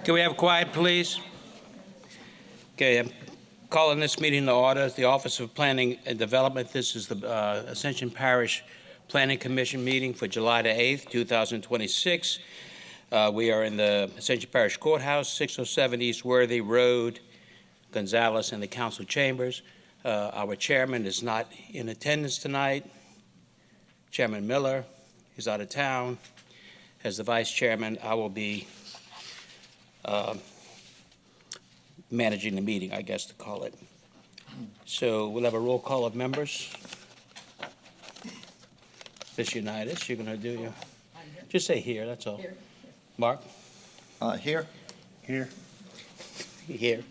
Can we have quiet, please? Okay, I'm calling this meeting to order. The Office of Planning and Development. This is the Ascension Parish Planning Commission meeting for July the 8th, 2026. We are in the Ascension Parish Courthouse, 607 East Worthy Road, Gonzales, in the council chambers. Our chairman is not in attendance tonight. Chairman Miller is out of town. As the vice chairman, I will be managing the meeting, I guess to call it. So we'll have a roll call of members. Miss Unitas, you're going to do your, just say here, that's all. Here. Mark? Here. Here. Here.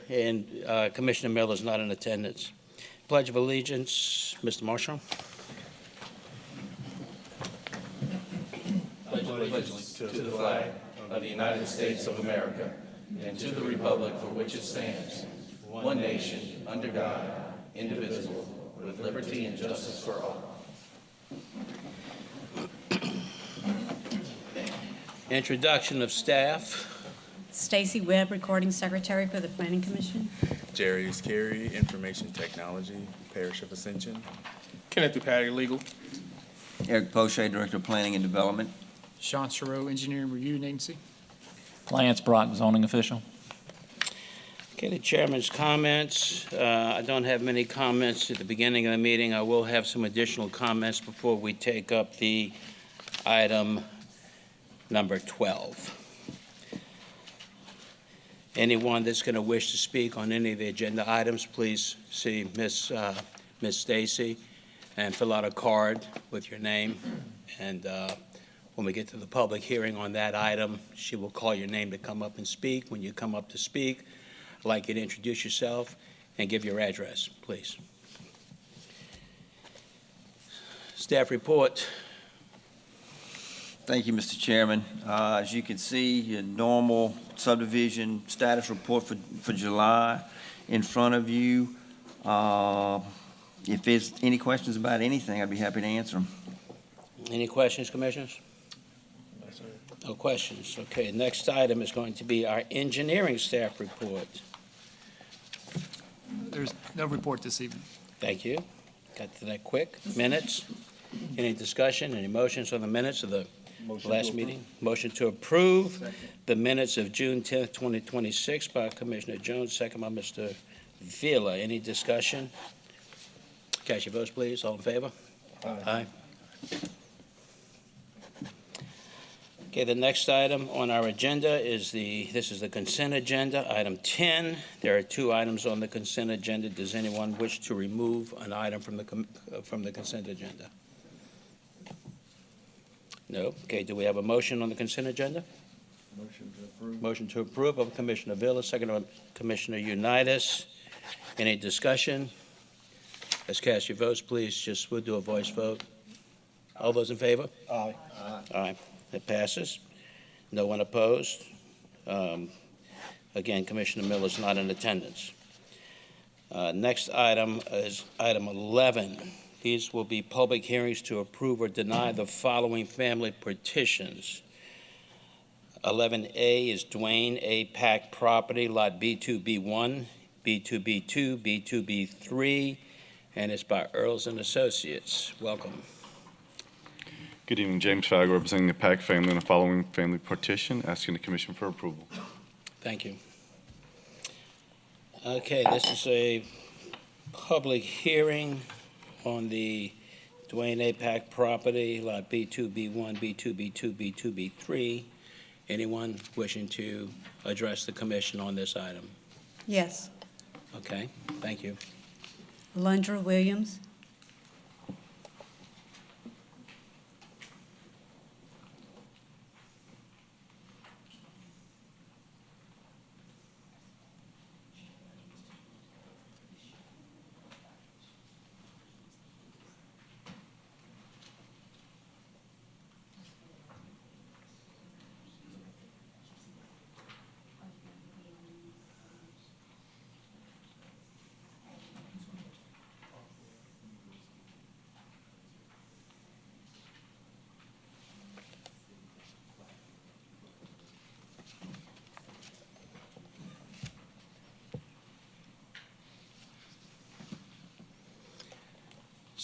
And Commissioner Miller is not in attendance. Pledge of Allegiance, Mr. Marshall. Pledge allegiance to the flag of the United States of America and to the republic for which it stands, one nation, under God, indivisible, with liberty and justice for all. Introduction of staff. Stacy Webb, Recording Secretary for the Planning Commission. Jerry Carey, Information Technology, Parish of Ascension. Kenneth Dupatti, Legal. Eric Poche, Director of Planning and Development. Sean Chereau, Engineering Review Agency. Lance Brock, zoning official. Okay, the chairman's comments. I don't have many comments at the beginning of the meeting. I will have some additional comments before we take up the item number 12. Anyone that's going to wish to speak on any of the agenda items, please see Miss Stacy and fill out a card with your name. And when we get to the public hearing on that item, she will call your name to come up and speak. When you come up to speak, I'd like you to introduce yourself and give your address, please. Staff report. Thank you, Mr. Chairman. As you can see, your normal subdivision status report for July in front of you. If there's any questions about anything, I'd be happy to answer them. Any questions, commissioners? No questions. Okay, next item is going to be our engineering staff report. There's no report this evening. Thank you. Got to that quick. Minutes. Any discussion, any motions on the minutes of the last meeting? Motion to approve the minutes of June 10th, 2026 by Commissioner Jones, second by Mr. Villa. Any discussion? Cast your votes, please. All in favor? Aye. Okay, the next item on our agenda is this is the consent agenda, item 10. There are two items on the consent agenda. Does anyone wish to remove an item from the consent agenda? No. Okay, do we have a motion on the consent agenda? Motion to approve. Motion to approve of Commissioner Villa, second by Commissioner Unitas. Any discussion? Let's cast your votes, please. We'll do a voice vote. All those in favor? Aye. Aye. It passes. No one opposed. Again, Commissioner Miller's not in attendance. Next item is item 11. These will be public hearings to approve or deny the following family petitions. 11A is Dwayne A. Pack property, lot B2B1, B2B2, B2B3, and it's by Earls and Associates. Welcome. Good evening, James Fagg, representing the Pack family on the following family petition, asking the commission for approval. Thank you. Okay, this is a public hearing on the Dwayne A. Pack property, lot B2B1, B2B2, B2B3. Anyone wishing to address the commission on this item? Yes. Okay, thank you. Alundra Williams.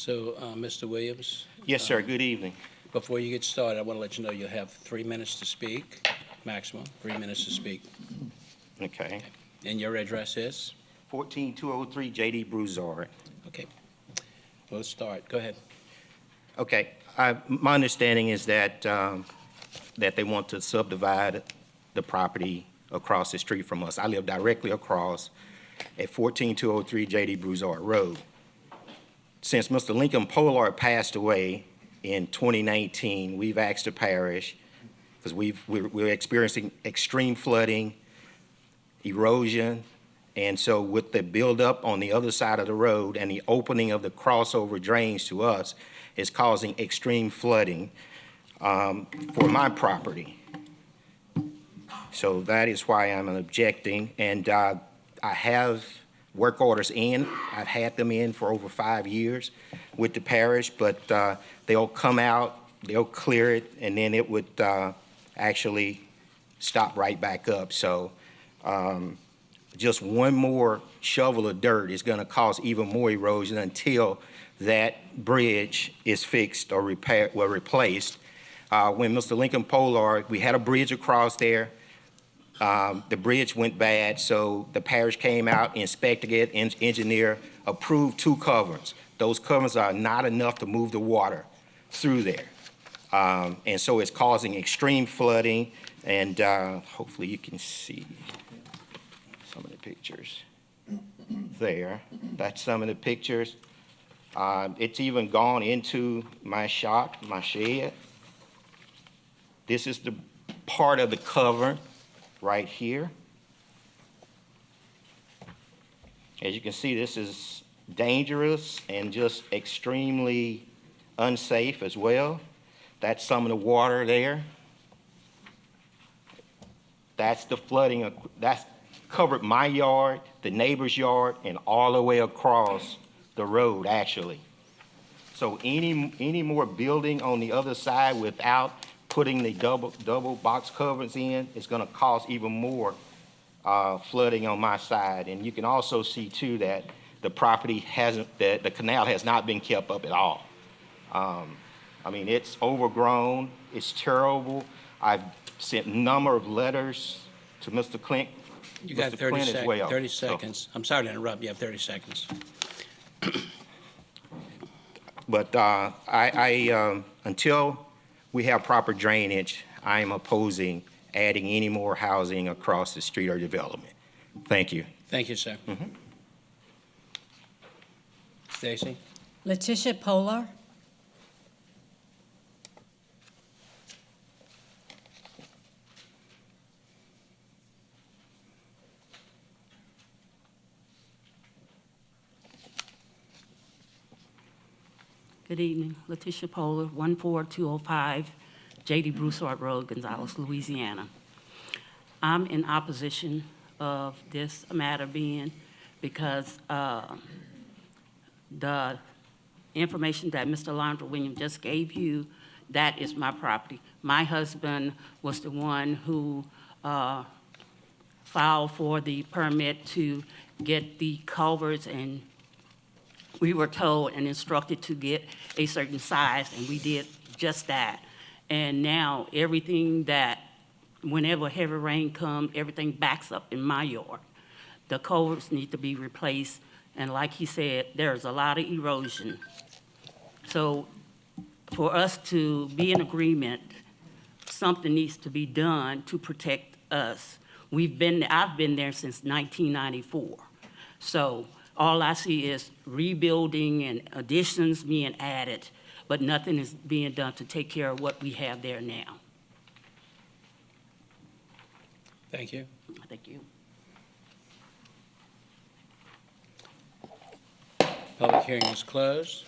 So, Mr. Williams, Yes, sir. Good evening. before you get started, I want to let you know you'll have 3 minutes to speak, maximum, 3 minutes to speak. Okay. And your address is? 14203 J.D. Broussard. Okay. We'll start. Go ahead. Okay. My understanding is that that they want to subdivide the property across the street from us. I live directly across at 14203 J.D. Broussard Road. Since Mr. Lincoln Pollard passed away in 2019, we've asked the parish, because we're experiencing extreme flooding, erosion, and so with the buildup on the other side of the road and the opening of the crossover drains to us is causing extreme flooding for my property. So that is why I'm objecting, and I have work orders in. I've had them in for over 5 years with the parish, but they'll come out, they'll clear it, and then it would actually stop right back up. So just one more shovel of dirt is going to cause even more erosion until that bridge is fixed or repaired or replaced. When Mr. Lincoln Pollard, we had a bridge across there. The bridge went bad, so the parish came out, inspected it, engineer approved 2 covers. Those covers are not enough to move the water through there. And so it's causing extreme flooding, and hopefully you can see some of the pictures there. That's some of the pictures. It's even gone into my shop, my shed. This is the part of the cover right here. As you can see, this is dangerous and just extremely unsafe as well. That's some of the water there. That's the flooding. That's covered my yard, the neighbor's yard, and all the way across the road, actually. So any more building on the other side without putting the double box covers in is going to cause even more flooding on my side. And you can also see too that the property hasn't, the canal has not been kept up at all. I mean, it's overgrown, it's terrible. I've sent a number of letters to Mr. Clint. You got Mr. 30 Clint as well. 30 seconds. I'm sorry to interrupt. You have 30 seconds. But until we have proper drainage, I am opposing adding any more housing across the street or development. Thank you. Thank you, sir. Stacy? Letitia Polar. Good evening, Letitia Polar, 14205 J.D. Broussard Road, Gonzales, Louisiana. I'm in opposition of this matter being because the information that Mr. Alondra Williams just gave you, that is my property. My husband was the one who filed for the permit to get the culverts, and we were told and instructed to get a certain size, and we did just that. And now everything that, whenever heavy rain comes, everything backs up in my yard. The culverts need to be replaced, and like he said, there's a lot of erosion. So for us to be in agreement, something needs to be done to protect us. I've been there since 1994. So all I see is rebuilding and additions being added, but nothing is being done to take care of what we have there now. Thank you. Thank you. Public hearing is closed.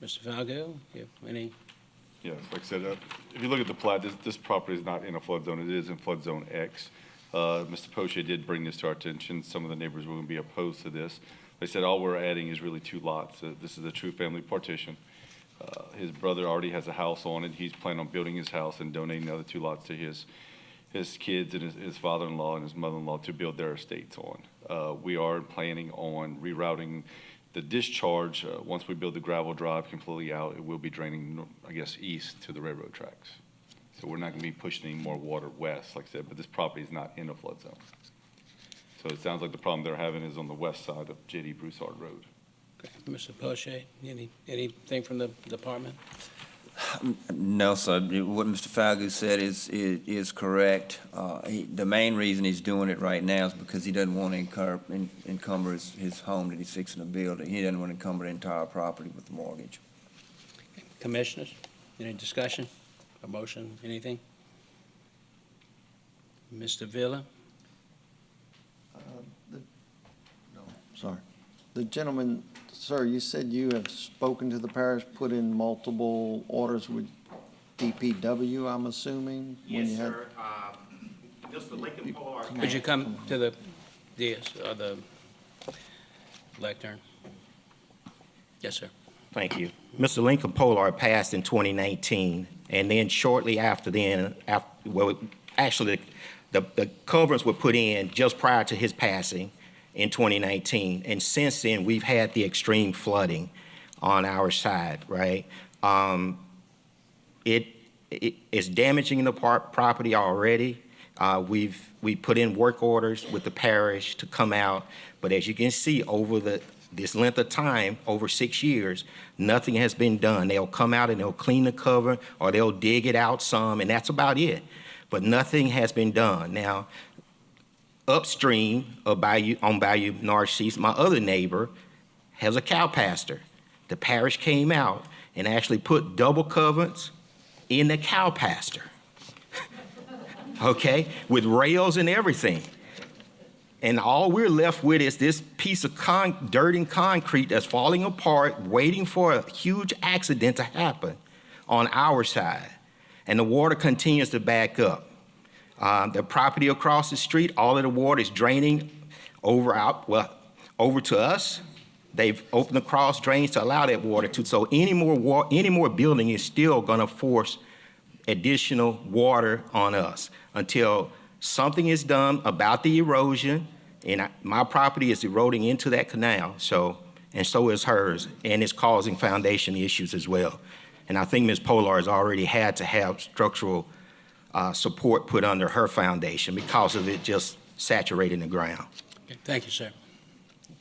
Mr. Falgo, you have any? Yes, like I said, if you look at the plat, this property is not in a flood zone. It is in flood zone X. Mr. Poche did bring this to our attention. Some of the neighbors were going to be opposed to this. Like I said, all we're adding is really 2 lots. This is a true family partition. His brother already has a house on it. He's planning on building his house and donating the other 2 lots to his kids and his father-in-law and his mother-in-law to build their estates on. We are planning on rerouting The discharge, once we build the gravel drive completely out, it will be draining, I guess, east to the railroad tracks. So we're not going to be pushing any more water west, like I said, but this property is not in a flood zone. So it sounds like the problem they're having is on the west side of J.D. Broussard Road. Okay. Mr. Poche, anything from the department? No, sir. What Mr. Falgout said is correct. The main reason he's doing it right now is because he doesn't want to encumber his home that he's fixing to build. He doesn't want to encumber the entire property with the mortgage. Commissioners, any discussion, a motion, anything? Mr. Villa? Sorry. The gentleman, sir, you said you have spoken to the parish, put in multiple orders with DPW, I'm assuming? when you had- Mr. Lincoln Pollard. Could you come to the dais, or the lectern? Yes, sir. Thank you. Mr. Lincoln Pollard passed in 2019, and then shortly after then, actually, the culverts were put in just prior to his passing in 2019, and since then, we've had the extreme flooding on our side, right? It's damaging the property already. We put in work orders with the parish to come out, but as you can see, over this length of time, over 6 years, nothing has been done. They'll come out and they'll clean the cover, or they'll dig it out some, and that's about it. But nothing has been done. Now, upstream of on Bayou Narcisse, my other neighbor has a cow pasture. The parish came out and actually put double covers in the cow pasture, okay, with rails and everything. And all we're left with is this piece of dirt and concrete that's falling apart, waiting for a huge accident to happen on our side. And the water continues to back up. The property across the street, all of the water is draining over to us. They've opened the cross drains to allow that water to. So any more building is still going to force additional water on us until something is done about the erosion. And my property is eroding into that canal, and so is hers, and it's causing foundation issues as well. And I think Ms. Pollard has already had to have structural support put under her foundation because of it just saturating the ground. Okay, thank you, sir.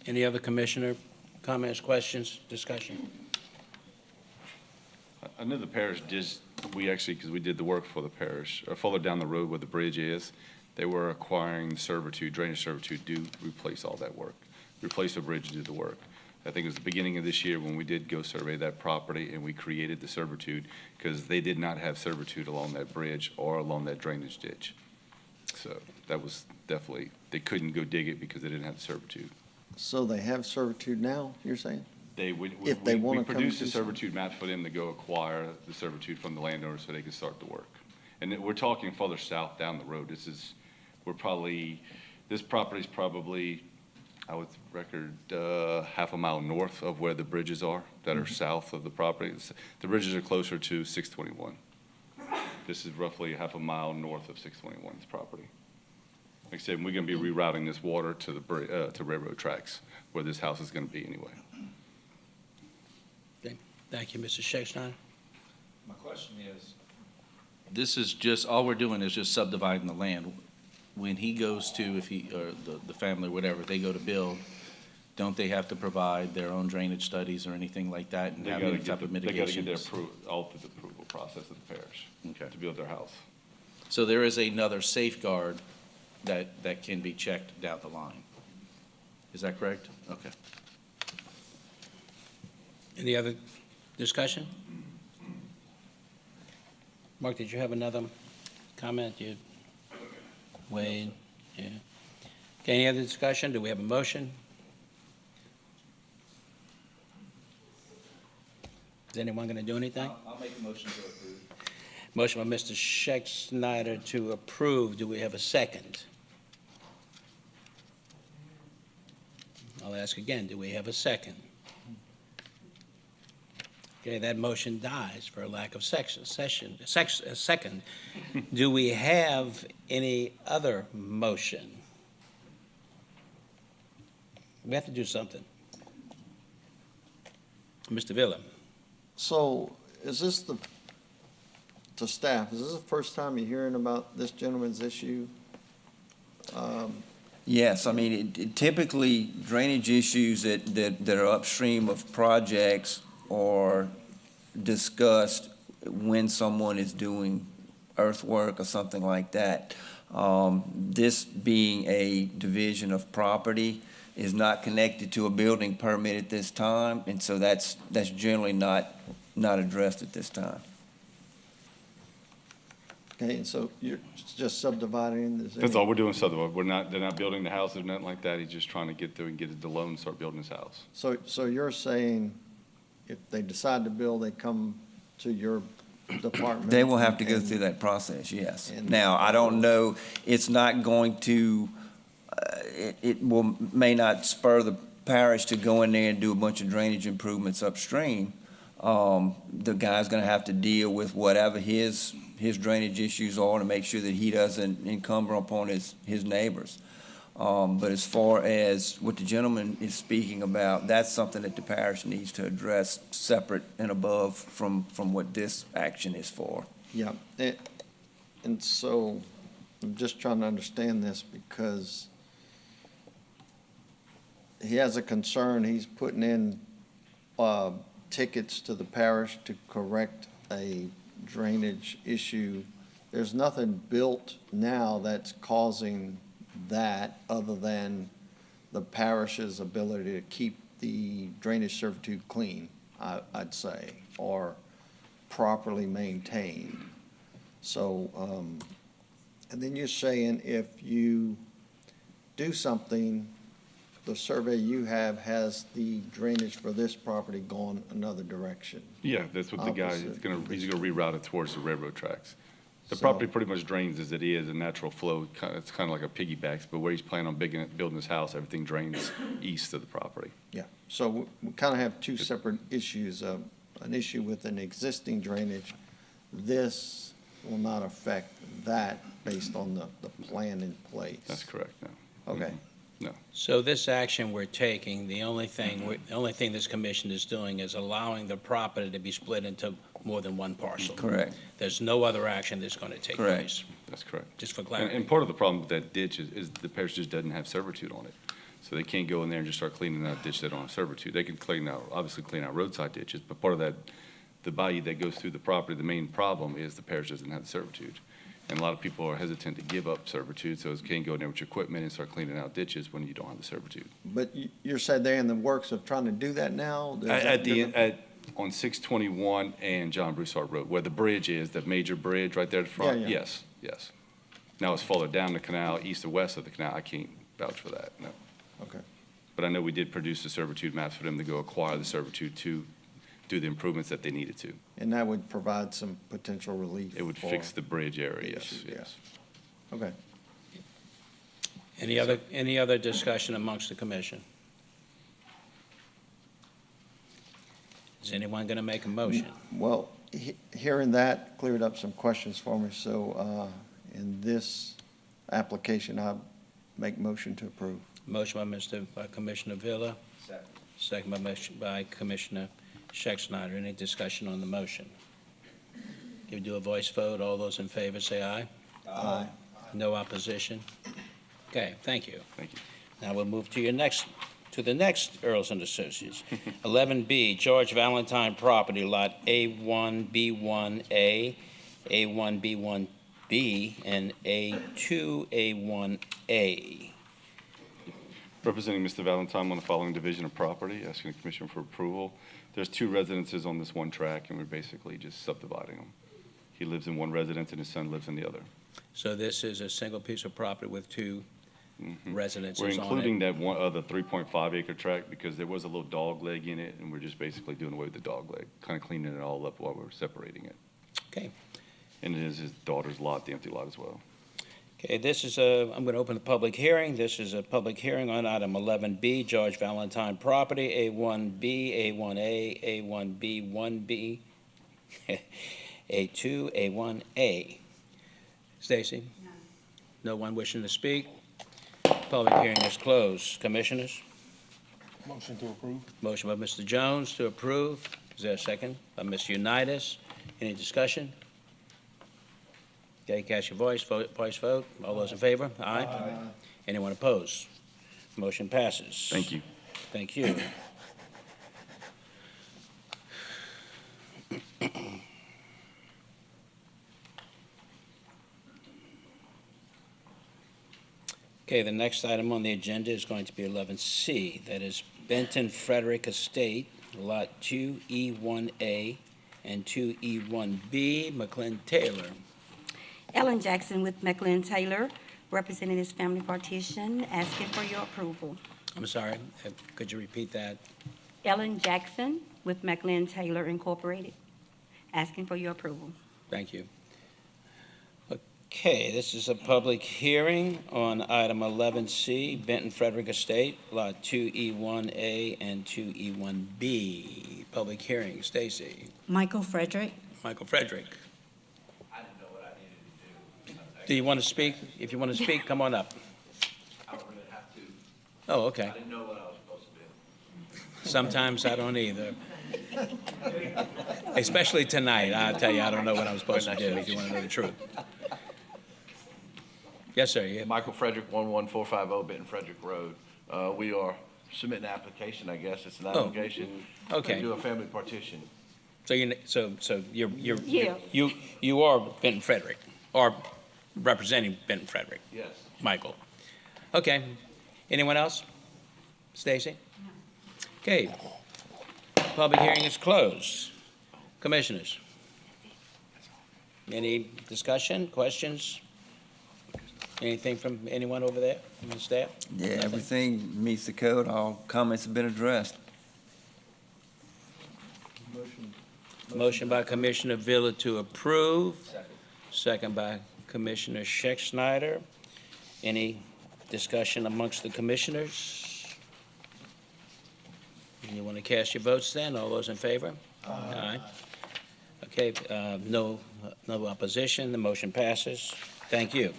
Any other commissioner comments, questions, discussion? I know the parish because we did the work for the parish, or further down the road where the bridge is, they were acquiring drainage servitude to replace all that work, replace the bridge, do the work. I think it was the beginning of this year when we did go survey that property and we created the servitude because they did not have servitude along that bridge or along that drainage ditch. So that was definitely, they couldn't go dig it because they didn't have the servitude. So they have servitude now, you're saying? If they we wanna come produced do a servitude map for them to go acquire the servitude from the landowner so they could start the work. And we're talking further south down the road. This property's probably, I would record, half a mile north of where the bridges are that are south of the property. The bridges are closer to 621. This is roughly half a mile north of 621's property. Like I said, we're going to be rerouting this water to the to railroad tracks where this house is going to be anyway. Okay. Thank you, Mr. Scheckstein. My question is, this is just, all we're doing is just subdividing the land. When he goes to, or the family, whatever, they go to build, don't they have to provide their own drainage studies or anything like that and have any type of mitigation? They got to get their all through the approval process of the parish to build their house. So there is another safeguard that can be checked down the line. Is that correct? Okay. Any other discussion? Mark, did you have another comment? Wade? Yeah. Okay, any other discussion? Do we have a motion? Is anyone going to do anything? I'll make a motion to approve. Motion by Mr. Scheckstein to approve. Do we have a second? I'll ask again. Do we have a second? Okay, that motion dies for a lack of second. Do we have any other motion? We have to do something. Mr. Villa. So is this to staff, is this the first time you're hearing about this gentleman's issue? Yes, I mean, typically drainage issues that are upstream of projects are discussed when someone is doing earthwork or something like that. This being a division of property is not connected to a building permit at this time, and so that's generally not addressed at this time. Okay, and so you're just subdividing? That's all we're doing, subdivision. They're not building the house or nothing like that. He's just trying to get through and get the loan and start building his house. So you're saying if they decide to build, they come to your department? They will have to go and- through that process, yes. and- Now, I don't know, it's not going to, may not spur the parish to go in there and do a bunch of drainage improvements upstream. The guy's gonna have to deal with whatever his drainage issues are to make sure that he doesn't encumber upon his neighbors. But as far as what the gentleman is speaking about, that's something that the parish needs to address separate and above from what this action is for. Yeah, and so I'm just trying to understand this because he has a concern, he's putting in tickets to the parish to correct a drainage issue. There's nothing built now that's causing that other than the parish's ability to keep the drainage servitude clean, I'd say, or properly maintained. So, and then you're saying if you do something, the survey you have has the drainage for this property gone another direction. Yeah, that's what the guy is Opposite. he's gonna reroute it towards the railroad tracks. The So- property pretty much drains as it is, a natural flow. It's kind of like a piggybacks, but where he's planning on building his house, everything drains east of the property. Yeah, so we kind of have two separate issues, an issue with an existing drainage. This will not affect that based on the plan in place. That's correct, no. Okay, No. So this action we're taking, the only thing this commission is doing is allowing the property to be split into more than one parcel. Correct. There's no other action that's going to take Correct. place, That's correct. just for And clarity. part of the problem with that ditch is the parish just doesn't have servitude on it. So they can't go in there and just start cleaning out a ditch that don't have servitude. They can obviously clean out roadside ditches, but part of that, the bayou that goes through the property, the main problem is the parish doesn't have the servitude. And a lot of people are hesitant to give up servitude, so you can't go in there with your equipment and start cleaning out ditches when you don't have the servitude. but you're saying they're in the works of trying to do that now? Is that different? On 621 and John Broussard Road, where the bridge is, the major bridge right there at the front, Yeah, yeah. yes, yes. Now it's farther down the canal, east or west of the canal, I can't vouch for that, no. Okay, But I know we did produce the servitude maps for them to go acquire the servitude to do the improvements that they needed to. and that would provide some potential relief? It would for fix the bridge area, yes, issue, yeah. yes. Okay. Any other discussion amongst the commission? Is anyone going to make a motion? Well, hearing that cleared up some questions for me, so in this application, I make motion to approve. Motion by Commissioner Villa. Second by Commissioner Schexnayder. Any discussion on the motion? Can we do a voice vote? All those in favor say aye. Aye. No opposition? Okay, thank you. Thank you. Now we'll move to the next Earls and Associates. 11B, George Valentine Property, Lot A1B1A, A1B1B, and A2A1A. Representing Mr. Valentine on the following division of property, asking the commission for approval. There's two residences on this one track, and we're basically just subdividing them. He lives in one residence and his son lives in the other. So this is a single piece of property with two residences We're on it? including that one other 3.5 acre tract because there was a little dog leg in it, and we're just basically doing away with the dog leg, kind of cleaning it all up while we're separating it. Okay. And it is his daughter's lot, the empty lot as well. Okay, I'm going to open the public hearing. This is a public hearing on item 11B, George Valentine Property, A1B, A1A, A1B, 1B, A2, A1A. Stacy? No one wishing to speak? Public hearing is closed. Commissioners? Motion to approve. Motion by Mr. Jones to approve. Is there a second? By Mr. Unitas. Any discussion? Okay, cast your voice vote. All those in favor? Aye. Anyone opposed? Motion passes. Thank you. Thank you. Okay, the next item on the agenda is going to be 11C. That is Benton Frederick Estate, Lot 2E1A and 2E1B, McLean Taylor. Ellen Jackson with McLean Taylor, representing this family partition, asking for your approval. I'm sorry, could you repeat that? Ellen Jackson with McLean Taylor Incorporated, asking for your approval. Thank you. Okay, this is a public hearing on item 11C, Benton Frederick Estate, Lot 2E1A and 2E1B. Public hearing, Stacy. Michael Frederick. Michael Frederick. I didn't know what I needed to do. Do you want to speak? If you want to speak, come on up. I don't really have to. Oh, okay. I didn't know what I was supposed to do. Sometimes I don't either. Especially tonight, I'll tell you, I don't know what I'm supposed to do, if you want to know the truth. Yes, sir. Yeah. Michael Frederick, 11450 Benton Frederick Road. We are submitting an application, I guess. It's an application. Okay. To do a family partition. So you're Yeah. you are Benton Frederick, or representing Benton Frederick, Yes. Michael. Okay. Anyone else? Stacy? Okay. Public hearing is closed. Commissioners? Any discussion, questions? Anything from anyone over there, from the staff? Yeah, everything meets the code. All comments have been addressed. Motion by Commissioner Villa to approve. Second by Commissioner Schexnayder. Any discussion amongst the commissioners? You want to cast your votes then? All those in favor? Aye. Okay, no opposition. The motion passes. Thank you.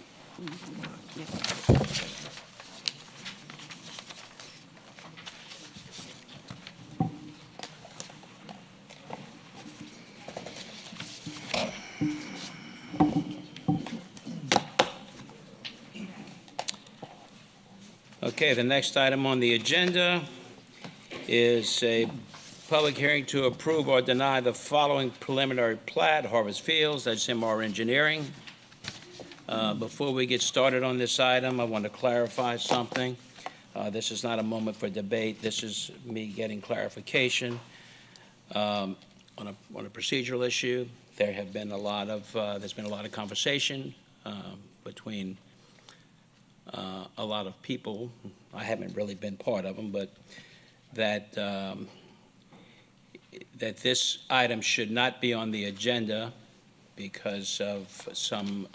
Okay, the next item on the agenda is a public hearing to approve or deny the following preliminary plat, Harvest Fields, that's MR Engineering. Before we get started on this item, I want to clarify something. This is not a moment for debate. This is me getting clarification on a procedural issue. There have been there's been a lot of conversation between a lot of people. I haven't really been part of them, but that this item should not be on the agenda because of some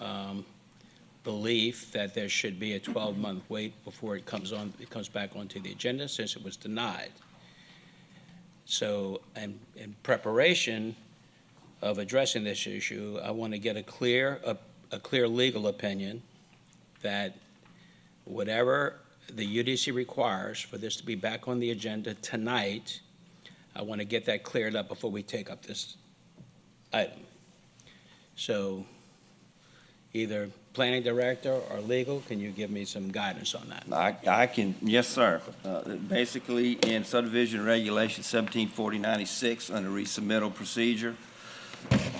belief that there should be a 12-month wait before it comes back onto the agenda since it was denied. So, in preparation of addressing this issue, I want to get a clear legal opinion that whatever the UDC requires for this to be back on the agenda tonight, I want to get that cleared up before we take up this item. So either planning director or legal, can you give me some guidance on that? I can, yes, sir. Basically, in subdivision regulation 174096, under resubmittal procedure,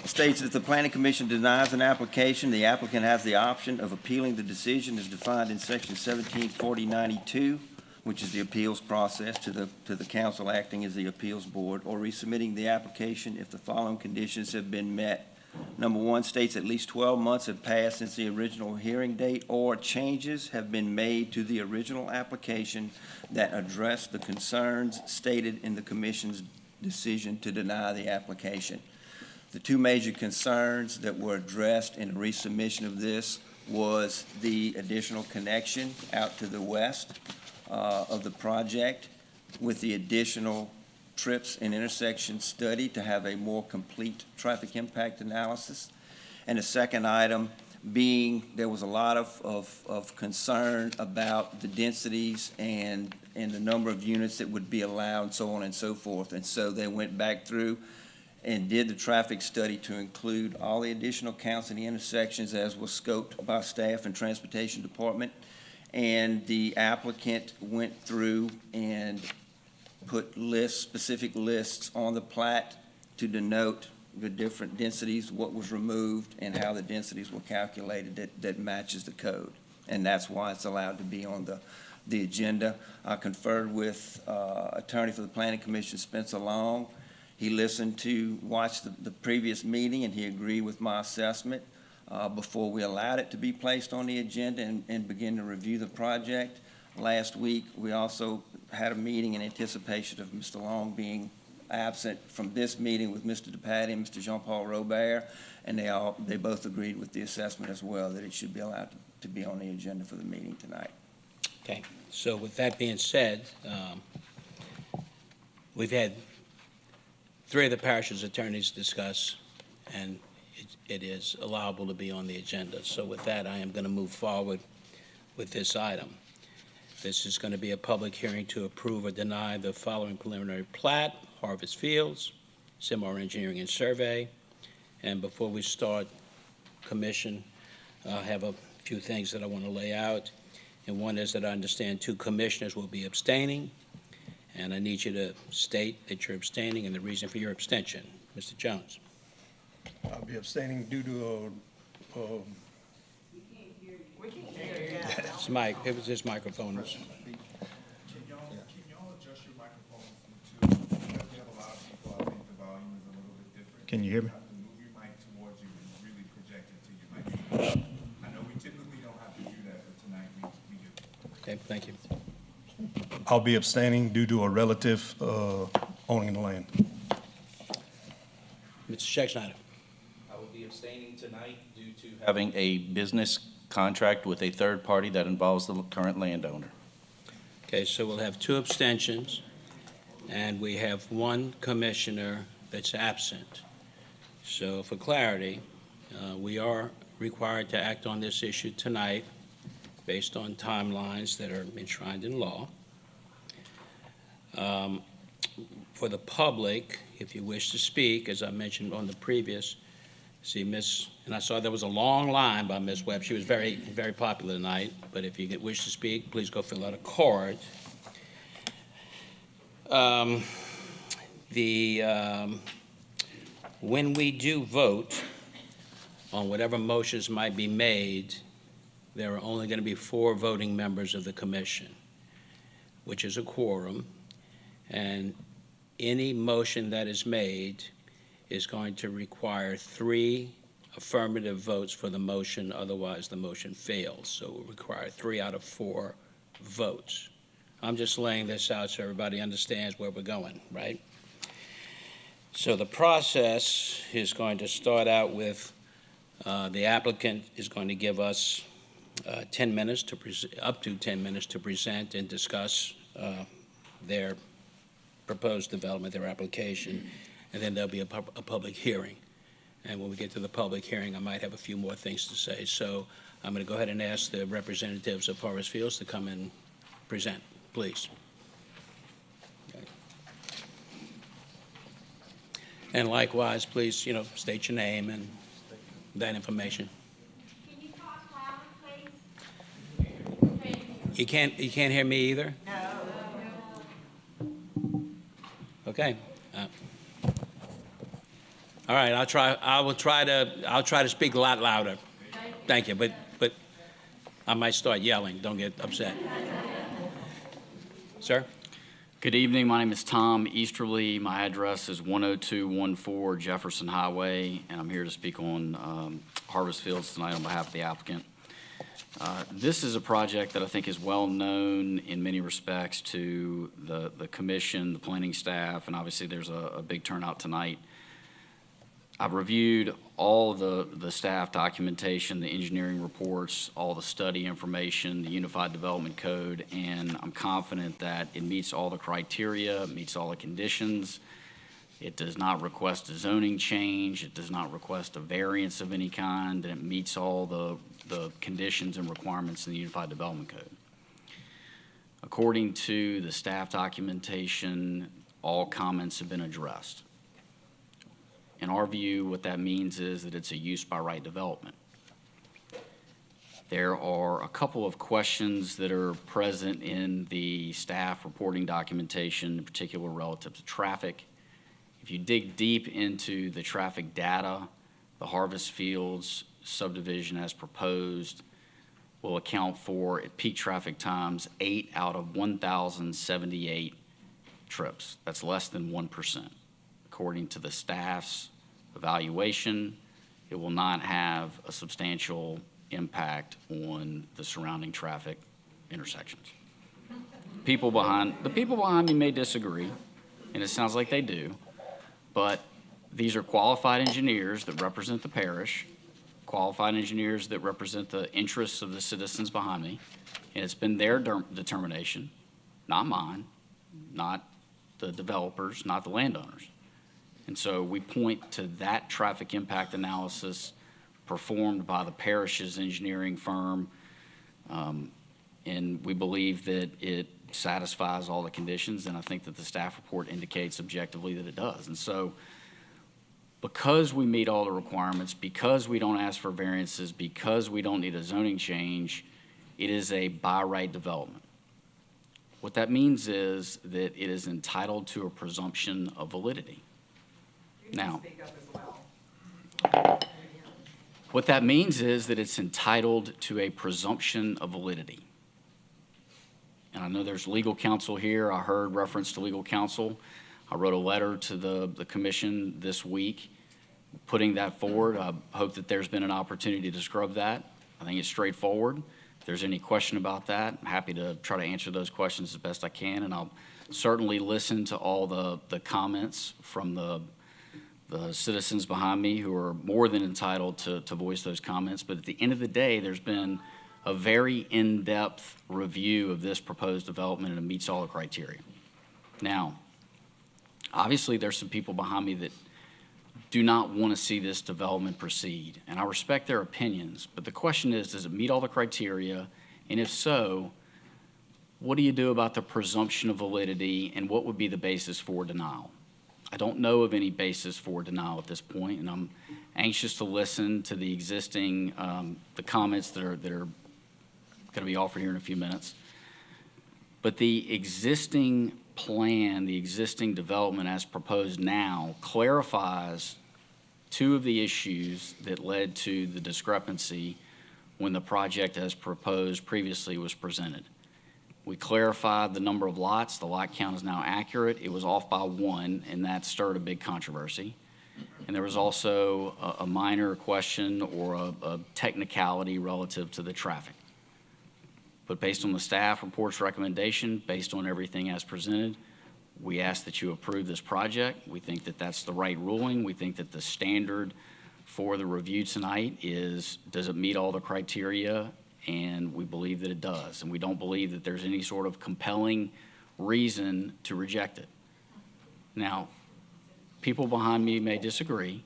states that if the planning commission denies an application, the applicant has the option of appealing the decision as defined in section 174092, which is the appeals process to the council acting as the appeals board, or resubmitting the application if the following conditions have been met. Number one, states at least 12 months have passed since the original hearing date, or changes have been made to the original application that address the concerns stated in the commission's decision to deny the application. The two major concerns that were addressed in the resubmission of this was the additional connection out to the west of the project with the additional trips and intersection study to have a more complete traffic impact analysis. And the second item being there was a lot of concern about the densities and the number of units that would be allowed and so on and so forth. And so they went back through and did the traffic study to include all the additional counts in the intersections as was scoped by staff and Transportation Department. And the applicant went through and put lists, specific lists on the plat to denote the different densities, what was removed, and how the densities were calculated that matches the code. And that's why it's allowed to be on the agenda. I conferred with attorney for the Planning Commission, Spencer Long. He watched the previous meeting, and he agreed with my assessment before we allowed it to be placed on the agenda and begin to review the project. Last week, we also had a meeting in anticipation of Mr. Long being absent from this meeting with Mr. DePatie and Mr. Jean-Paul Robert, and they both agreed with the assessment as well, that it should be allowed to be on the agenda for the meeting tonight. Okay, so with that being said, we've had 3 of the parish's attorneys discuss, and it is allowable to be on the agenda. So with that, I am going to move forward with this item. This is going to be a public hearing to approve or deny the following preliminary plat, Harvest Fields, Seymour Engineering and Survey. And before we start, Commission, I have a few things that I want to lay out. And one is that I understand 2 commissioners will be abstaining. And I need you to state that you're abstaining and the reason for your abstention. Mr. Jones. I'll be abstaining due to It's Mike, it was his microphone. Can y'all adjust your microphones too? Because we have a lot of people, I think the volume is a little bit different. Can you hear me? You have to move your mic towards you and really project it to your microphone. I know we typically don't have to do that, but tonight we do. Okay, thank you. I'll be abstaining due to a relative owning the land. Mr. Scheckschneider. I will be abstaining tonight due to having a business contract with a third party that involves the current landowner. Okay, so we'll have 2 abstentions, and we have 1 commissioner that's absent. So for clarity, we are required to act on this issue tonight based on timelines that are enshrined in law. For the public, if you wish to speak, as I mentioned on the previous, and I saw there was a long line by Ms. Webb. She was very, very popular tonight, but if you wish to speak, please go fill out a card. When we do vote on whatever motions might be made, there are only going to be 4 voting members of the commission, which is a quorum, and any motion that is made is going to require 3 affirmative votes for the motion, otherwise the motion fails. So it will require 3 out of 4 votes. I'm just laying this out so everybody understands where we're going, right? So the process is going to start out with the applicant is going to give us 10 minutes up to 10 minutes to present and discuss their proposed development, their application, and then there'll be a public hearing. And when we get to the public hearing, I might have a few more things to say. So I'm going to go ahead and ask the representatives of Harvest Fields to come and present, please. Okay. And likewise, please, state your name and that information. Can you talk louder, please? You can't hear me either? No. Okay. All right, I'll try to speak a lot louder. Thank you, but I might start yelling. Don't get upset. Sir? Good evening. My name is Tom Easterly. My address is 10214 Jefferson Highway, and I'm here to speak on Harvest Fields tonight on behalf of the applicant. This is a project that I think is well known in many respects to the commission, the planning staff, and obviously there's a big turnout tonight. I've reviewed all the staff documentation, the engineering reports, all the study information, the Unified Development Code, and I'm confident that it meets all the criteria, meets all the conditions, It does not request a zoning change. It does not request a variance of any kind, and it meets all the conditions and requirements in the Unified Development Code. According to the staff documentation, all comments have been addressed. In our view, what that means is that it's a use by right development. There are a couple of questions that are present in the staff reporting documentation, in particular relative to traffic. If you dig deep into the traffic data, the Harvest Fields subdivision as proposed will account for, at peak traffic times, 8 out of 1,078 trips. That's less than 1%. According to the staff's evaluation, it will not have a substantial impact on the surrounding traffic intersections. The people behind me may disagree, and it sounds like they do, but these are qualified engineers that represent the parish, qualified engineers that represent the interests of the citizens behind me, and it's been their determination, not mine, not the developers, not the landowners. And so we point to that traffic impact analysis performed by the parish's engineering firm, and we believe that it satisfies all the conditions, and I think that the staff report indicates objectively that it does. And so because we meet all the requirements, because we don't ask for variances, because we don't need a zoning change, it is a by right development. What that means is that it is entitled to a presumption of validity. Now, what that means is that it's entitled to a presumption of validity. And I know there's legal counsel here. I heard reference to legal counsel. I wrote a letter to the commission this week putting that forward. I hope that there's been an opportunity to scrub that. I think it's straightforward. If there's any question about that, I'm happy to try to answer those questions as best I can, and I'll certainly listen to all the comments from the citizens behind me who are more than entitled to voice those comments. But at the end of the day, there's been a very in-depth review of this proposed development, and it meets all the criteria. Now, obviously, there's some people behind me that do not want to see this development proceed, and I respect their opinions, but the question is, does it meet all the criteria? And if so, what do you do about the presumption of validity, and what would be the basis for denial? I don't know of any basis for denial at this point, and I'm anxious to listen to the existing, the comments that are going to be offered here in a few minutes. But the existing plan, the existing development as proposed now, clarifies two of the issues that led to the discrepancy when the project as proposed previously was presented. We clarified the number of lots. The lot count is now accurate. It was off by 1, and that stirred a big controversy. And there was also a minor question or a technicality relative to the traffic. But based on the staff report's recommendation, based on everything as presented, we ask that you approve this project. We think that that's the right ruling. We think that the standard for the review tonight is, does it meet all the criteria? And we believe that it does. And we don't believe that there's any sort of compelling reason to reject it. Now, people behind me may disagree,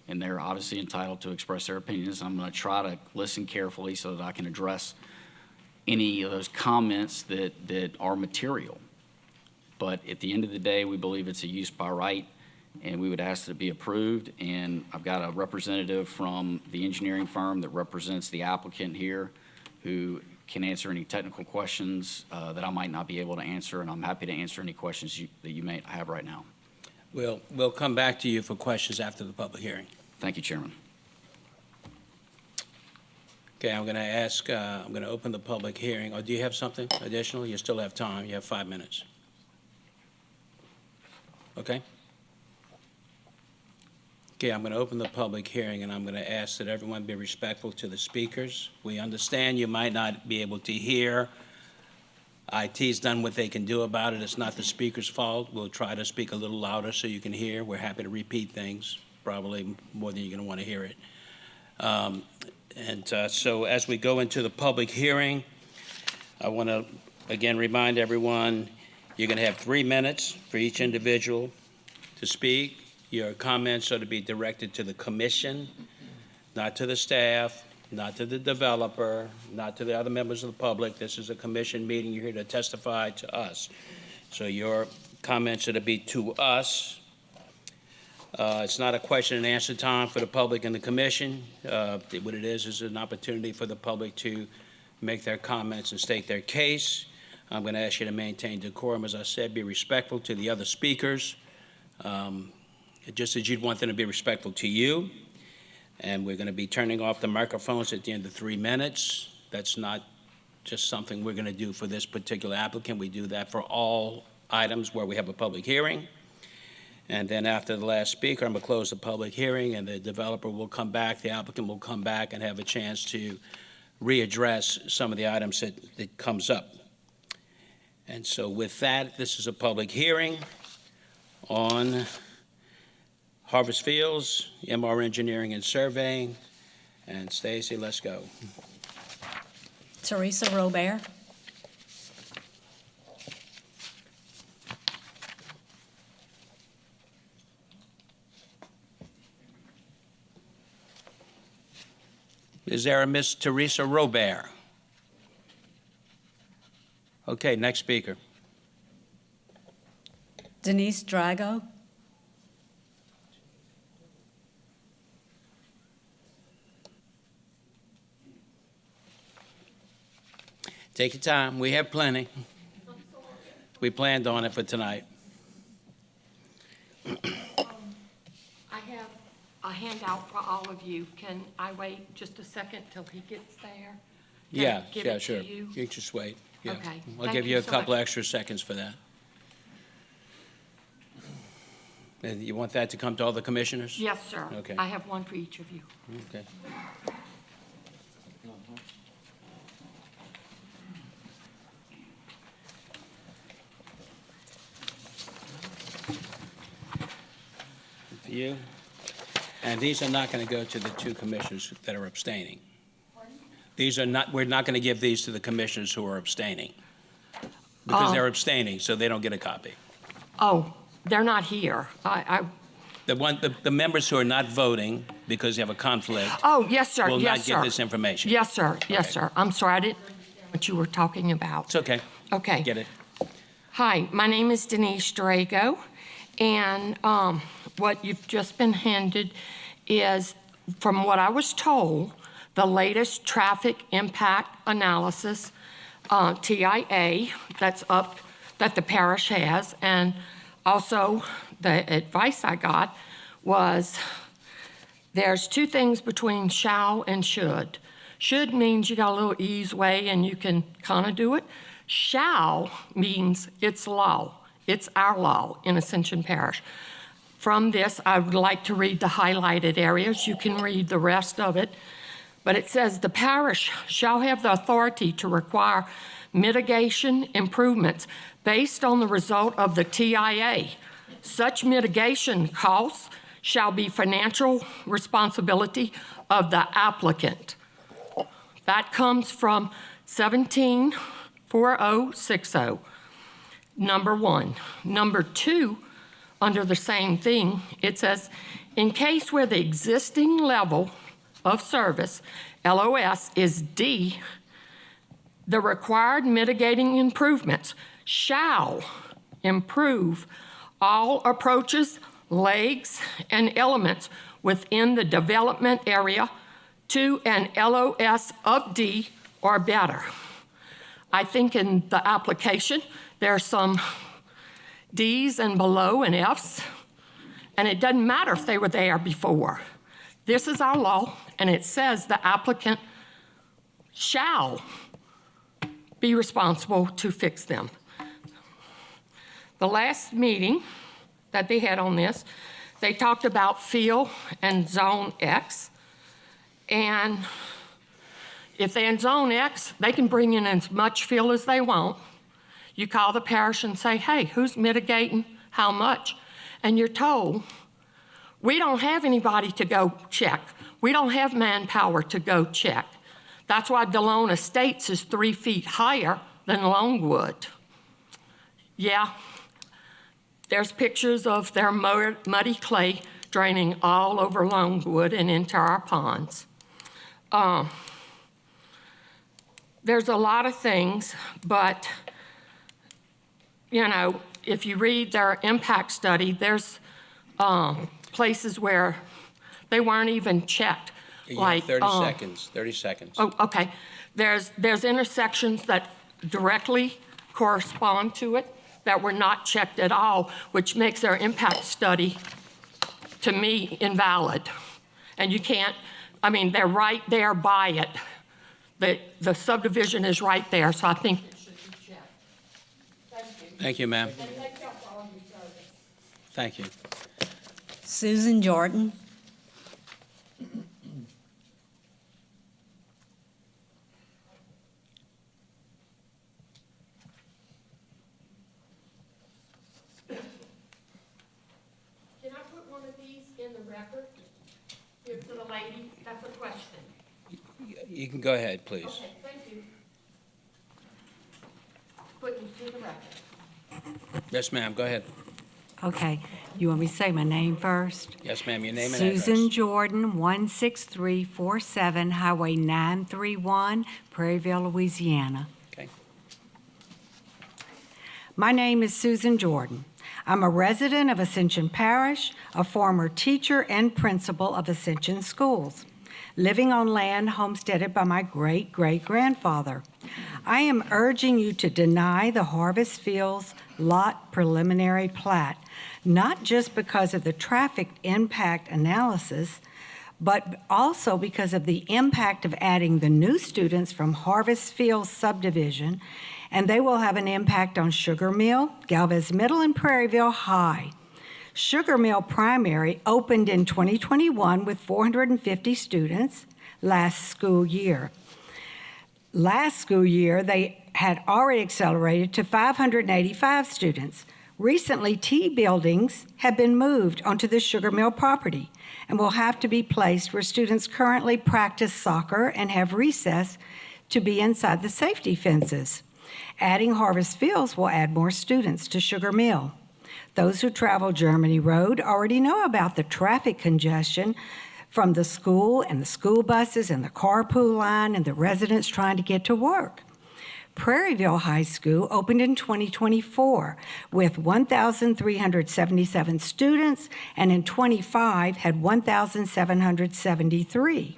and they're obviously entitled to express their opinions. I'm going to try to listen carefully so that I can address any of those comments that are material. But at the end of the day, we believe it's a use by right, and we would ask that it be approved. And I've got a representative from the engineering firm that represents the applicant here who can answer any technical questions that I might not be able to answer, and I'm happy to answer any questions that you may have right now. We'll come back to you for questions after the public hearing. Thank you, Chairman. Okay, I'm going to open the public hearing. Or do you have something additional? You still have time. You have 5 minutes. Okay? Okay, I'm going to open the public hearing, and I'm going to ask that everyone be respectful to the speakers. We understand you might not be able to hear. IT's done what they can do about it. It's not the speaker's fault. We'll try to speak a little louder so you can hear. We're happy to repeat things, probably more than you're going to want to hear it. So as we go into the public hearing, I want to, again, remind everyone, you're going to have 3 minutes for each individual. to speak. Your comments are to be directed to the commission, not to the staff, not to the developer, not to the other members of the public. This is a commission meeting. You're here to testify to us. So your comments are to be to us. It's not a question and answer time for the public and the commission. What it is an opportunity for the public to make their comments and state their case. I'm going to ask you to maintain decorum. As I said, be respectful to the other speakers, just as you'd want them to be respectful to you. And we're going to be turning off the microphones at the end of 3 minutes. That's not just something we're going to do for this particular applicant. We do that for all items where we have a public hearing. And then after the last speaker, I'm going to close the public hearing, and the developer will come back, the applicant will come back and have a chance to readdress some of the items that comes up. And so with that, this is a public hearing on Harvest Fields, MR Engineering and Surveying. And Stacy, let's go. Teresa Robert. Is there a Miss Teresa Robert? Okay, next speaker. Denise Drago. Take your time. We have plenty. We planned on it for tonight. I have a handout for all of you. Can I wait just a second till he gets there? Yeah, give yeah, it to sure. you? You just wait. Yeah. Okay. I'll Thank give you you a so couple much. extra seconds for that. And you want that to come to all the commissioners? Yes, sir. Okay. I have one for each of you. Okay. For you. And these are not going to go to the two commissioners that are abstaining. These are not, we're not going to give these to the commissioners who are abstaining. Because they're abstaining, so they don't get a copy. Oh, they're not here. The members who are not voting because they have a conflict Oh, yes, sir. will Yes, not sir. get this information. Yes, sir. Yes, Okay. sir. I'm sorry. I didn't understand what you were talking about. It's okay. Okay. Get it. Hi, my name is Denise Drago, and what you've just been handed is, from what I was told, the latest traffic impact analysis, TIA, that's up, that the parish has, and also the advice I got was there's two things between shall and should. Should means you got a little easeway and you can kind of do it. Shall means it's law. It's our law in Ascension Parish. From this, I would like to read the highlighted areas. You can read the rest of it. But it says, the parish shall have the authority to require mitigation improvements based on the result of the TIA. Such mitigation costs shall be financial responsibility of the applicant. That comes from 174060, number one. Number two, under the same thing, it says, in case where the existing level of service, LOS, is D, the required mitigating improvements shall improve all approaches, legs, and elements within the development area to an LOS of D or better. I think in the application, there are some Ds and below and Fs, and it doesn't matter if they were there before. This is our law, and it says the applicant shall be responsible to fix them. The last meeting that they had on this, they talked about field and zone X. And if they're in zone X, they can bring in as much field as they want. You call the parish and say, hey, who's mitigating how much? And you're told, we don't have anybody to go check. We don't have manpower to go check. That's why Delone Estates is 3 feet higher than Longwood. Yeah, There's pictures of their muddy clay draining all over Longwood and into our ponds. There's a lot of things, but, you know, if you read their impact study, there's places where they weren't even checked. You have 30 seconds, 30 seconds. Oh, okay. There's intersections that directly correspond to it that were not checked at all, which makes their impact study, to me, invalid. And you can't, I mean, they're right there by it. The subdivision is right there, so I think it should be checked. Thank you. Thank you, ma'am. And thank you for all your service. Thank you. Susan Jordan. Can I put one of these in the record? Here for the lady, that's a question. You can go ahead, please. Okay, thank you. Putting it to the record. Yes, ma'am, go ahead. Okay, you want me to say my name first? Yes, ma'am, your name and address. Susan Jordan, 16347 Highway 931, Prairieville, Louisiana. Okay. My name is Susan Jordan. I'm a resident of Ascension Parish, a former teacher and principal of Ascension Schools, living on land homesteaded by my great-great-grandfather. I am urging you to deny the Harvest Fields lot preliminary plat, not just because of the traffic impact analysis, but also because of the impact of adding the new students from Harvest Fields subdivision, and they will have an impact on Sugar Mill, Galvez Middle, and Prairieville High. Sugar Mill Primary opened in 2021 with 450 students last school year. Last school year, they had already accelerated to 585 students. Recently, T buildings have been moved onto the Sugar Mill property and will have to be placed where students currently practice soccer and have recess to be inside the safety fences. Adding Harvest Fields will add more students to Sugar Mill. Those who travel Germany Road already know about the traffic congestion from the school and the school buses and the carpool line and the residents trying to get to work. Prairieville High School opened in 2024 with 1,377 students and in 25 had 1,773.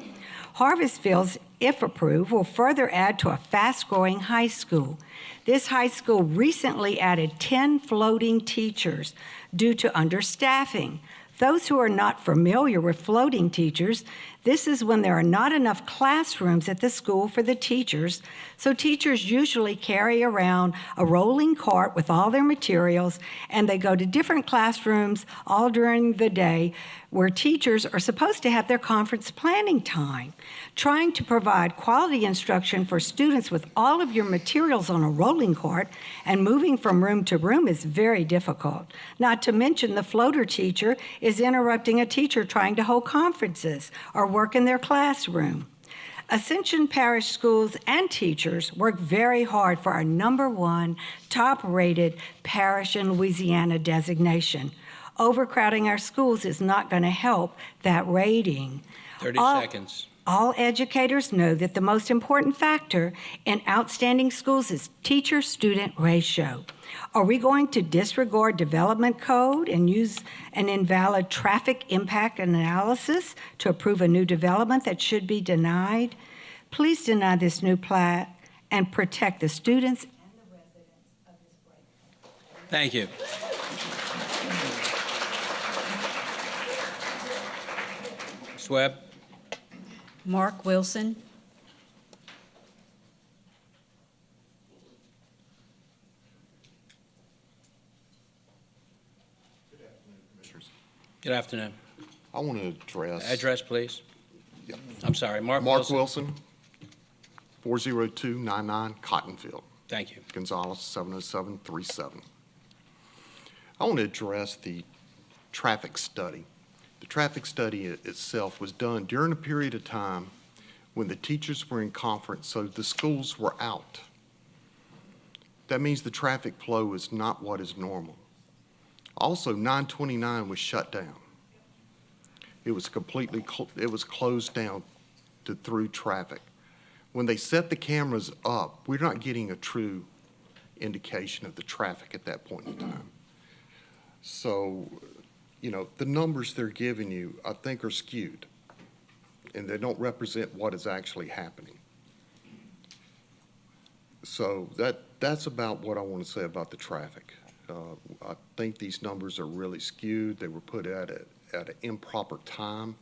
Harvest Fields, if approved, will further add to a fast-growing high school. This high school recently added 10 floating teachers due to understaffing. Those who are not familiar with floating teachers, this is when there are not enough classrooms at the school for the teachers, so teachers usually carry around a rolling cart with all their materials, and they go to different classrooms all during the day where teachers are supposed to have their conference planning time. Trying to provide quality instruction for students with all of your materials on a rolling cart and moving from room to room is very difficult. Not to mention the floater teacher is interrupting a teacher trying to hold conferences or work in their classroom. Ascension Parish schools and teachers work very hard for our #1 top-rated parish in Louisiana designation. Overcrowding our schools is not going to help that rating. 30 seconds. All educators know that the most important factor in outstanding schools is teacher-student ratio. Are we going to disregard development code and use an invalid traffic impact analysis to approve a new development that should be denied? Please deny this new plat and protect the students and the residents of this great country. Thank you. Ms. Webb? Mark Wilson. Good afternoon. I want to address. Address, please. Yeah. I'm sorry, Mark Mark Wilson. 40299 Cottonfield. Thank you. Gonzales, 70737. I want to address the traffic study. The traffic study itself was done during a period of time when the teachers were in conference, so the schools were out. That means the traffic flow is not what is normal. Also, 929 was shut down. It was completely, it was closed down to through traffic. When they set the cameras up, we're not getting a true indication of the traffic at that point in time. So, you know, the numbers they're giving you, I think, are skewed, and they don't represent what is actually happening. So that's about what I want to say about the traffic. I think these numbers are really skewed. They were put at an improper time.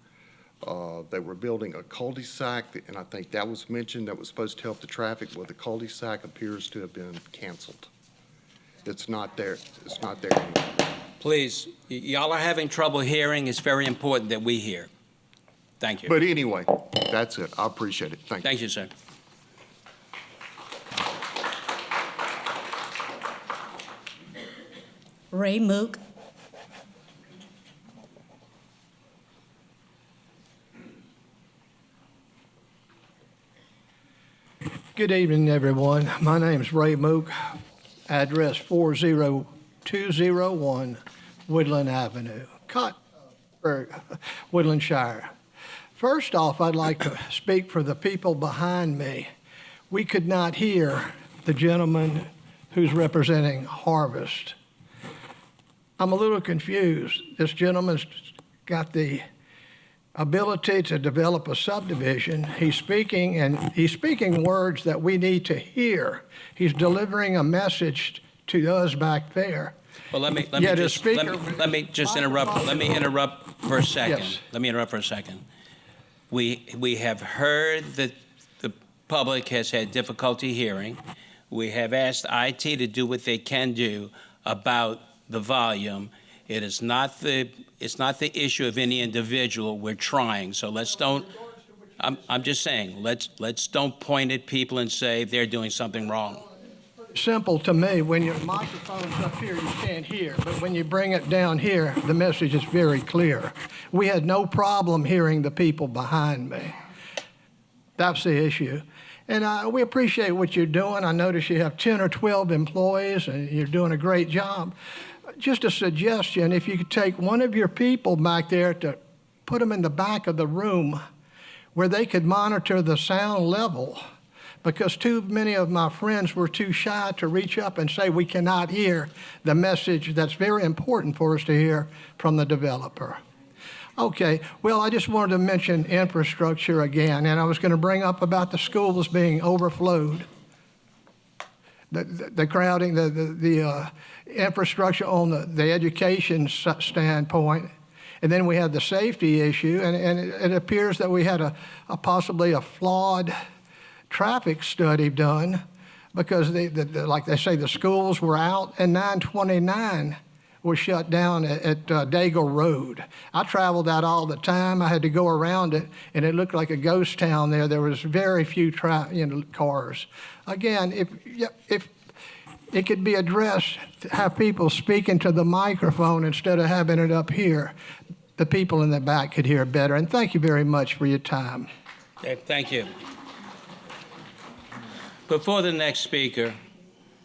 They were building a cul-de-sac, and I think that was mentioned, that was supposed to help the traffic. Well, the cul-de-sac appears to have been canceled. It's not there. It's not there anymore. Please, y'all are having trouble hearing. It's very important that we hear. Thank you. But anyway, that's it. I appreciate it. Thank you. Thank you, sir. Ray Mook. Good evening, everyone. My name is Ray Mook, address 40201 Woodland Avenue, Woodland Shire. First off, I'd like to speak for the people behind me. We could not hear the gentleman who's representing Harvest. I'm a little confused. This gentleman's got the ability to develop a subdivision. He's speaking words that we need to hear. He's delivering a message to us back there. Well, let me just interrupt. Let me interrupt for a second. Yes. Let me interrupt for a second. We have heard that the public has had difficulty hearing. We have asked IT to do what they can do about the volume. It is not the issue of any individual. We're trying. So let's don't. I'm just saying. Let's don't point at people and say they're doing something wrong. Simple to me. When your microphone's up here, you can't hear. But when you bring it down here, the message is very clear. We had no problem hearing the people behind me. That's the issue. And we appreciate what you're doing. I notice you have 10 or 12 employees, and you're doing a great job. Just a suggestion, if you could take one of your people back there to put them in the back of the room where they could monitor the sound level, because too many of my friends were too shy to reach up and say we cannot hear the message that's very important for us to hear from the developer. Okay, well, I just wanted to mention infrastructure again, and I was going to bring up about the schools being overflowed. The crowding, the infrastructure on the education standpoint, and then we had the safety issue, and it appears that we had possibly a flawed traffic study done, because like they say, the schools were out, and 929 was shut down at Daigle Road. I traveled that all the time. I had to go around it, and it looked like a ghost town there. There was very few cars. Again, if it could be addressed, to have people speaking to the microphone instead of having it up here, the people in the back could hear better. And thank you very much for your time. Okay, thank you. Before the next speaker,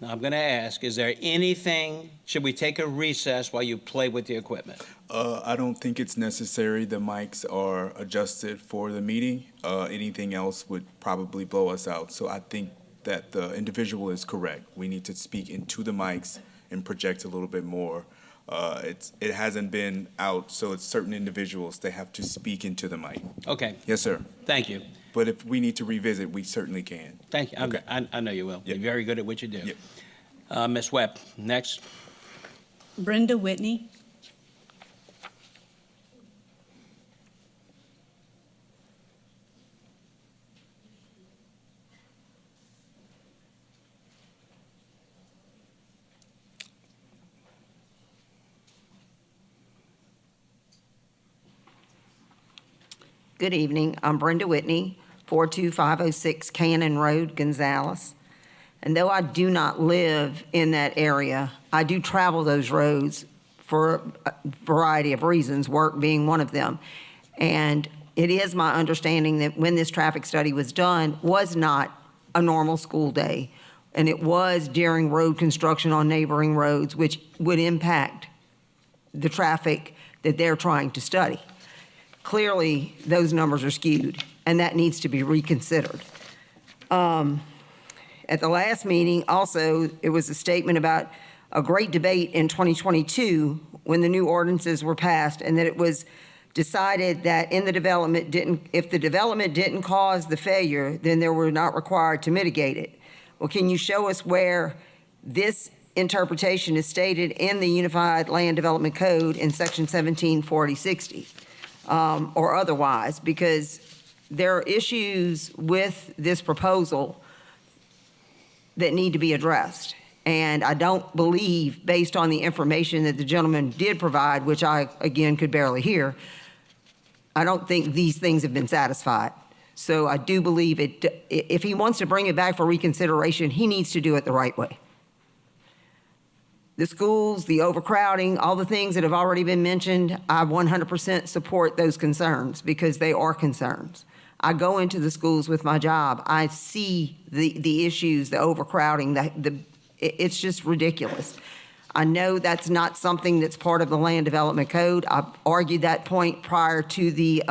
I'm going to ask, is there anything, should we take a recess while you play with the equipment? I don't think it's necessary. The mics are adjusted for the meeting. Anything else would probably blow us out. So I think that the individual is correct. We need to speak into the mics and project a little bit more. It hasn't been out, so it's certain individuals, they have to speak into the mic. Okay. Yes, sir. Thank you. But if we need to revisit, we certainly can. Thank you. Okay. I know you will. Yep. You're very good at what you do. Yep. Ms. Webb, next. Brenda Whitney. Good evening. I'm Brenda Whitney, 42506 Cannon Road, Gonzales. And though I do not live in that area, I do travel those roads for a variety of reasons, work being one of them. And it is my understanding that when this traffic study was done, was not a normal school day. And it was during road construction on neighboring roads, which would impact the traffic that they're trying to study. Clearly, those numbers are skewed, and that needs to be reconsidered. At the last meeting, also, it was a statement about a great debate in 2022 when the new ordinances were passed, and that it was decided that if the development didn't cause the failure, then they were not required to mitigate it. Well, can you show us where this interpretation is stated in the Unified Land Development Code in section 174060, or otherwise? Because there are issues with this proposal that need to be addressed. And I don't believe, based on the information that the gentleman did provide, which I, again, could barely hear, I don't think these things have been satisfied. So I do believe if he wants to bring it back for reconsideration, he needs to do it the right way. The schools, the overcrowding, all the things that have already been mentioned, I 100% support those concerns because they are concerns. I go into the schools with my job. I see the issues, the overcrowding, it's just ridiculous. I know that's not something that's part of the Land Development Code. I've argued that point prior to the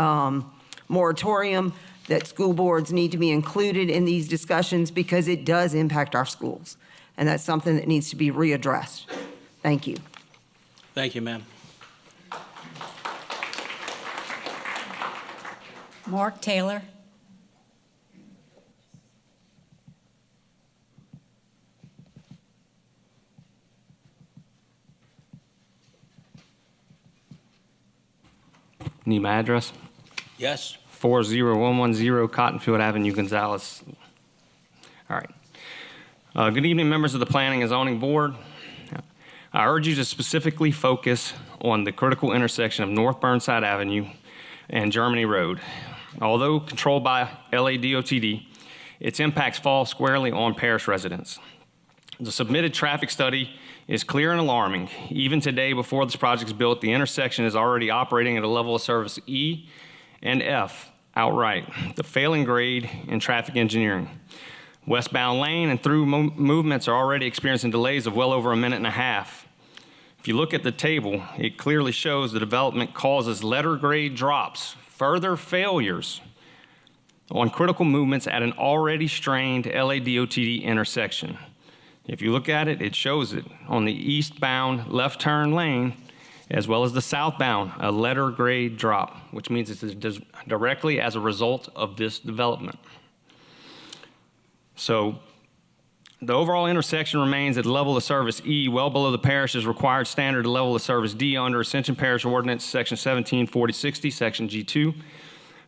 moratorium, that school boards need to be included in these discussions because it does impact our schools. And that's something that needs to be readdressed. Thank you. Thank you, ma'am. Mark Taylor. Need my address? Yes. 40110 Cottonfield Avenue, Gonzales. All right. Good evening, members of the Planning and Zoning Board. I urge you to specifically focus on the critical intersection of North Burnside Avenue and Germany Road. Although controlled by LADOTD, its impacts fall squarely on Parish residents. The submitted traffic study is clear and alarming. Even today, before this project is built, the intersection is already operating at a level of service E and F outright, the failing grade in traffic engineering. Westbound lane and through movements are already experiencing delays of well over a minute and a half. If you look at the table, it clearly shows the development causes letter grade drops, further failures on critical movements at an already strained LADOTD intersection. If you look at it, it shows it on the eastbound left turn lane, as well as the southbound, a letter grade drop, which means it's directly as a result of this development. So the overall intersection remains at level of service E, well below the parish's required standard level of service D under Ascension Parish Ordinance, Section 174060, Section G2.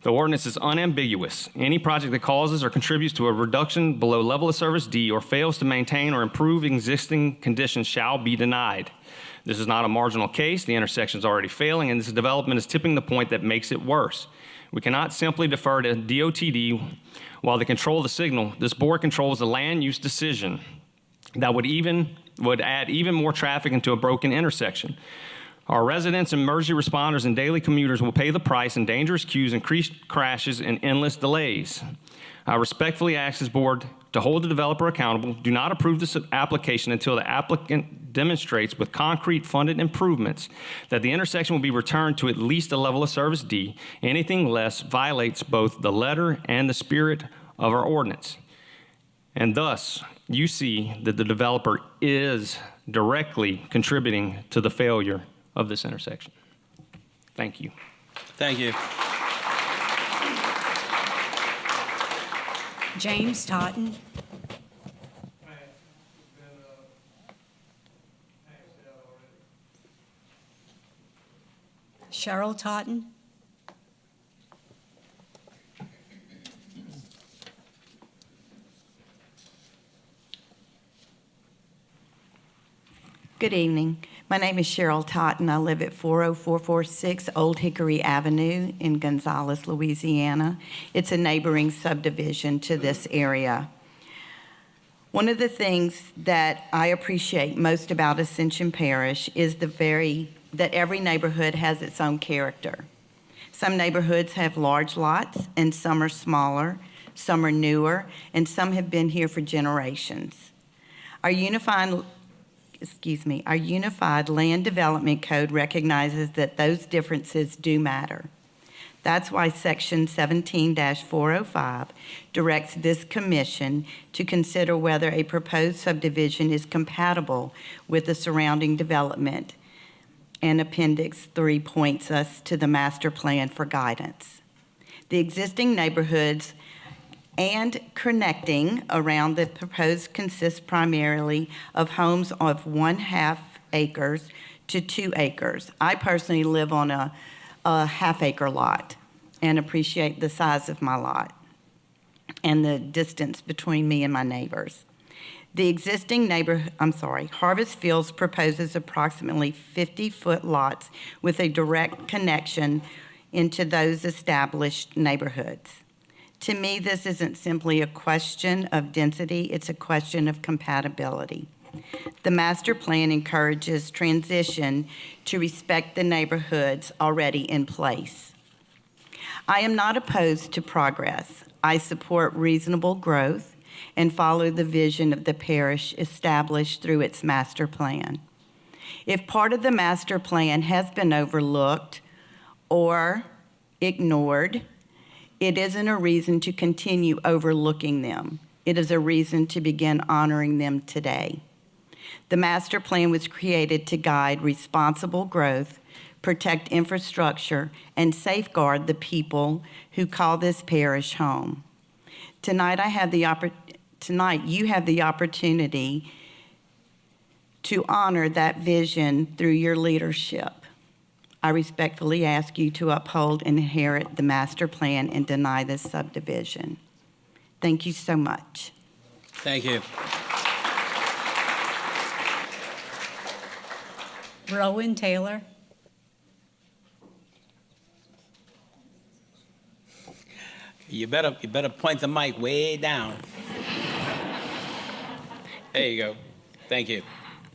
The ordinance is unambiguous. Any project that causes or contributes to a reduction below level of service D or fails to maintain or improve existing conditions shall be denied. This is not a marginal case. The intersection is already failing, and this development is tipping the point that makes it worse. We cannot simply defer to DOTD while they control the signal. This board controls the land use decision that would add even more traffic into a broken intersection. Our residents, emergency responders, and daily commuters will pay the price in dangerous queues, increased crashes, and endless delays. I respectfully ask this board to hold the developer accountable. Do not approve this application until the applicant demonstrates with concrete funded improvements that the intersection will be returned to at least a level of service D. Anything less violates both the letter and the spirit of our ordinance. And thus, you see that the developer is directly contributing to the failure of this intersection. Thank you. Thank you. James Totten. Cheryl Totten. Good evening. My name is Cheryl Totten. I live at 40446 Old Hickory Avenue in Gonzales, Louisiana. It's a neighboring subdivision to this area. One of the things that I appreciate most about Ascension Parish is that every neighborhood has its own character. Some neighborhoods have large lots, and some are smaller, some are newer, and some have been here for generations. Our unified our Unified Land Development Code recognizes that those differences do matter. That's why Section 17-405 directs this commission to consider whether a proposed subdivision is compatible with the surrounding development, and Appendix 3 points us to the master plan for guidance. The existing neighborhoods and connecting around the proposed consists primarily of homes of 1/2 acres to 2 acres. I personally live on a half-acre lot and appreciate the size of my lot and the distance between me and my neighbors. The existing Harvest Fields proposes approximately 50-foot lots with a direct connection into those established neighborhoods. To me, this isn't simply a question of density, it's a question of compatibility. The master plan encourages transition to respect the neighborhoods already in place. I am not opposed to progress. I support reasonable growth and follow the vision of the parish established through its master plan. If part of the master plan has been overlooked or ignored, it isn't a reason to continue overlooking them. It is a reason to begin honoring them today. The master plan was created to guide responsible growth, protect infrastructure, and safeguard the people who call this parish home. Tonight, you have the opportunity to honor that vision through your leadership. I respectfully ask you to uphold and inherit the master plan and deny this subdivision. Thank you so much. Thank you. Rowan Taylor. You better point the mic way down. There you go. Thank you.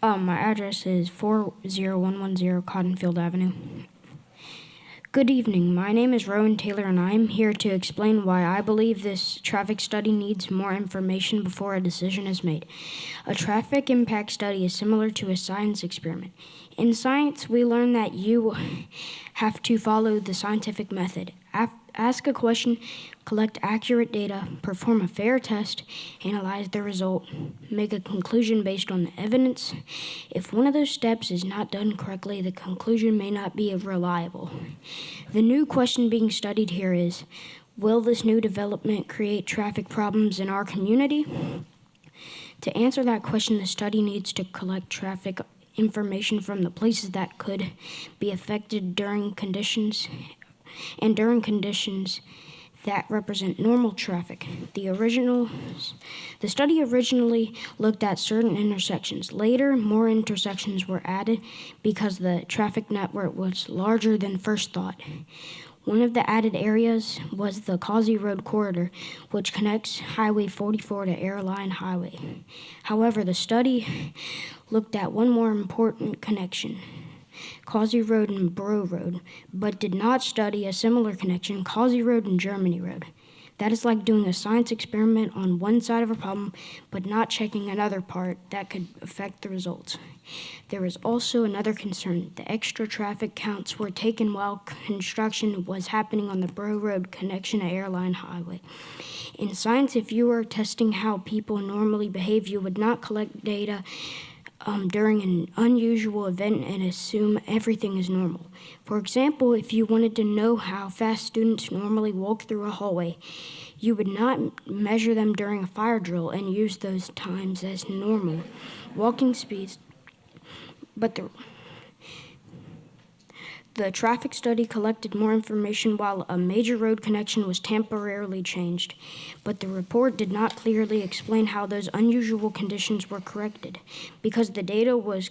My address is 40110 Cottonfield Avenue. Good evening. My name is Rowan Taylor, and I am here to explain why I believe this traffic study needs more information before a decision is made. A traffic impact study is similar to a science experiment. In science, we learn that you have to follow the scientific method. Ask a question, collect accurate data, perform a fair test, analyze the result, make a conclusion based on the evidence. If one of those steps is not done correctly, the conclusion may not be reliable. The new question being studied here is, will this new development create traffic problems in our community? To answer that question, the study needs to collect traffic information from the places that could be affected during conditions that represent normal traffic. The study originally looked at certain intersections. Later, more intersections were added because the traffic network was larger than first thought. One of the added areas was the Causey Road corridor, which connects Highway 44 to Airline Highway. However, the study looked at one more important connection, Causey Road and Borough Road, but did not study a similar connection, Causey Road and Germany Road. That is like doing a science experiment on one side of a problem, but not checking another part that could affect the results. There is also another concern. The extra traffic counts were taken while construction was happening on the Borough Road connection to Airline Highway. In science, if you were testing how people normally behave, you would not collect data during an unusual event and assume everything is normal. For example, if you wanted to know how fast students normally walk through a hallway, you would not measure them during a fire drill and use those times as normal walking speeds. But the traffic study collected more information while a major road connection was temporarily changed, but the report did not clearly explain how those unusual conditions were corrected. Because the data was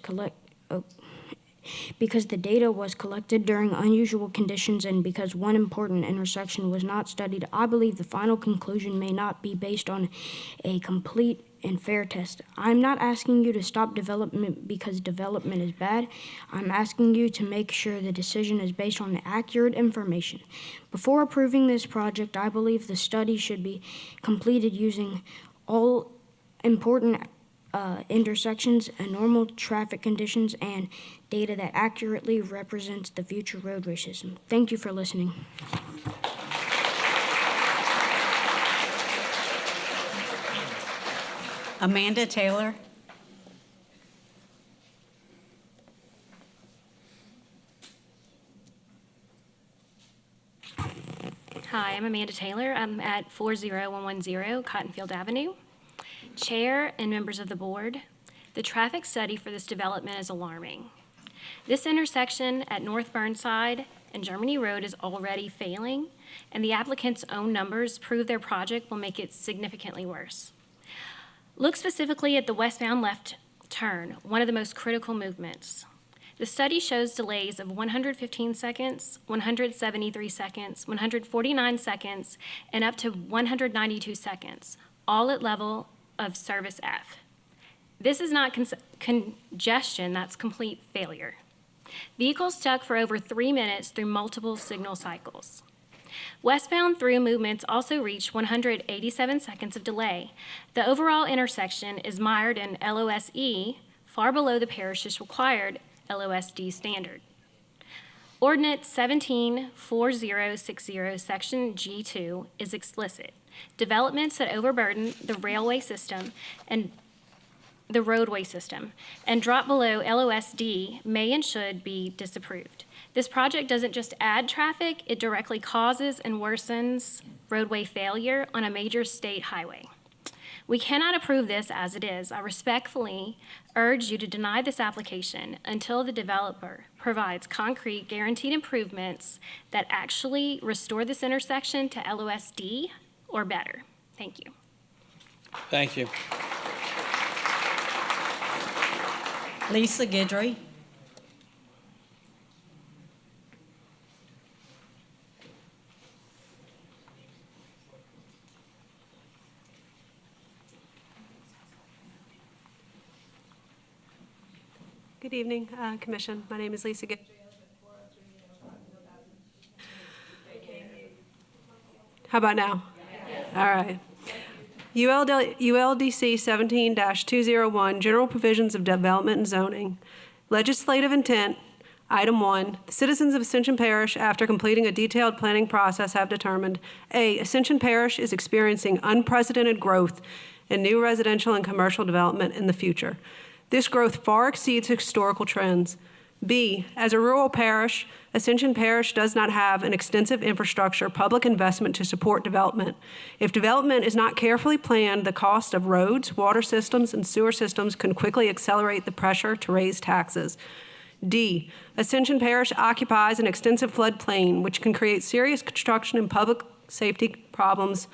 collected during unusual conditions and because one important intersection was not studied, I believe the final conclusion may not be based on a complete and fair test. I'm not asking you to stop development because development is bad. I'm asking you to make sure the decision is based on accurate information. Before approving this project, I believe the study should be completed using all important intersections and normal traffic conditions and data that accurately represents the future roadway system. Thank you for listening. Amanda Taylor. Hi, I'm Amanda Taylor. I'm at 40110 Cottonfield Avenue. Chair and members of the board, the traffic study for this development is alarming. This intersection at North Burnside and Germany Road is already failing, and the applicant's own numbers prove their project will make it significantly worse. Look specifically at the westbound left turn, one of the most critical movements. The study shows delays of 115 seconds, 173 seconds, 149 seconds, and up to 192 seconds, all at level of service F. This is not congestion, that's complete failure. Vehicles stuck for over 3 minutes through multiple signal cycles. Westbound through movements also reached 187 seconds of delay. The overall intersection is mired in LOSE, far below the parish's required LOSD standard. Ordinance 174060, section G2 is explicit. Developments that overburden the railway system and the roadway system and drop below LOSD may and should be disapproved. This project doesn't just add traffic, it directly causes and worsens roadway failure on a major state highway. We cannot approve this as it is. I respectfully urge you to deny this application until the developer provides concrete guaranteed improvements that actually restore this intersection to LOSD or better. Thank you. Thank you. Lisa Guidry. Good evening, Commission. My name is Lisa Gibb. How about now? All right. ULDC 17-201, General Provisions of Development and Zoning. Legislative intent, Item 1, the citizens of Ascension Parish, after completing a detailed planning process, have determined, A, Ascension Parish is experiencing unprecedented growth in new residential and commercial development in the future. This growth far exceeds historical trends. B, as a rural parish, Ascension Parish does not have an extensive infrastructure, public investment to support development. If development is not carefully planned, the cost of roads, water systems, and sewer systems can quickly accelerate the pressure to raise taxes. D, Ascension Parish occupies an extensive floodplain, which can create serious construction and public safety problems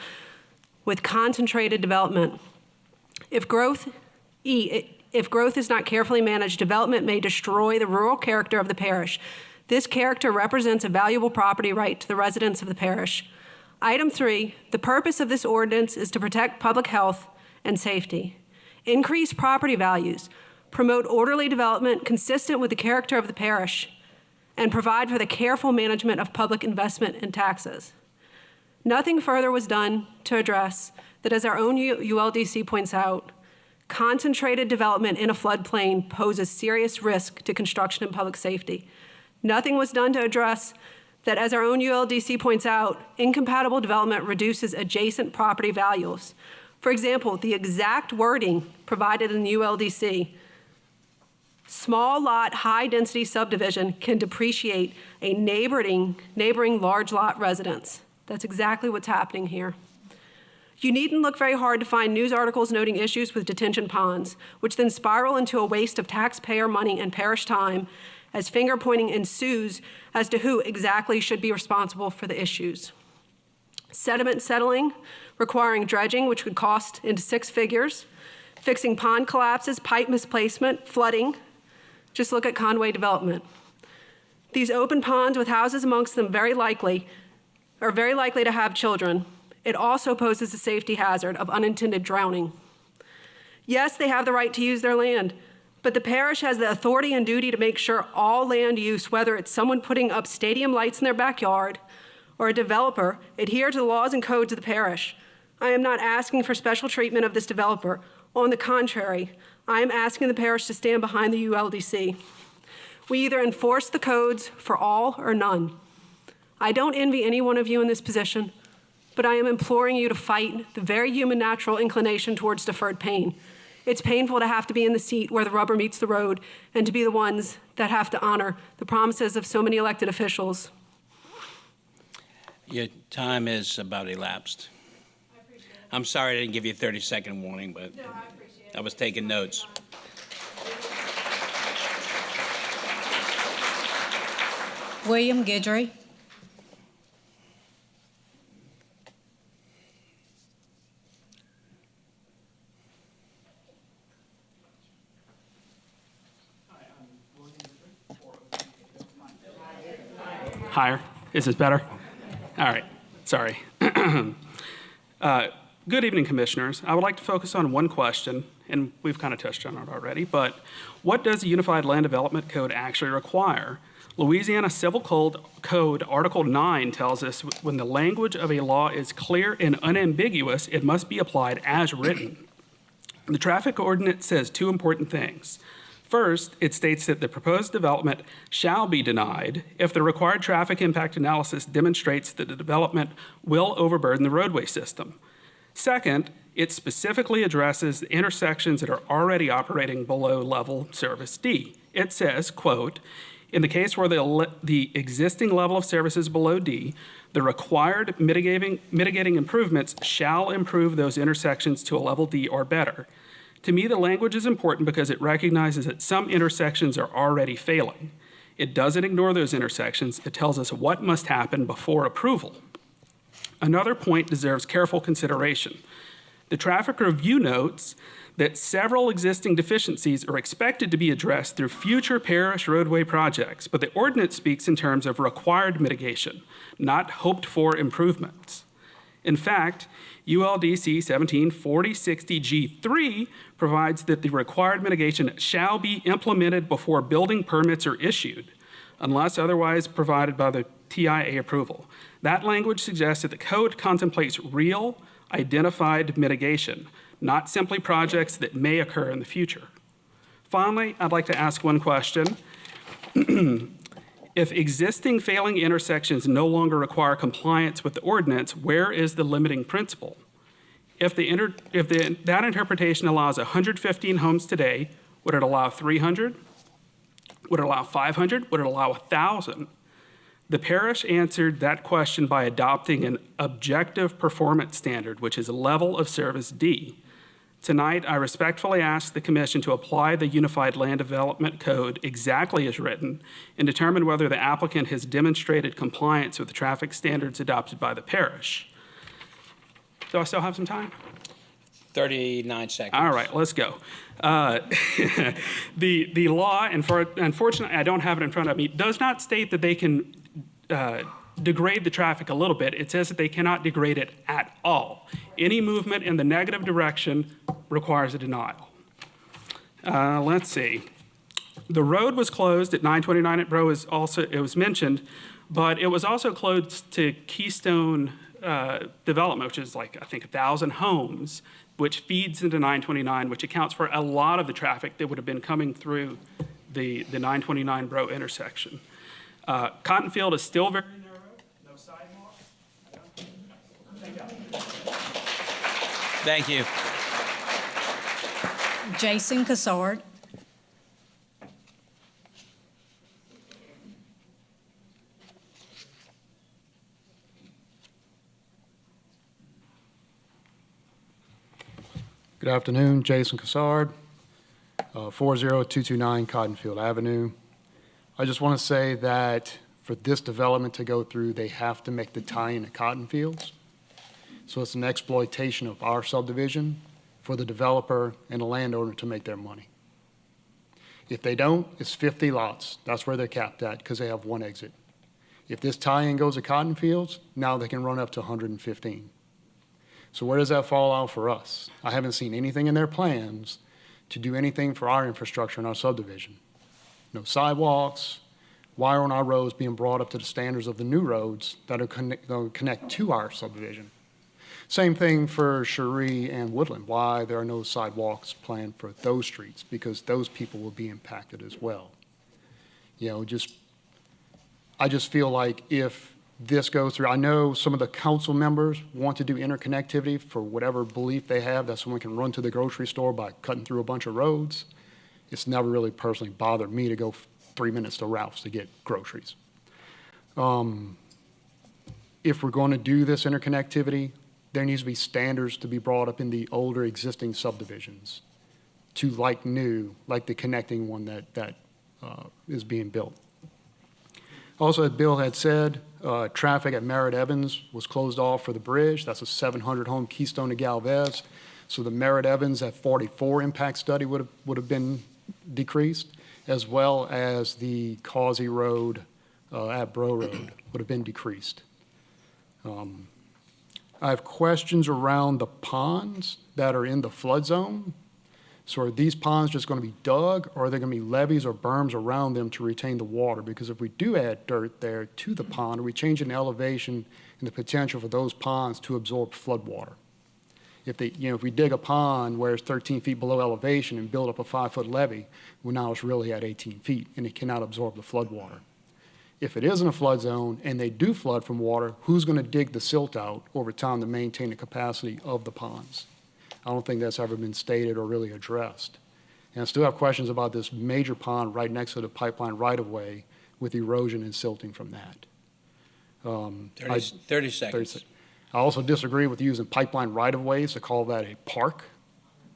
with concentrated development. If growth is not carefully managed, development may destroy the rural character of the parish. This character represents a valuable property right to the residents of the parish. Item 3, the purpose of this ordinance is to protect public health and safety, increase property values, promote orderly development consistent with the character of the parish, and provide for the careful management of public investment and taxes. Nothing further was done to address that, as our own ULDC points out, concentrated development in a floodplain poses serious risk to construction and public safety. Nothing was done to address that, as our own ULDC points out, incompatible development reduces adjacent property values. For example, the exact wording provided in the ULDC, small lot, high density subdivision can depreciate a neighboring large lot residence. That's exactly what's happening here. You needn't look very hard to find news articles noting issues with detention ponds, which then spiral into a waste of taxpayer money and parish time as finger-pointing ensues as to who exactly should be responsible for the issues. Sediment settling, requiring dredging, which would cost into 6 figures, fixing pond collapses, pipe misplacement, flooding. Just look at Conway development. These open ponds with houses amongst them are very likely to have children. It also poses a safety hazard of unintended drowning. Yes, they have the right to use their land, but the parish has the authority and duty to make sure all land use, whether it's someone putting up stadium lights in their backyard or a developer, adhere to the laws and codes of the parish. I am not asking for special treatment of this developer. On the contrary, I am asking the parish to stand behind the ULDC. We either enforce the codes for all or none. I don't envy any one of you in this position, but I am imploring you to fight the very human natural inclination towards deferred pain. It's painful to have to be in the seat where the rubber meets the road and to be the ones that have to honor the promises of so many elected officials. Your time is about elapsed. I'm sorry I didn't give you a 30-second warning, but I was taking notes. William Guidry. Higher. Is this better? All right. Sorry. Good evening, Commissioners. I would like to focus on one question, and we've kind of touched on it already, but what does the Unified Land Development Code actually require? Louisiana Civil Code Article 9 tells us when the language of a law is clear and unambiguous, it must be applied as written. The traffic ordinance says two important things. First, it states that the proposed development shall be denied if the required traffic impact analysis demonstrates that the development will overburden the roadway system. Second, it specifically addresses the intersections that are already operating below level service D. It says, quote, in the case where the existing level of service is below D, the required mitigating improvements shall improve those intersections to a level D or better. To me, the language is important because it recognizes that some intersections are already failing. It doesn't ignore those intersections. It tells us what must happen before approval. Another point deserves careful consideration. The traffic review notes that several existing deficiencies are expected to be addressed through future parish roadway projects, but the ordinance speaks in terms of required mitigation, not hoped-for improvements. In fact, ULDC 174060G3 provides that the required mitigation shall be implemented before building permits are issued, unless otherwise provided by the TIA approval. That language suggests that the code contemplates real, identified mitigation, not simply projects that may occur in the future. Finally, I'd like to ask one question. If existing failing intersections no longer require compliance with the ordinance, where is the limiting principle? If that interpretation allows 115 homes today, would it allow 300? Would it allow 500? Would it allow 1,000? The parish answered that question by adopting an objective performance standard, which is level of service D. Tonight, I respectfully ask the Commission to apply the Unified Land Development Code exactly as written and determine whether the applicant has demonstrated compliance with the traffic standards adopted by the parish. Do I still have some time? 39 seconds. All right, let's go. The law, and unfortunately I don't have it in front of me, does not state that they can degrade the traffic a little bit. It says that they cannot degrade it at all. Any movement in the negative direction requires a denial. Let's see. The road was closed at 929 at Bro. It was mentioned, but it was also closed to Keystone Development, which is like, I think, 1,000 homes, which feeds into 929, which accounts for a lot of the traffic that would have been coming through the 929 Bro intersection. Cottonfield is still very narrow, no sidewalk. Thank you. Jason Cassard. Good afternoon, Jason Cassard, 40229 Cottonfield Avenue. I just want to say that for this development to go through, they have to make the tie-in to cotton fields. So it's an exploitation of our subdivision for the developer and the landowner to make their money. If they don't, it's 50 lots. That's where they're capped at because they have one exit. If this tie-in goes to cotton fields, now they can run up to 115. So where does that fall out for us? I haven't seen anything in their plans to do anything for our infrastructure in our subdivision. No sidewalks, wire on our roads being brought up to the standards of the new roads that are connect to our subdivision. Same thing for Cherie and Woodland, why there are no sidewalks planned for those streets, because those people will be impacted as well. You know, I just feel like if this goes through, I know some of the council members want to do interconnectivity for whatever belief they have that someone can run to the grocery store by cutting through a bunch of roads. It's never really personally bothered me to go 3 minutes to Ralph's to get groceries. If we're going to do this interconnectivity, there needs to be standards to be brought up in the older existing subdivisions to like new, like the connecting one that is being built. Also, as Bill had said, traffic at Merritt Evans was closed off for the bridge. That's a 700 home keystone to Galvez. So the Merritt Evans at 44 impact study would have been decreased, as well as the Causey Road at Bro Road would have been decreased. I have questions around the ponds that are in the flood zone. So are these ponds just going to be dug, or are there going to be levees or berms around them to retain the water? Because if we do add dirt there to the pond, are we changing the elevation and the potential for those ponds to absorb flood water? If we dig a pond where it's 13 feet below elevation and build up a 5-foot levee, well, now it's really at 18 feet and it cannot absorb the flood water. If it isn't a flood zone and they do flood from water, who's going to dig the silt out over time to maintain the capacity of the ponds? I don't think that's ever been stated or really addressed. And I still have questions about this major pond right next to the pipeline right-of-way with erosion and silting from that. 30 seconds. I also disagree with using pipeline right-of-ways to call that a park.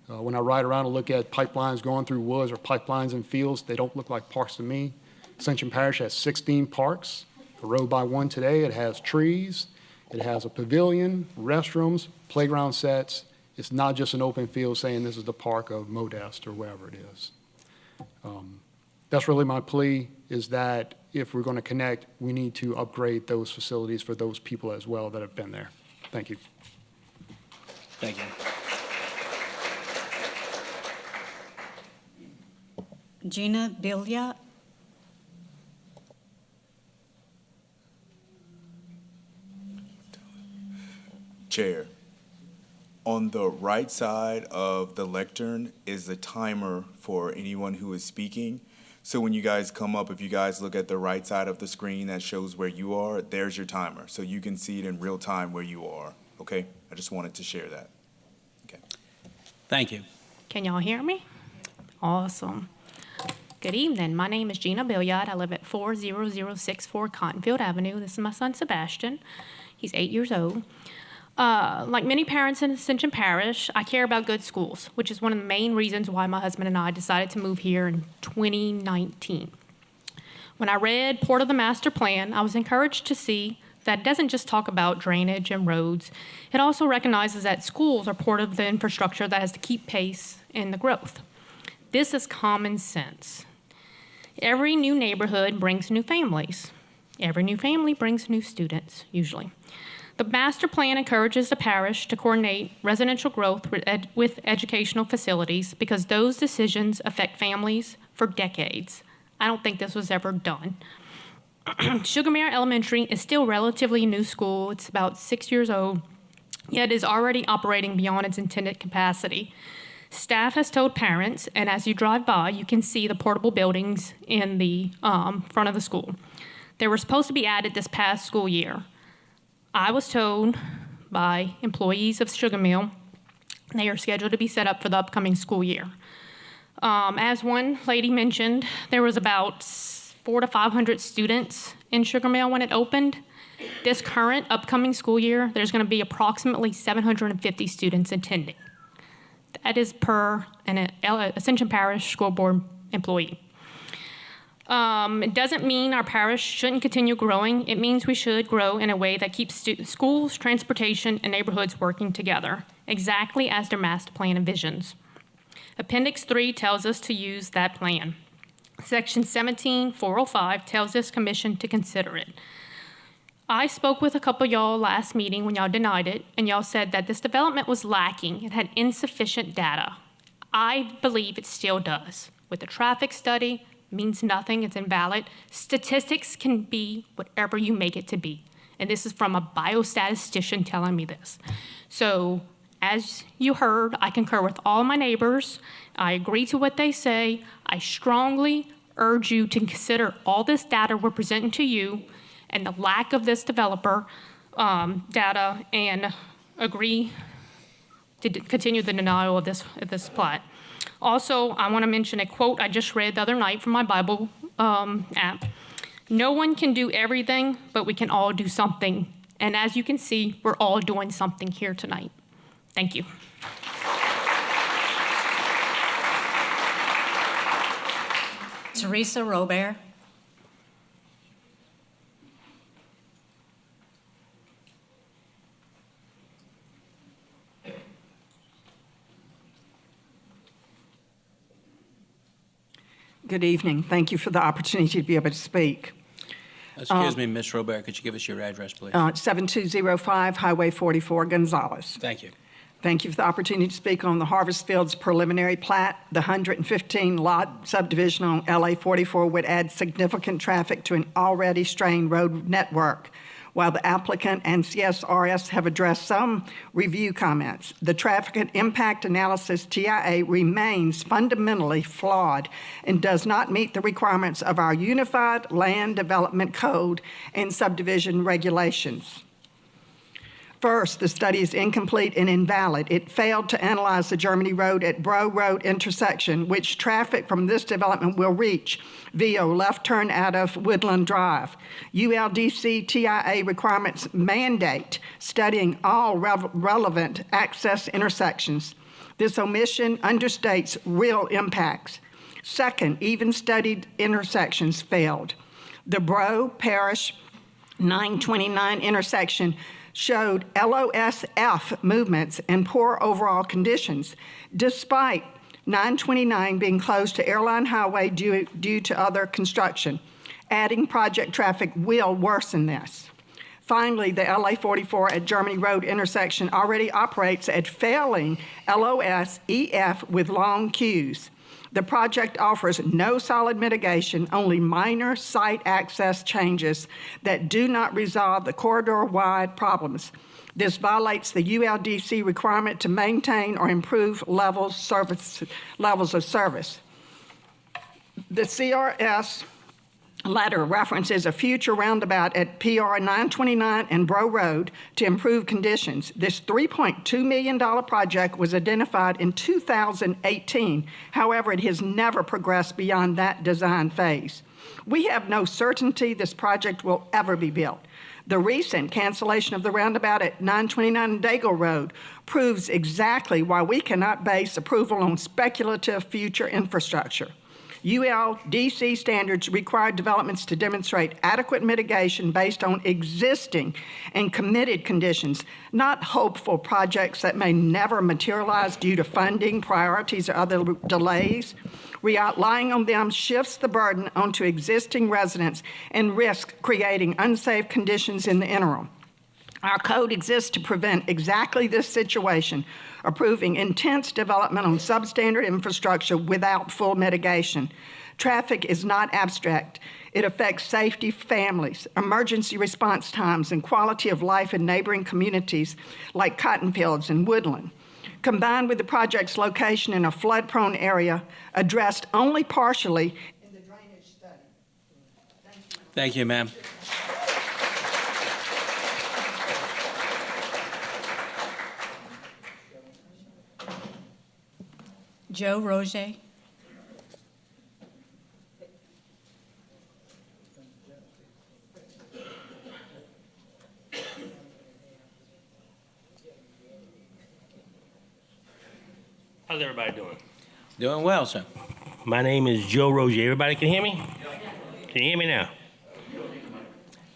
When I ride around and look at pipelines going through woods or pipelines in fields, they don't look like parks to me. Ascension Parish has 16 parks. I rode by one today. It has trees. It has a pavilion, restrooms, playground sets. It's not just an open field saying this is the park of Modest or wherever it is. That's really my plea, is that if we're going to connect, we need to upgrade those facilities for those people as well that have been there. Thank you. Thank you. Gina Bilya. Chair, on the right side of the lectern is the timer for anyone who is speaking. So when you guys come up, if you guys look at the right side of the screen that shows where you are, there's your timer. So you can see it in real time where you are, okay? I just wanted to share that. Okay. Thank you. Can y'all hear me? Awesome. Good evening. My name is Gina Billiard. I live at 40064 Cottonfield Avenue. This is my son, Sebastian. He's 8 years old. Like many parents in Ascension Parish, I care about good schools, which is one of the main reasons why my husband and I decided to move here in 2019. When I read Port of the Master Plan, I was encouraged to see that it doesn't just talk about drainage and roads. It also recognizes that schools are part of the infrastructure that has to keep pace in the growth. This is common sense. Every new neighborhood brings new families. Every new family brings new students, usually. The master plan encourages the parish to coordinate residential growth with educational facilities because those decisions affect families for decades. I don't think this was ever done. Sugarmere Elementary is still a relatively new school. It's about 6 years old, yet is already operating beyond its intended capacity. Staff has told parents, and as you drive by, you can see the portable buildings in the front of the school. They were supposed to be added this past school year. I was told by employees of Sugar Mill they are scheduled to be set up for the upcoming school year. As one lady mentioned, there was about 400 to 500 students in Sugar Mill when it opened. This current upcoming school year, there's going to be approximately 750 students attending. That is per an Ascension Parish School Board employee. It doesn't mean our parish shouldn't continue growing. It means we should grow in a way that keeps schools, transportation, and neighborhoods working together, exactly as their master plan envisions. Appendix 3 tells us to use that plan. Section 17-405 tells this commission to consider it. I spoke with a couple of y'all last meeting when y'all denied it, and y'all said that this development was lacking. It had insufficient data. I believe it still does. With the traffic study, means nothing, it's invalid. Statistics can be whatever you make it to be. And this is from a biostatistician telling me this. So as you heard, I concur with all my neighbors. I agree to what they say. I strongly urge you to consider all this data we're presenting to you and the lack of this developer data and agree to continue the denial of this plat. Also, I want to mention a quote I just read the other night from my Bible app. No one can do everything, but we can all do something. And as you can see, we're all doing something here tonight. Thank you. Teresa Robert. Good evening. Thank you for the opportunity to be able to speak. Excuse me, Ms. Robert, could you give us your address, please? 7205 Highway 44, Gonzales. Thank you. Thank you for the opportunity to speak on the Harvest Fields preliminary plat. The 115-lot subdivision on LA 44 would add significant traffic to an already strained road network. While the applicant and CSRS have addressed some review comments, the traffic and impact analysis TIA remains fundamentally flawed and does not meet the requirements of our Unified Land Development Code and subdivision regulations. First, the study is incomplete and invalid. It failed to analyze the Germany Road at Bro Road intersection, which traffic from this development will reach via left turn out of Woodland Drive. ULDC TIA requirements mandate studying all relevant access intersections. This omission understates real impacts. Second, even studied intersections failed. The Bro Parish 929 intersection showed LOSF movements and poor overall conditions, despite 929 being closed to Airline Highway due to other construction. Adding project traffic will worsen this. Finally, the LA 44 at Germany Road intersection already operates at failing LOSEF with long queues. The project offers no solid mitigation, only minor site access changes that do not resolve the corridor-wide problems. This violates the ULDC requirement to maintain or improve levels of service. The CRS letter references a future roundabout at PR 929 and Bro Road to improve conditions. This $3.2 million project was identified in 2018. However, it has never progressed beyond that design phase. We have no certainty this project will ever be built. The recent cancellation of the roundabout at 929 Dago Road proves exactly why we cannot base approval on speculative future infrastructure. ULDC standards require developments to demonstrate adequate mitigation based on existing and committed conditions, not hopeful projects that may never materialize due to funding, priorities, or other delays. Relying on them shifts the burden onto existing residents and risks creating unsafe conditions in the interim. Our code exists to prevent exactly this situation, approving intense development on substandard infrastructure without full mitigation. Traffic is not abstract. It affects safety, families, emergency response times, and quality of life in neighboring communities like Cotton Fields and Woodland. Combined with the project's location in a flood-prone area, addressed only partially in the drainage study. Thank you, ma'am. Joe Roger. How's everybody doing? Doing well, sir. My name is Joe Roger. Everybody can hear me? Can you hear me now?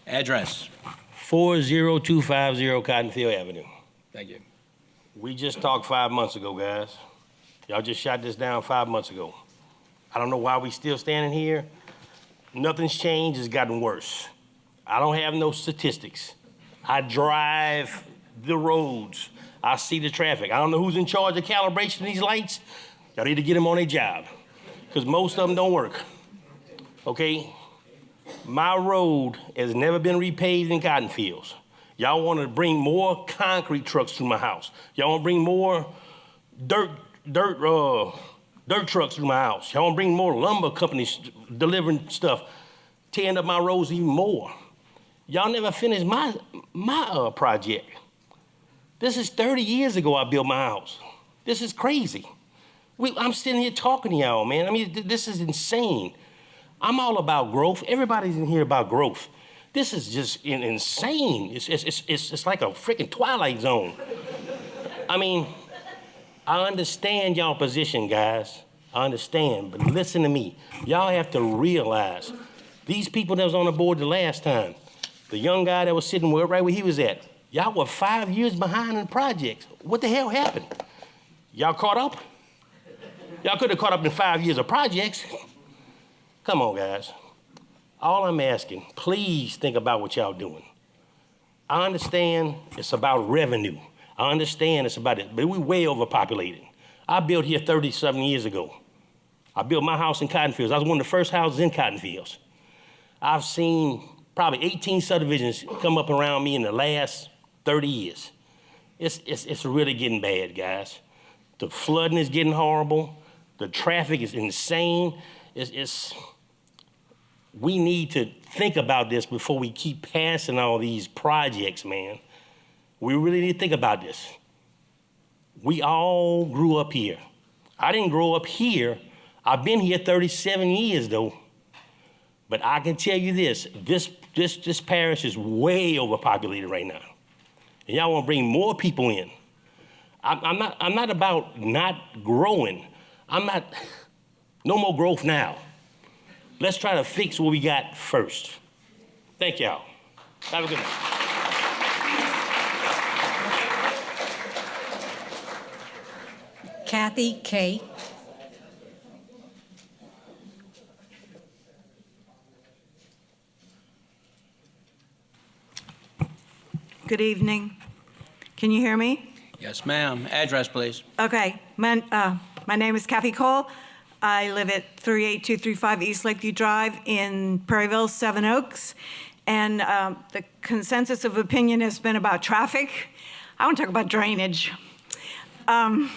Address. 40250 Cottonfield Avenue. Thank you. We just talked 5 months ago, guys. Y'all just shot this down 5 months ago. I don't know why we still standing here. Nothing's changed, it's gotten worse. I don't have no statistics. I drive the roads. I see the traffic. I don't know who's in charge of calibration of these lights. Y'all need to get them on their job, because most of them don't work, okay? My road has never been repaved in cotton fields. Y'all want to bring more concrete trucks to my house. Y'all want to bring more dirt trucks to my house. Y'all want to bring more lumber companies delivering stuff, tearing up my roads even more. Y'all never finished my project. This is 30 years ago I built my house. This is crazy. I'm sitting here talking to y'all, man. I mean, this is insane. I'm all about growth. Everybody's in here about growth. This is just insane. It's like a freaking Twilight Zone. I mean, I understand y'all position, guys. I understand, but listen to me. Y'all have to realize, these people that was on the board the last time, the young guy that was sitting right where he was at, y'all were 5 years behind in projects. What the hell happened? Y'all caught up? Y'all could have caught up in 5 years of projects. Come on, guys. All I'm asking, please think about what y'all doing. I understand it's about revenue. I understand it's about it, but we way overpopulated. I built here 37 years ago. I built my house in cotton fields. I was one of the first houses in cotton fields. I've seen probably 18 subdivisions come up around me in the last 30 years. It's really getting bad, guys. The flooding is getting horrible. The traffic is insane. We need to think about this before we keep passing all these projects, man. We really need to think about this. We all grew up here. I didn't grow up here. I've been here 37 years, though. But I can tell you this parish is way overpopulated right now. And y'all want to bring more people in. I'm not about not growing. No more growth now. Let's try to fix what we got first. Thank y'all. Have a good night. Kathy K. Good evening. Can you hear me? Yes, ma'am. Address, please. Okay. My name is Kathy Cole. I live at 38235 East Lakeview Drive in Prairieville, Seven Oaks. And the consensus of opinion has been about traffic. I want to talk about drainage. I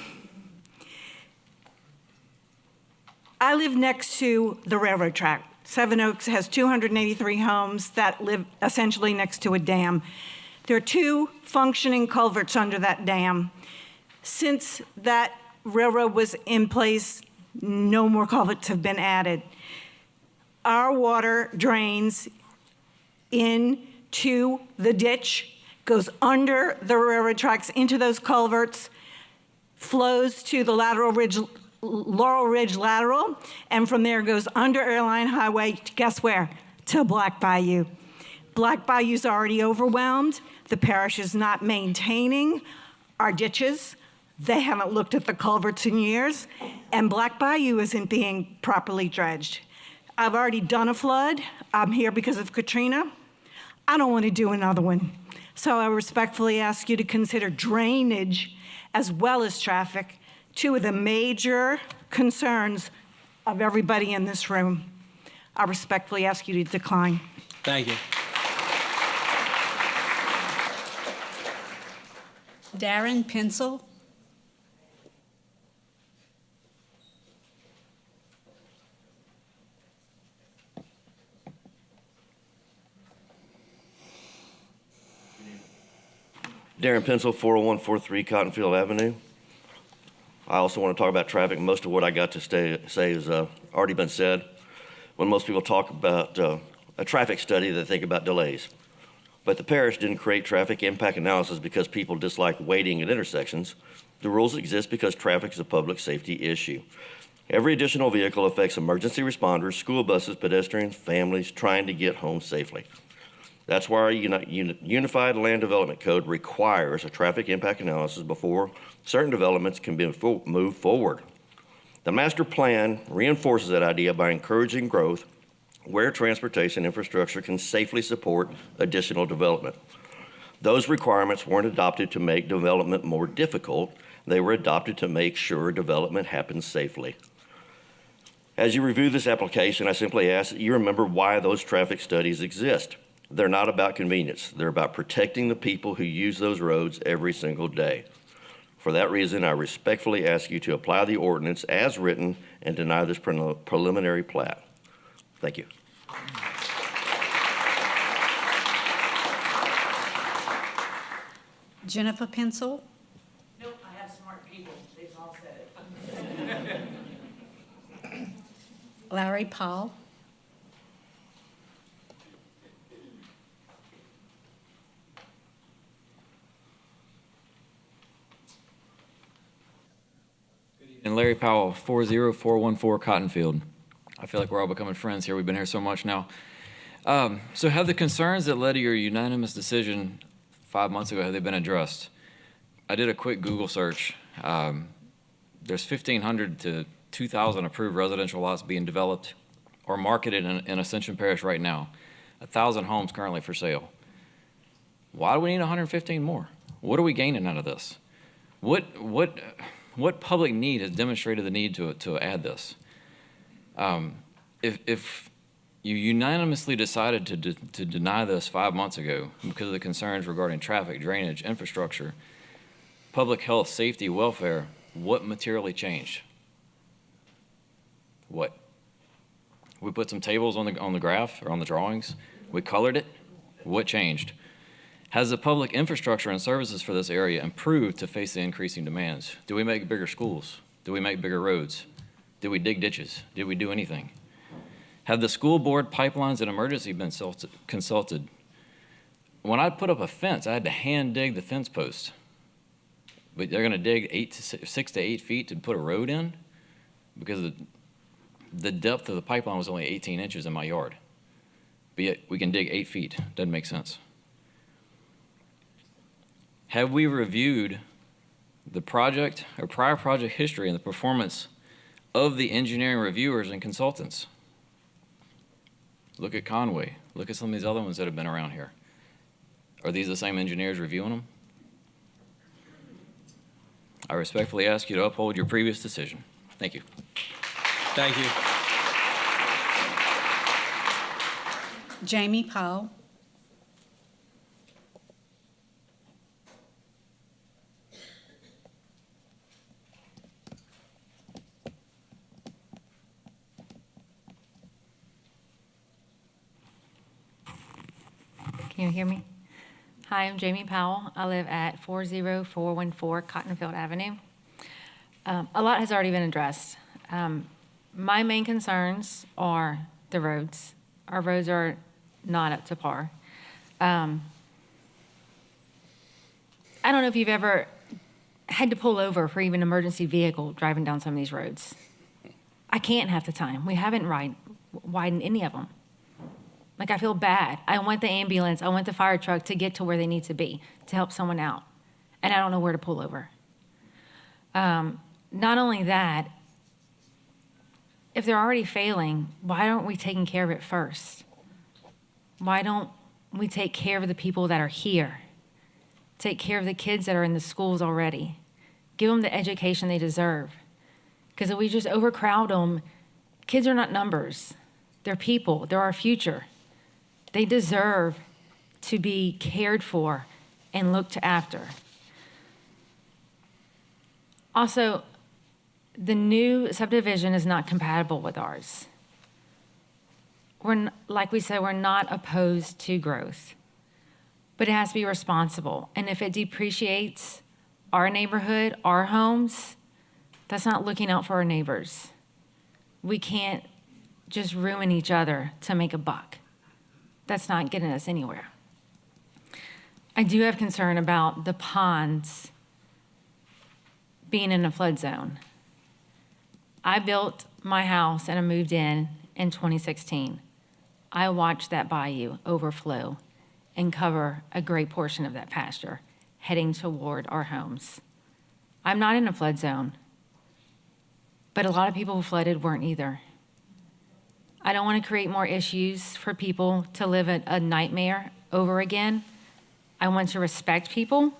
live next to the railroad track. Seven Oaks has 283 homes that live essentially next to a dam. There are 2 functioning culverts under that dam. Since that railroad was in place, no more culverts have been added. Our water drains into the ditch, goes under the railroad tracks into those culverts, flows to the Laurel Ridge Lateral, and from there goes under Airline Highway to guess where? To Black Bayou. Black Bayou's already overwhelmed. The parish is not maintaining our ditches. They haven't looked at the culverts in years, and Black Bayou isn't being properly dredged. I've already done a flood. I'm here because of Katrina. I don't want to do another one. So I respectfully ask you to consider drainage as well as traffic, 2 of the major concerns of everybody in this room. I respectfully ask you to decline. Thank you. Darren Pinsel. Darren Pencil, 40143 Cottonfield Avenue. I also want to talk about traffic. Most of what I got to say has already been said. When most people talk about a traffic study, they think about delays. But the parish didn't create traffic impact analysis because people dislike waiting at intersections. The rules exist because traffic is a public safety issue. Every additional vehicle affects emergency responders, school buses, pedestrians, families trying to get home safely. That's why our Unified Land Development Code requires a traffic impact analysis before certain developments can be moved forward. The master plan reinforces that idea by encouraging growth where transportation infrastructure can safely support additional development. Those requirements weren't adopted to make development more difficult. They were adopted to make sure development happens safely. As you review this application, I simply ask that you remember why those traffic studies exist. They're not about convenience. They're about protecting the people who use those roads every single day. For that reason, I respectfully ask you to apply the ordinance as written and deny this preliminary plat. Thank you. Jennifer Pencil. Nope, I have smart people. They've all said it. Larry Paul. And Larry Powell, 40414 Cottonfield. I feel like we're all becoming friends here. We've been here so much now. So have the concerns that led to your unanimous decision 5 months ago, have they been addressed? I did a quick Google search. There's 1,500 to 2,000 approved residential lots being developed or marketed in Ascension Parish right now. 1,000 homes currently for sale. Why do we need 115 more? What are we gaining out of this? What public need has demonstrated the need to add this? If you unanimously decided to deny this 5 months ago because of the concerns regarding traffic, drainage, infrastructure, public health, safety, welfare, what materially changed? What? We put some tables on the graph or on the drawings. We colored it. What changed? Has the public infrastructure and services for this area improved to face the increasing demands? Do we make bigger schools? Do we make bigger roads? Did we dig ditches? Did we do anything? Have the school board pipelines and emergency been consulted? When I put up a fence, I had to hand dig the fence post. But they're gonna dig 6 to 8 feet to put a road in because the depth of the pipeline was only 18 inches in my yard. But yet we can dig 8 feet. Doesn't make sense. Have we reviewed the project or prior project history and the performance of the engineering reviewers and consultants? Look at Conway. Look at some of these other ones that have been around here. Are these the same engineers reviewing them? I respectfully ask you to uphold your previous decision. Thank you. Thank you. Jamie Powell. Can you hear me? Hi, I'm Jamie Powell. I live at 40414 Cottonfield Avenue. A lot has already been addressed. My main concerns are the roads. Our roads are not up to par. I don't know if you've ever had to pull over for even an emergency vehicle driving down some of these roads. I can't half the time. We haven't widened any of them. Like, I feel bad. I want the ambulance, I want the fire truck to get to where they need to be to help someone out. And I don't know where to pull over. Not only that, if they're already failing, why aren't we taking care of it first? Why don't we take care of the people that are here? Take care of the kids that are in the schools already. Give them the education they deserve. Because if we just overcrowd them, kids are not numbers. They're people. They're our future. They deserve to be cared for and looked after. Also, the new subdivision is not compatible with ours. Like we said, we're not opposed to growth, but it has to be responsible. And if it depreciates our neighborhood, our homes, that's not looking out for our neighbors. We can't just ruin each other to make a buck. That's not getting us anywhere. I do have concern about the ponds being in a flood zone. I built my house and I moved in 2016. I watched that bayou overflow and cover a great portion of that pasture heading toward our homes. I'm not in a flood zone, but a lot of people who flooded weren't either. I don't want to create more issues for people to live a nightmare over again. I want to respect people.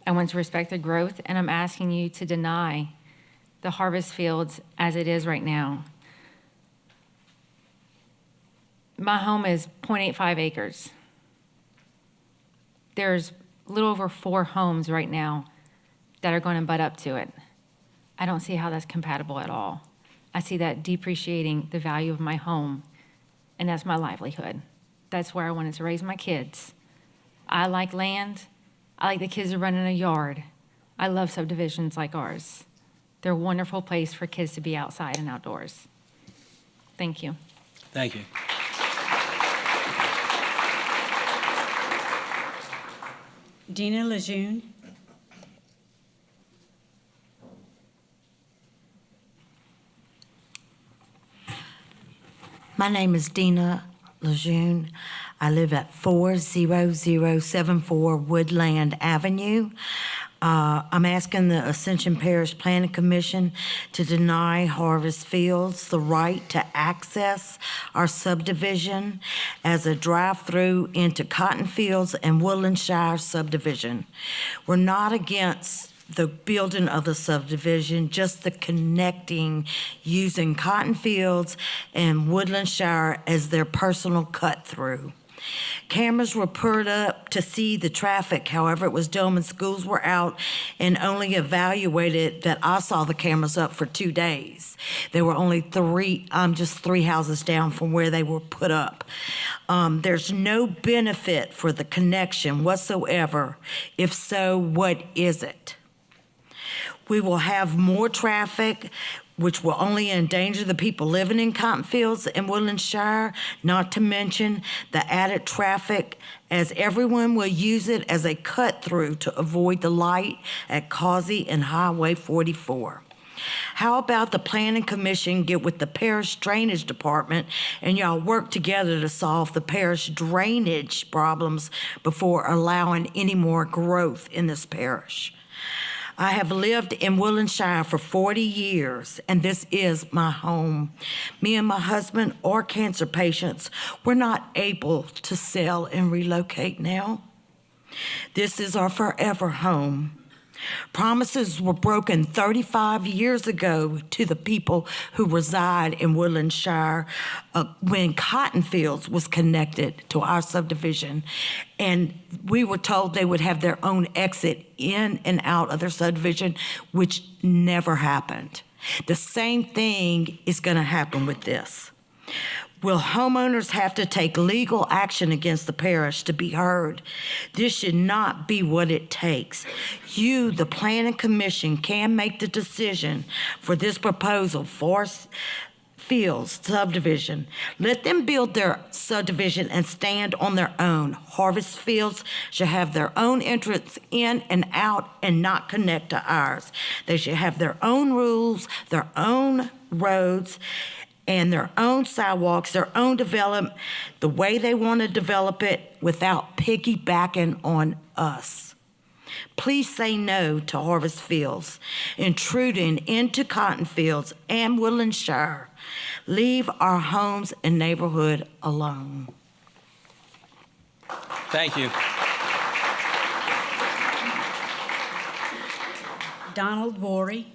I want to respect their growth, and I'm asking you to deny the harvest fields as it is right now. My home is 0.85 acres. There's a little over 4 homes right now that are going to butt up to it. I don't see how that's compatible at all. I see that depreciating the value of my home, and that's my livelihood. That's where I wanted to raise my kids. I like land. I like the kids to run in a yard. I love subdivisions like ours. They're a wonderful place for kids to be outside and outdoors. Thank you. Thank you. Dina Lejeune. My name is Dina Lejeune. I live at 40074 Woodland Avenue. I'm asking the Ascension Parish Planning Commission to deny Harvest Fields the right to access our subdivision as a drive-through into Cotton Fields and Woodland Shire subdivision. We're not against the building of the subdivision, just the connecting, using Cotton Fields and Woodland Shire as their personal cut-through. Cameras were put up to see the traffic. However, it was done when schools were out and only evaluated that I saw the cameras up for 2 days. There were only just 3 houses down from where they were put up. There's no benefit for the connection whatsoever. If so, what is it? We will have more traffic, which will only endanger the people living in Cotton Fields and Woodland Shire, not to mention the added traffic, as everyone will use it as a cut-through to avoid the light at Causey and Highway 44. How about the Planning Commission get with the Parish Drainage Department and y'all work together to solve the parish drainage problems before allowing any more growth in this parish? I have lived in Woodland Shire for 40 years, and this is my home. Me and my husband are cancer patients. We're not able to sell and relocate now. This is our forever home. Promises were broken 35 years ago to the people who reside in Woodland Shire when Cotton Fields was connected to our subdivision. And we were told they would have their own exit in and out of their subdivision, which never happened. The same thing is going to happen with this. Will homeowners have to take legal action against the parish to be heard? This should not be what it takes. You, the Planning Commission, can make the decision for this proposal for Fields subdivision. Let them build their subdivision and stand on their own. Harvest Fields should have their own entrance in and out and not connect to ours. They should have their own rules, their own roads, and their own sidewalks, their own development, the way they want to develop it without piggybacking on us. Please say no to Harvest Fields, intruding into Cotton Fields and Woodland Shire. Leave our homes and neighborhood alone. Thank you. Donald Worry.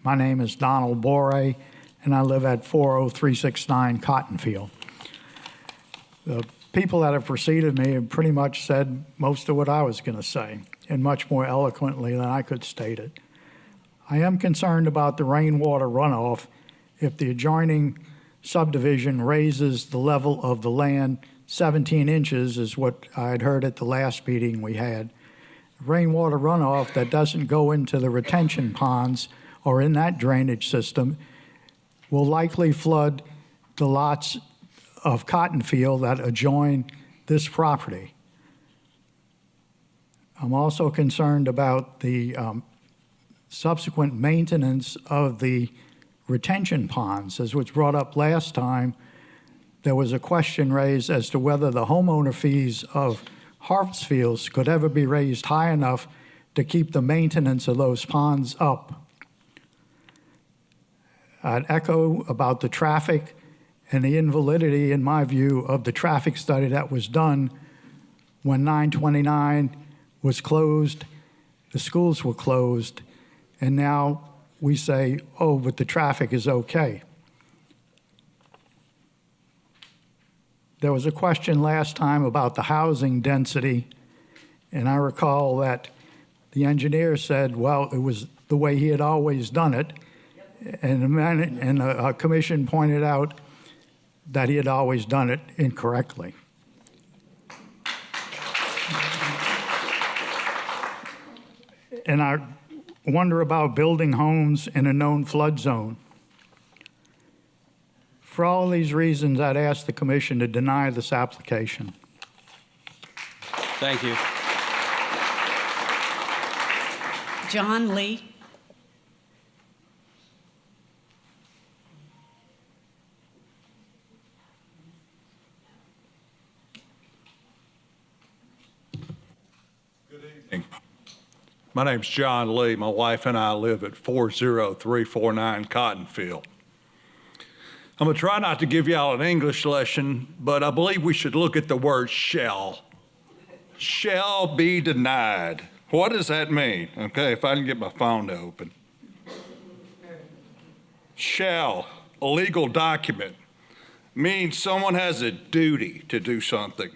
My name is Donald Borey, and I live at 40369 Cottonfield. The people that have preceded me have pretty much said most of what I was going to say, and much more eloquently than I could state it. I am concerned about the rainwater runoff if the adjoining subdivision raises the level of the land 17 inches, is what I had heard at the last meeting we had. Rainwater runoff that doesn't go into the retention ponds or in that drainage system will likely flood the lots of cotton field that adjoin this property. I'm also concerned about the subsequent maintenance of the retention ponds. As was brought up last time, there was a question raised as to whether the homeowner fees of harvest fields could ever be raised high enough to keep the maintenance of those ponds up. I'd echo about the traffic and the invalidity, in my view, of the traffic study that was done when 929 was closed, the schools were closed, and now we say, oh, but the traffic is okay. There was a question last time about the housing density, and I recall that the engineer said, well, it was the way he had always done it, and the commission pointed out that he had always done it incorrectly. And I wonder about building homes in a known flood zone. For all these reasons, I'd ask the commission to deny this application. Thank you. John Lee. My name's John Lee. My wife and I live at 40349 Cottonfield. I'm going to try not to give y'all an English lesson, but I believe we should look at the word shall. Shall be denied. What does that mean? Okay, if I can get my phone to open. Shall, a legal document, means someone has a duty to do something.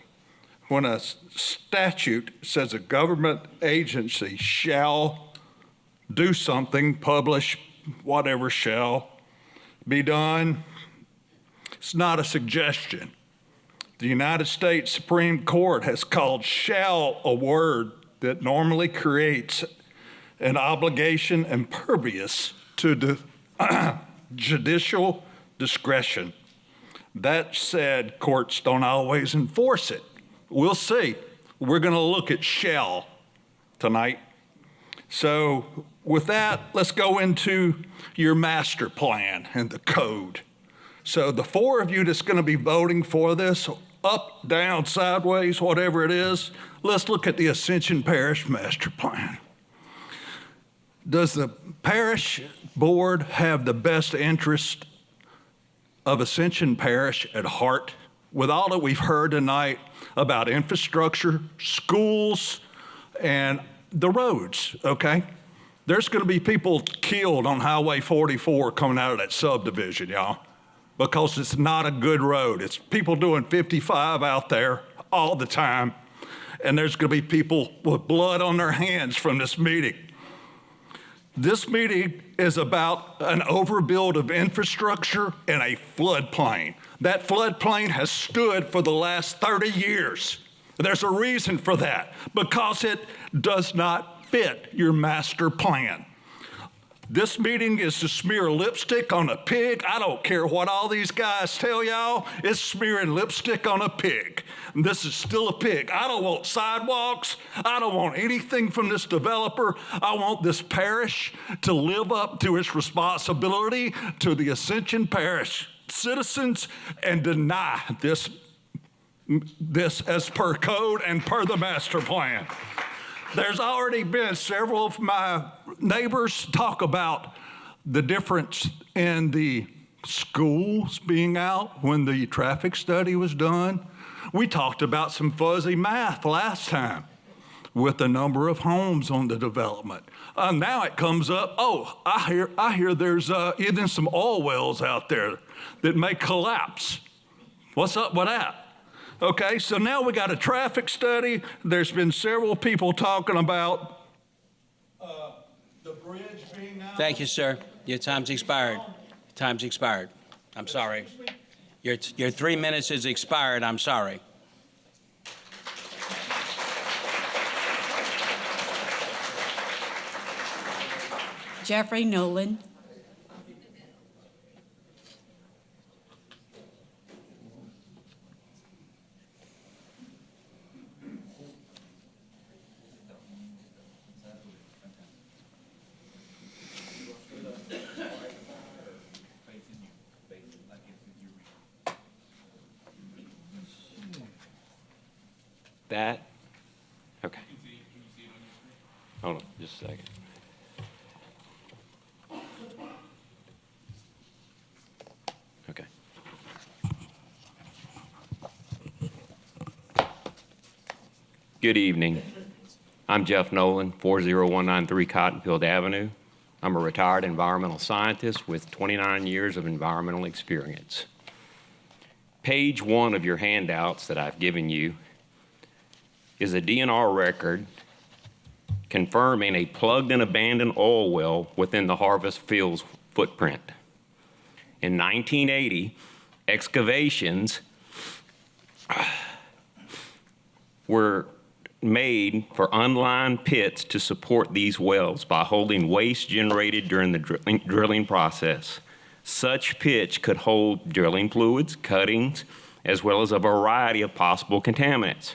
When a statute says a government agency shall do something, publish whatever shall be done, it's not a suggestion. The United States Supreme Court has called shall a word that normally creates an obligation impervious to judicial discretion. That said, courts don't always enforce it. We'll see. We're going to look at shall tonight. So with that, let's go into your master plan and the code. So the four of you that's going to be voting for this, up, down, sideways, whatever it is, let's look at the Ascension Parish master plan. Does the parish board have the best interest of Ascension Parish at heart? With all that we've heard tonight about infrastructure, schools, and the roads, okay? There's going to be people killed on Highway 44 coming out of that subdivision, y'all, because it's not a good road. It's people doing 55 out there all the time, and there's going to be people with blood on their hands from this meeting. This meeting is about an overbuild of infrastructure and a floodplain. That floodplain has stood for the last 30 years. There's a reason for that, because it does not fit your master plan. This meeting is to smear lipstick on a pig. I don't care what all these guys tell y'all, it's smearing lipstick on a pig. And this is still a pig. I don't want sidewalks. I don't want anything from this developer. I want this parish to live up to its responsibility to the Ascension Parish citizens and deny this as per code and per the master plan. There's already been several of my neighbors talk about the difference in the schools being out when the traffic study was done. We talked about some fuzzy math last time with the number of homes on the development. Now it comes up, oh, I hear there's even some oil wells out there that may collapse. What's up with that? Okay, so now we got a traffic study. There's been several people talking about the bridge being out. Thank you, sir. Your time's expired. Time's expired. I'm sorry. Your 3 minutes is expired. I'm sorry. Jeffrey Nolan. That? Okay. Hold on, just a second. Okay. Good evening. I'm Jeff Nolan, 40193 Cottonfield Avenue. I'm a retired environmental scientist with 29 years of environmental experience. Page 1 of your handouts that I've given you is a DNR record confirming a plugged and abandoned oil well within the Harvest Fields footprint. In 1980, excavations were made for unlined pits to support these wells by holding waste generated during the drilling process. Such pits could hold drilling fluids, cuttings, as well as a variety of possible contaminants.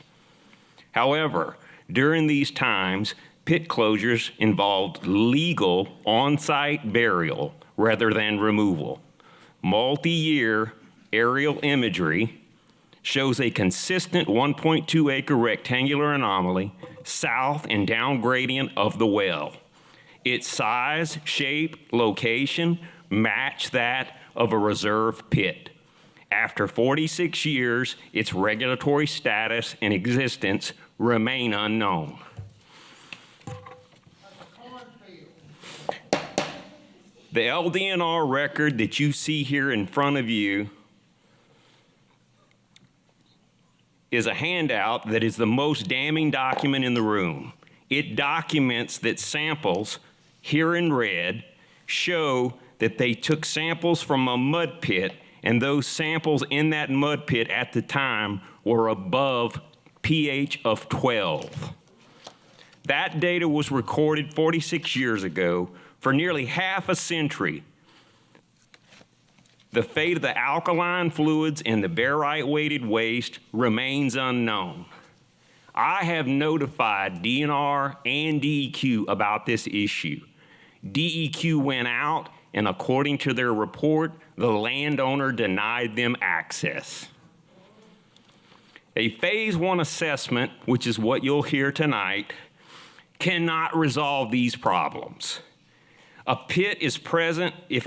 However, during these times, pit closures involved legal on-site burial rather than removal. Multi-year aerial imagery shows a consistent 1.2 acre rectangular anomaly south and down gradient of the well. Its size, shape, location match that of a reserve pit. After 46 years, its regulatory status and existence remain unknown. The LDNR record that you see here in front of you is a handout that is the most damning document in the room. It documents that samples, here in red, show that they took samples from a mud pit, and those samples in that mud pit at the time were above pH of 12. That data was recorded 46 years ago. For nearly half a century, the fate of the alkaline fluids in the barite-weighted waste remains unknown. I have notified DNR and DEQ about this issue. DEQ went out, and according to their report, the landowner denied them access. A Phase 1 assessment, which is what you'll hear tonight, cannot resolve these problems. If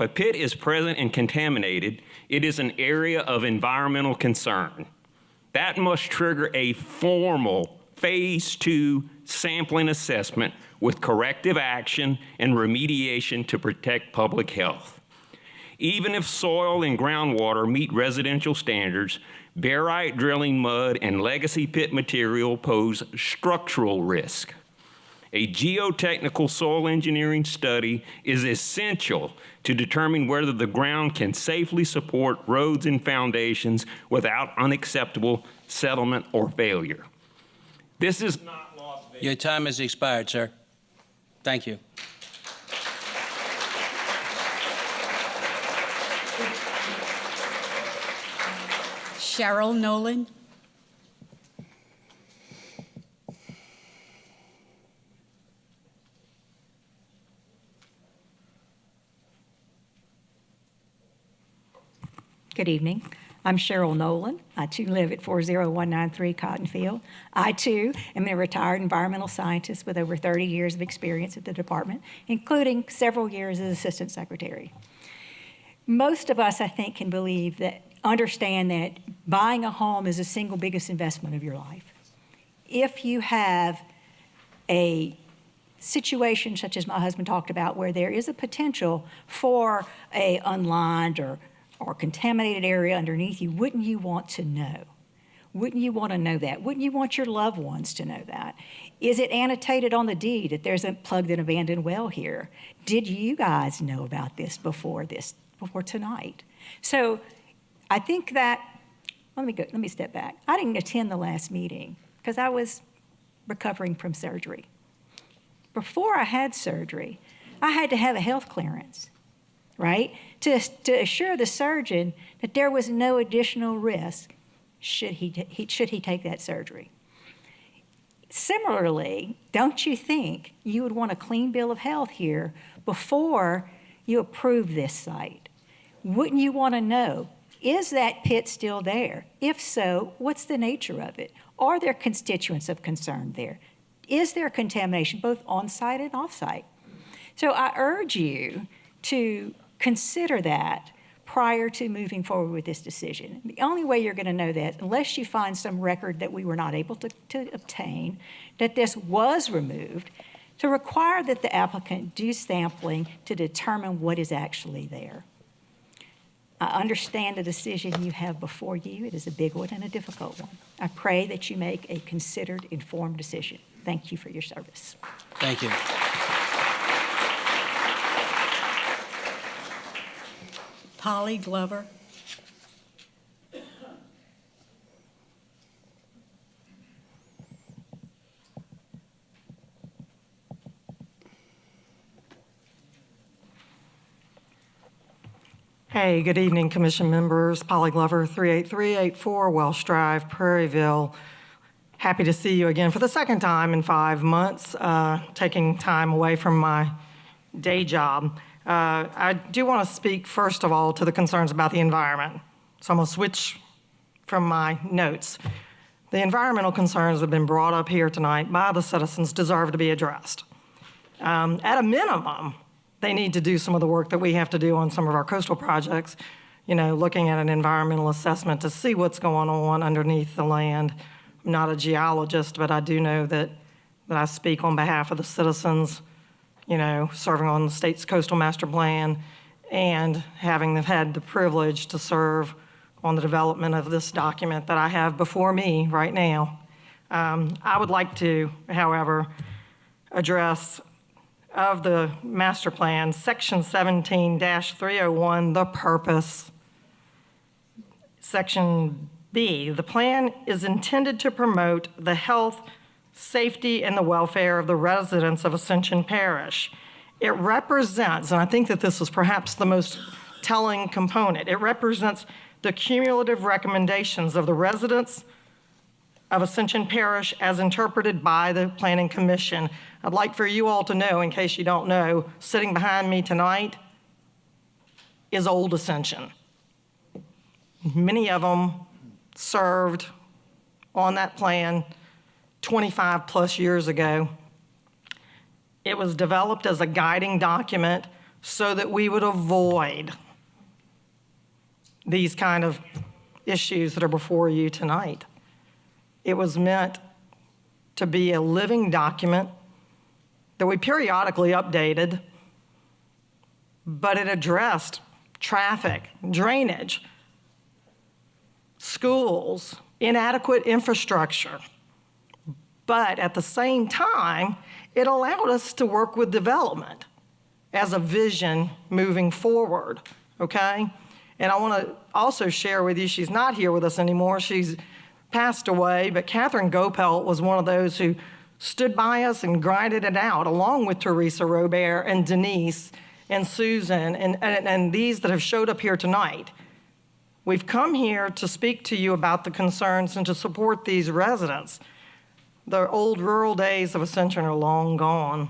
a pit is present and contaminated, it is an area of environmental concern. That must trigger a formal Phase 2 sampling assessment with corrective action and remediation to protect public health. Even if soil and groundwater meet residential standards, barite drilling mud and legacy pit material pose structural risk. A geotechnical soil engineering study is essential to determine whether the ground can safely support roads and foundations without unacceptable settlement or failure. This is not Las Vegas. Your time has expired, sir. Thank you. Cheryl Nolan. Good evening. I'm Cheryl Nolan. I too live at 40193 Cottonfield. I too am a retired environmental scientist with over 30 years of experience at the department, including several years as assistant secretary. Most of us, I think, can understand that buying a home is the single biggest investment of your life. If you have a situation such as my husband talked about, where there is a potential for a unlined or contaminated area underneath you, wouldn't you want to know? Wouldn't you want to know that? Wouldn't you want your loved ones to know that? Is it annotated on the deed that there's a plugged and abandoned well here? Did you guys know about this before tonight? So I think that, let me step back. I didn't attend the last meeting because I was recovering from surgery. Before I had surgery, I had to have a health clearance, right? To assure the surgeon that there was no additional risk should he take that surgery. Similarly, don't you think you would want a clean bill of health here before you approve this site? Wouldn't you want to know, is that pit still there? If so, what's the nature of it? Are there constituents of concern there? Is there contamination both on-site and off-site? So I urge you to consider that prior to moving forward with this decision. The only way you're going to know that, unless you find some record that we were not able to obtain, that this was removed, to require that the applicant do sampling to determine what is actually there. I understand the decision you have before you. It is a big one and a difficult one. I pray that you make a considered, informed decision. Thank you for your service. Thank you. Polly Glover. Hey, good evening, Commission members. Polly Glover, 38384 Welsh Drive, Prairieville. Happy to see you again for the second time in 5 months, taking time away from my day job. I do want to speak, first of all, to the concerns about the environment. So I'm going to switch from my notes. The environmental concerns that have been brought up here tonight by the citizens deserve to be addressed. At a minimum, they need to do some of the work that we have to do on some of our coastal projects, you know, looking at an environmental assessment to see what's going on underneath the land. I'm not a geologist, but I do know that I speak on behalf of the citizens, you know, serving on the state's coastal master plan and having had the privilege to serve on the development of this document that I have before me right now. I would like to, however, address of the master plan, section 17-301, the purpose. Section B, the plan is intended to promote the health, safety, and the welfare of the residents of Ascension Parish. It represents, and I think that this is perhaps the most telling component, it represents the cumulative recommendations of the residents of Ascension Parish as interpreted by the Planning Commission. I'd like for you all to know, in case you don't know, sitting behind me tonight is Old Ascension. Many of them served on that plan 25 plus years ago. It was developed as a guiding document so that we would avoid these kind of issues that are before you tonight. It was meant to be a living document that we periodically updated, but it addressed traffic, drainage, schools, inadequate infrastructure. But at the same time, it allowed us to work with development as a vision moving forward, okay? And I want to also share with you, she's not here with us anymore. She's passed away, but Catherine Gopelt was one of those who stood by us and grinded it out, along with Teresa Robert and Denise and Susan and these that have showed up here tonight. We've come here to speak to you about the concerns and to support these residents. The old rural days of Ascension are long gone,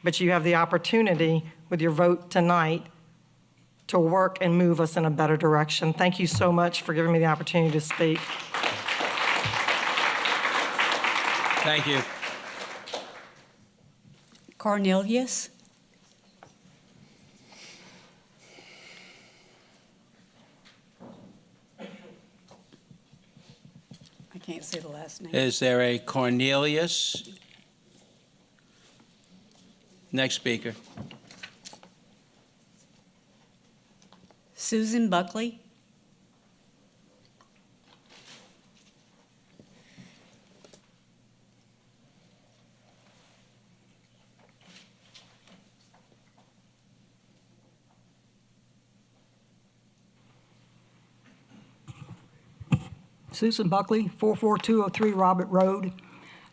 but you have the opportunity with your vote tonight to work and move us in a better direction. Thank you so much for giving me the opportunity to speak. Thank you. Cornelius. I can't say the last name. Is there a Cornelius? Next speaker. Susan Buckley. Susan Buckley, 44203 Robert Road.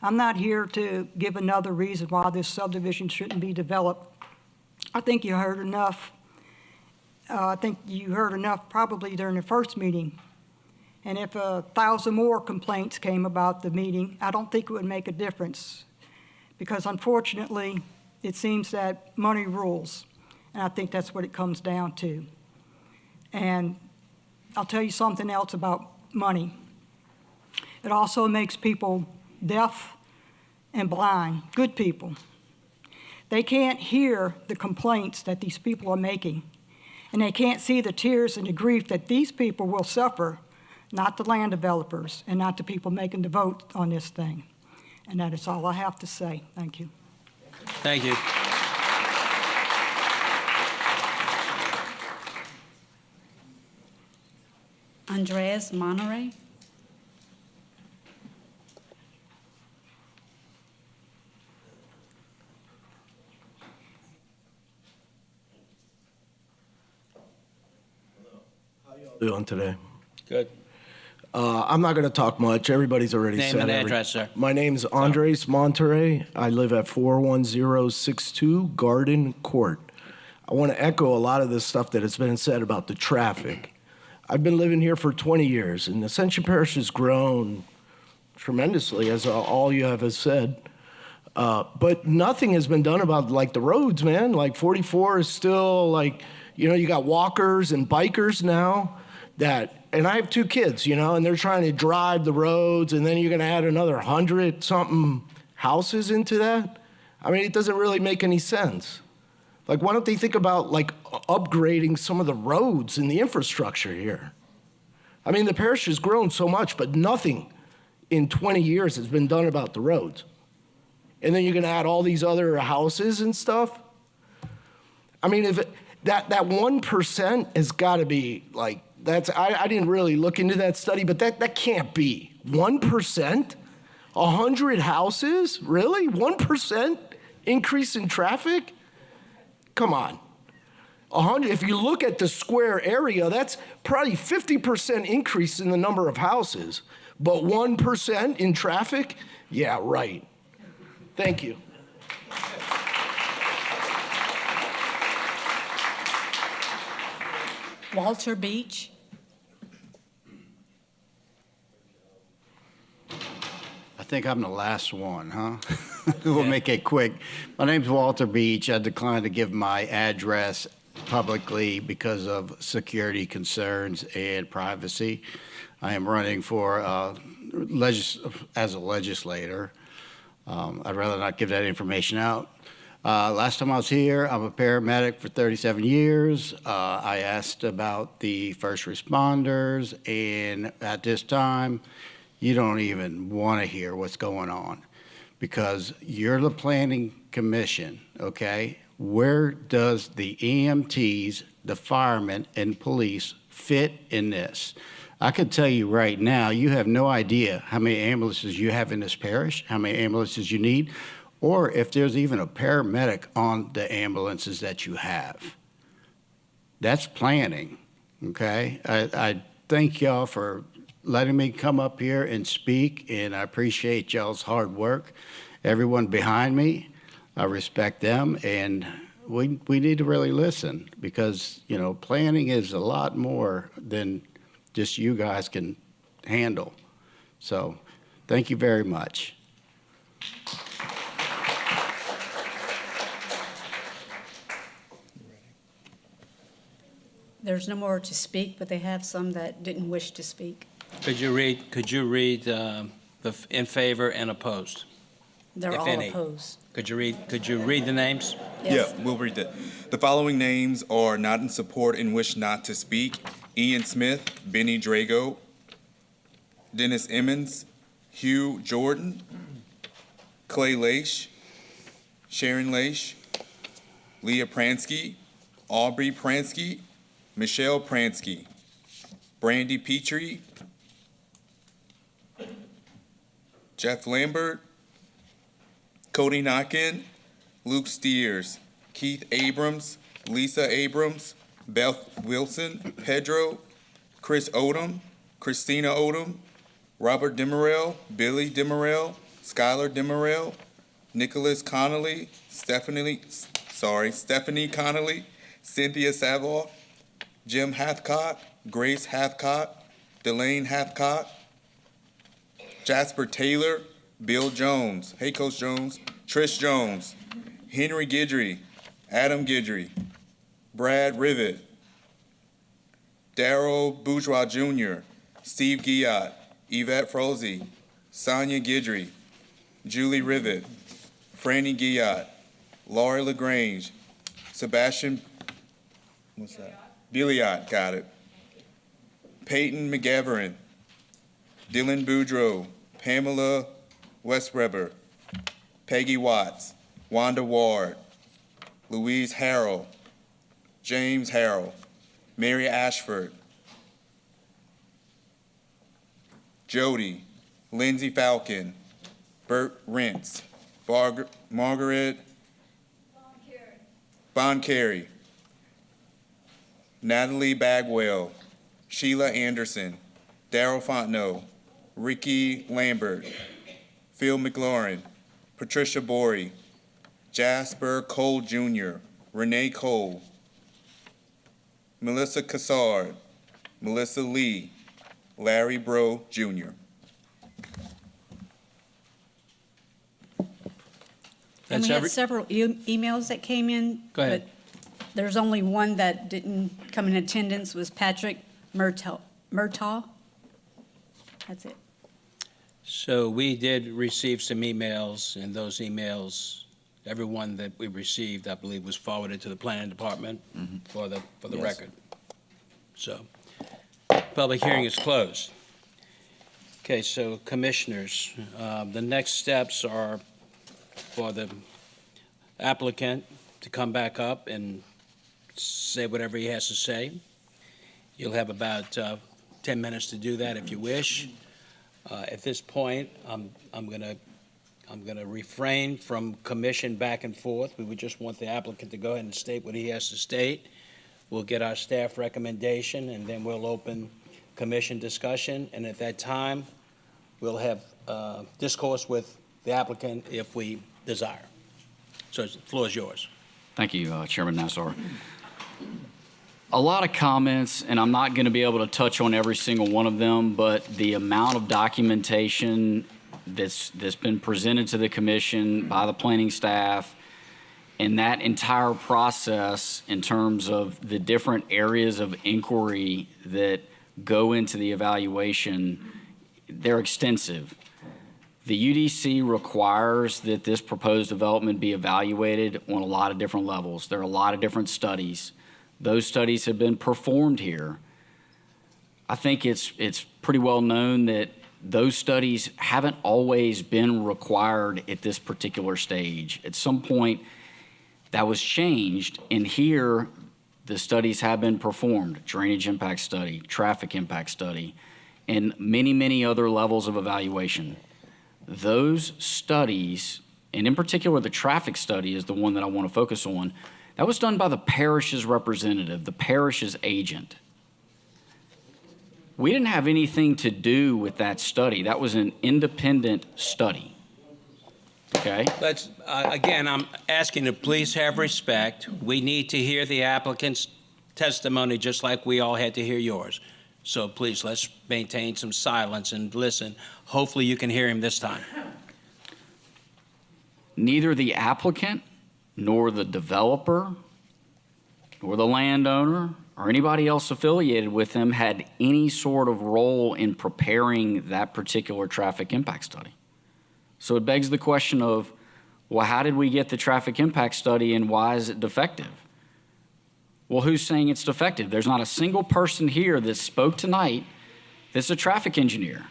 I'm not here to give another reason why this subdivision shouldn't be developed. I think you heard enough. I think you heard enough probably during the first meeting. And if 1,000 more complaints came about the meeting, I don't think it would make a difference. Because unfortunately, it seems that money rules. And I think that's what it comes down to. And I'll tell you something else about money. It also makes people deaf and blind, good people. They can't hear the complaints that these people are making. and they can't see the tears and the grief that these people will suffer, not the land developers and not the people making the vote on this thing. And that is all I have to say. Thank you. Thank you. Andreas Monterey. Doing today? Good. I'm not going to talk much. Everybody's already Name said and everything. address, sir. My name's Andres Monterey. I live at 41062 Garden Court. I want to echo a lot of the stuff that has been said about the traffic. I've been living here for 20 years, and Ascension Parish has grown tremendously, as all you have said. But nothing has been done about, like, the roads, man. Like, 44 is still, like, you know, you got walkers and bikers now and I have 2 kids, you know, and they're trying to drive the roads, and then you're going to add another 100-something houses into that? I mean, it doesn't really make any sense. Like, why don't they think about, like, upgrading some of the roads and the infrastructure here? I mean, the parish has grown so much, but nothing in 20 years has been done about the roads. And then you're going to add all these other houses and stuff? I mean, if that 1% has got to be, like, I didn't really look into that study, but that can't be. 1%? 100 houses? Really? 1% increase in traffic? Come on. 100, if you look at the square area, that's probably 50% increase in the number of houses. But 1% in traffic? Yeah, right. Thank you. Walter Beach. I think I'm the last one, huh? We'll make it quick. My name's Walter Beach. I declined to give my address publicly because of security concerns and privacy. I am running for as a legislator. I'd rather not give that information out. Last time I was here, I'm a paramedic for 37 years. I asked about the first responders, and at this time, you don't even want to hear what's going on because you're the planning commission, okay? Where does the EMTs, the firemen, and police fit in this? I can tell you right now, you have no idea how many ambulances you have in this parish, how many ambulances you need, or if there's even a paramedic on the ambulances that you have. That's planning, okay? I thank y'all for letting me come up here and speak, and I appreciate y'all's hard work. Everyone behind me, I respect them, and we need to really listen because, you know, planning is a lot more than just you guys can handle. So thank you very much. There's no more to speak, but they have some that didn't wish to speak. Could you read the in favor and opposed? They're if all any? opposed. Could you read the names? Yes. Yeah, we'll read that. The following names are not in support and wish not to speak: Ian Smith, Benny Drago, Dennis Emmons, Hugh Jordan, Clay Leish, Sharon Leish, Leah Pransky, Aubrey Pransky, Michelle Pransky, Brandy Petrie, Jeff Lambert, Cody Knockin, Luke Steers, Keith Abrams, Lisa Abrams, Beth Wilson, Pedro, Chris Odom, Christina Odom, Robert Demerell, Billy Demerell, Skylar Demerell, Nicholas Connolly, Stephanie Connolly, Cynthia Savoy, Jim Hathcott, Grace Hathcott, Delane Hathcott, Jasper Taylor, Bill Jones, hey Coach Jones, Trish Jones, Henry Guidry, Adam Guidry, Brad Rivet, Daryl Bourgeois Jr., Steve Guillot, Yvette Frozy, Sonia Guidry, Julie Rivet, Franny Guillot, Laurie LaGrange, Sebastian, Billiot, got it. Peyton McGavern, Dylan Boudreau, Pamela Westreber, Peggy Watts, Wanda Ward, Louise Harrell, James Harrell, Mary Ashford, Jody, Lindsay Falcon, Bert Rentz, Margaret Boncarey, Natalie Bagwell, Sheila Anderson, Daryl Fontenot, Ricky Lambert, Phil McLaurin, Patricia Borey, Jasper Cole Jr., Renee Cole, Melissa Cassard, Melissa Lee, Larry Bro Jr. And That's we had every- several emails that came in. Go ahead. But there's only one that didn't come in attendance, was Patrick Murtaugh. That's it. So we did receive some emails, and those emails, everyone that we received, I believe, was forwarded to the planning department for the Yes. record. So, public hearing is closed. Okay, so commissioners, the next steps are for the applicant to come back up and say whatever he has to say. You'll have about 10 minutes to do that if you wish. At this point, I'm gonna refrain from commission back and forth. We would just want the applicant to go ahead and state what he has to state. We'll get our staff recommendation, and then we'll open commission discussion. And at that time, we'll have discourse with the applicant if we desire. So the floor is yours. Thank you, Chairman Nassar. A lot of comments, and I'm not going to be able to touch on every single one of them, but the amount of documentation that's been presented to the commission by the planning staff, and that entire process in terms of the different areas of inquiry that go into the evaluation, they're extensive. The UDC requires that this proposed development be evaluated on a lot of different levels. There are a lot of different studies. Those studies have been performed here. I think it's pretty well known that those studies haven't always been required at this particular stage. At some point, that was changed, and here the studies have been performed: drainage impact study, traffic impact study, and many, many other levels of evaluation. Those studies, and in particular the traffic study is the one that I want to focus on, that was done by the parish's representative, the parish's agent. We didn't have anything to do with that study. That was an independent study. Okay? Let's, again, I'm asking to please have respect. We need to hear the applicant's testimony just like we all had to hear yours. So please, let's maintain some silence and listen. Hopefully you can hear him this time. Neither the applicant nor the developer nor the landowner or anybody else affiliated with them had any sort of role in preparing that particular traffic impact study. So it begs the question of, well, how did we get the traffic impact study and why is it defective? Well, who's saying it's defective? There's not a single person here that spoke tonight that's a traffic engineer.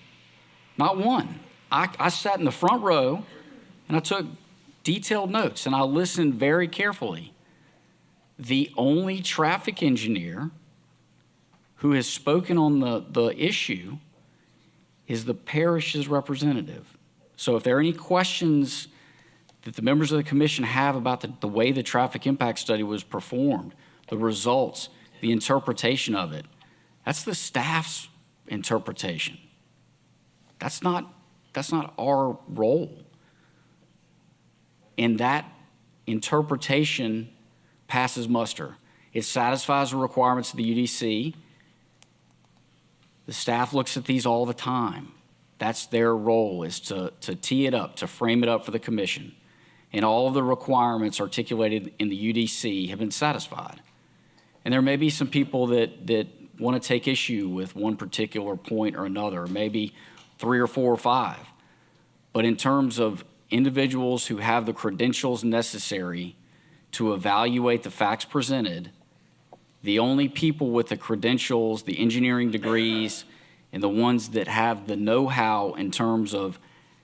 Not one. I sat in the front row and I took detailed notes and I listened very carefully. The only traffic engineer who has spoken on the issue is the parish's representative. So if there are any questions that the members of the commission have about the way the traffic impact study was performed, the results, the interpretation of it, that's the staff's interpretation. That's not our role. And that interpretation passes muster. It satisfies the requirements of the UDC. The staff looks at these all the time. That's their role, is to tee it up, to frame it up for the commission. And all of the requirements articulated in the UDC have been satisfied. And there may be some people that want to take issue with one particular point or another, maybe 3 or 4 or 5. But in terms of individuals who have the credentials necessary to evaluate the facts presented, The only people with the credentials, the engineering degrees, and the ones that have the know-how in terms of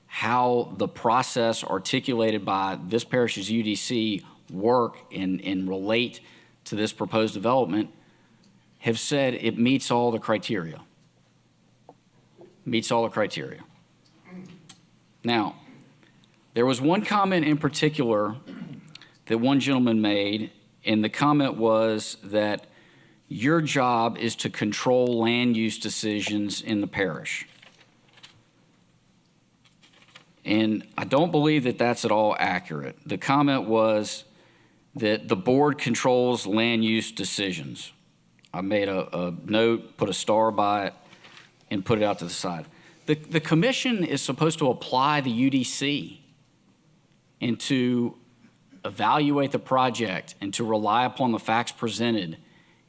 how the process articulated by this parish's UDC work and relate to this proposed development have said it meets all the criteria. Meets all the criteria. Now, there was one comment in particular that one gentleman made, and the comment was that your job is to control land use decisions in the parish. And I don't believe that that's at all accurate. The comment was that the board controls land use decisions. I made a note, put a star by it, and put it out to the side. The commission is supposed to apply the UDC and to evaluate the project and to rely upon the facts presented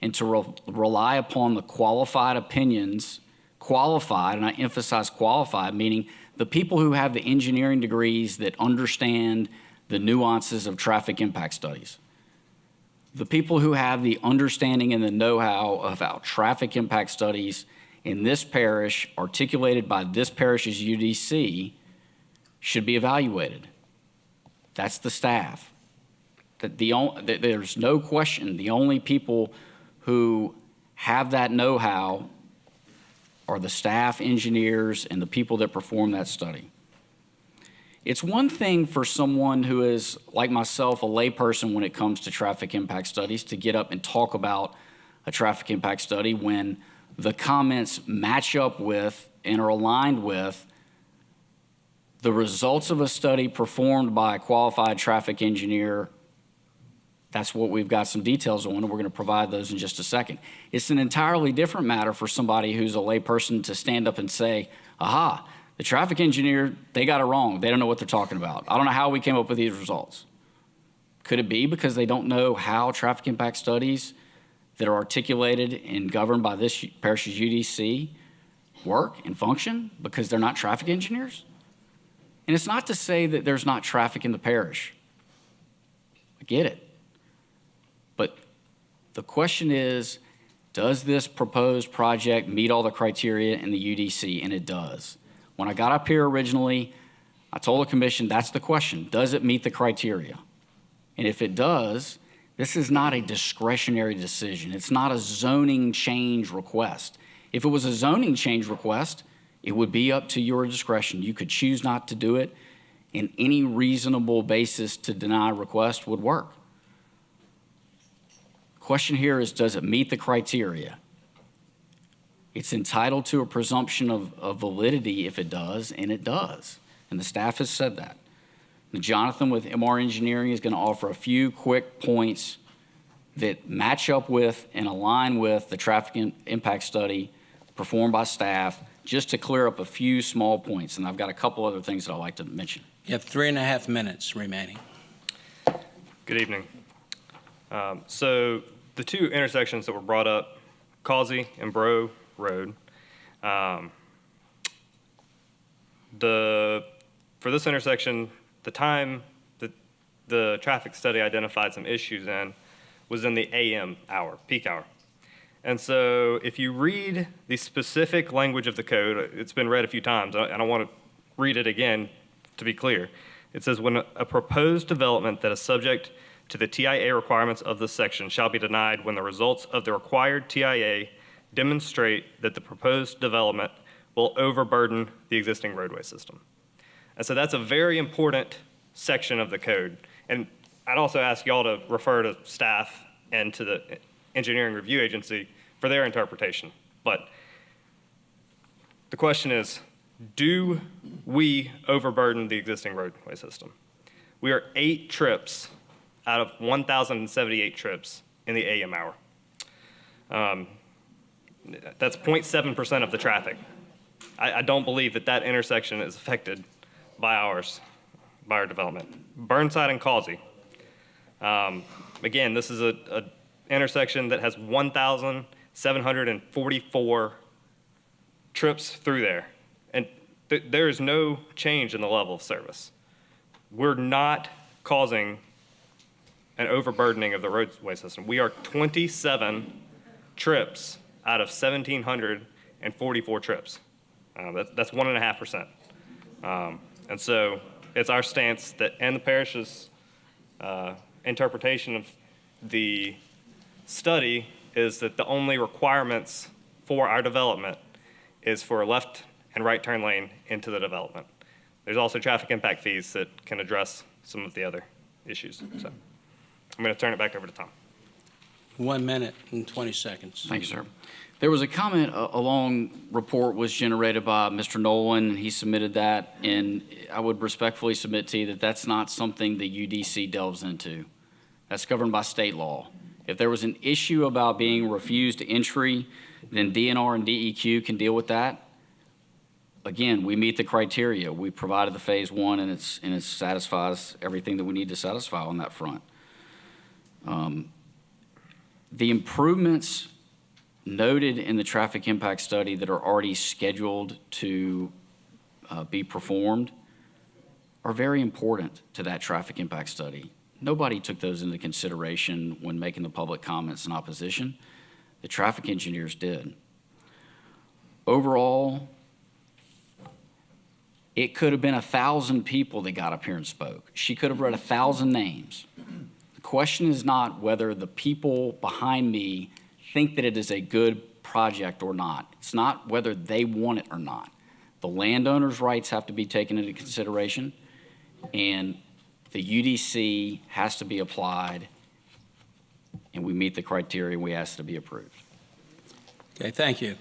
and to rely upon the qualified opinions, qualified, and I emphasize qualified, meaning the people who have the engineering degrees that understand the nuances of traffic impact studies. The people who have the understanding and the know-how of how traffic impact studies in this parish, articulated by this parish's UDC, should be evaluated. That's the staff. There's no question the only people who have that know-how are the staff, engineers, and the people that perform that study. It's one thing for someone who is, like myself, a layperson when it comes to traffic impact studies, to get up and talk about a traffic impact study when the comments match up with and are aligned with the results of a study performed by a qualified traffic engineer. That's what we've got some details on, and we're going to provide those in just a second. It's an entirely different matter for somebody who's a layperson to stand up and say, aha, the traffic engineer, they got it wrong. They don't know what they're talking about. I don't know how we came up with these results. Could it be because they don't know how traffic impact studies that are articulated and governed by this parish's UDC work and function because they're not traffic engineers? And it's not to say that there's not traffic in the parish. I get it. But the question is, does this proposed project meet all the criteria in the UDC? And it does. When I got up here originally, I told the commission, that's the question. Does it meet the criteria? And if it does, this is not a discretionary decision. It's not a zoning change request. If it was a zoning change request, it would be up to your discretion. You could choose not to do it, and any reasonable basis to deny a request would work. Question here is, does it meet the criteria? It's entitled to a presumption of validity if it does, and it does. And the staff has said that. Now, Jonathan with MR Engineering is going to offer a few quick points that match up with and align with the traffic impact study performed by staff, just to clear up a few small points. And I've got a couple other things that I'd like to mention. You have 3.5 minutes remaining. Good evening. So the two intersections that were brought up, Causey and Bro Road, for this intersection, the time that the traffic study identified some issues in was in the AM hour, peak hour. And so if you read the specific language of the code, it's been read a few times. I don't want to read it again to be clear. It says, when a proposed development that is subject to the TIA requirements of this section shall be denied when the results of the required TIA demonstrate that the proposed development will overburden the existing roadway system. And so that's a very important section of the code. And I'd also ask y'all to refer to staff and to the engineering review agency for their interpretation. But the question is, do we overburden the existing roadway system? We are 8 trips out of 1,078 trips in the AM hour. That's 0.7% of the traffic. I don't believe that intersection is affected by our development. Burnside and Causey. Again, this is a intersection that has 1,744 trips through there. And there is no change in the level of service. We're not causing an overburdening of the roadway system. We are 27 trips out of 1,744 trips. That's 1.5%. And so it's our stance that, and the parish's interpretation of the study is that the only requirements for our development is for a left and right turn lane into the development. There's also traffic impact fees that can address some of the other issues. So I'm going to turn it back over to Tom. 1 minute and 20 seconds. Thank you, sir. There was a comment, a long report was generated by Mr. Nolan, and he submitted that, and I would respectfully submit to you that that's not something the UDC delves into. That's governed by state law. If there was an issue about being refused entry, then DNR and DEQ can deal with that. Again, we meet the criteria. We provided the phase 1, and it satisfies everything that we need to satisfy on that front. The improvements noted in the traffic impact study that are already scheduled to be performed are very important to that traffic impact study. Nobody took those into consideration when making the public comments in opposition. The traffic engineers did. Overall, it could have been 1,000 people that got up here and spoke. She could have read 1,000 names. The question is not whether the people behind me think that it is a good project or not. It's not whether they want it or not. The landowner's rights have to be taken into consideration, and the UDC has to be applied, and we meet the criteria, and we ask to be approved. Okay, thank you.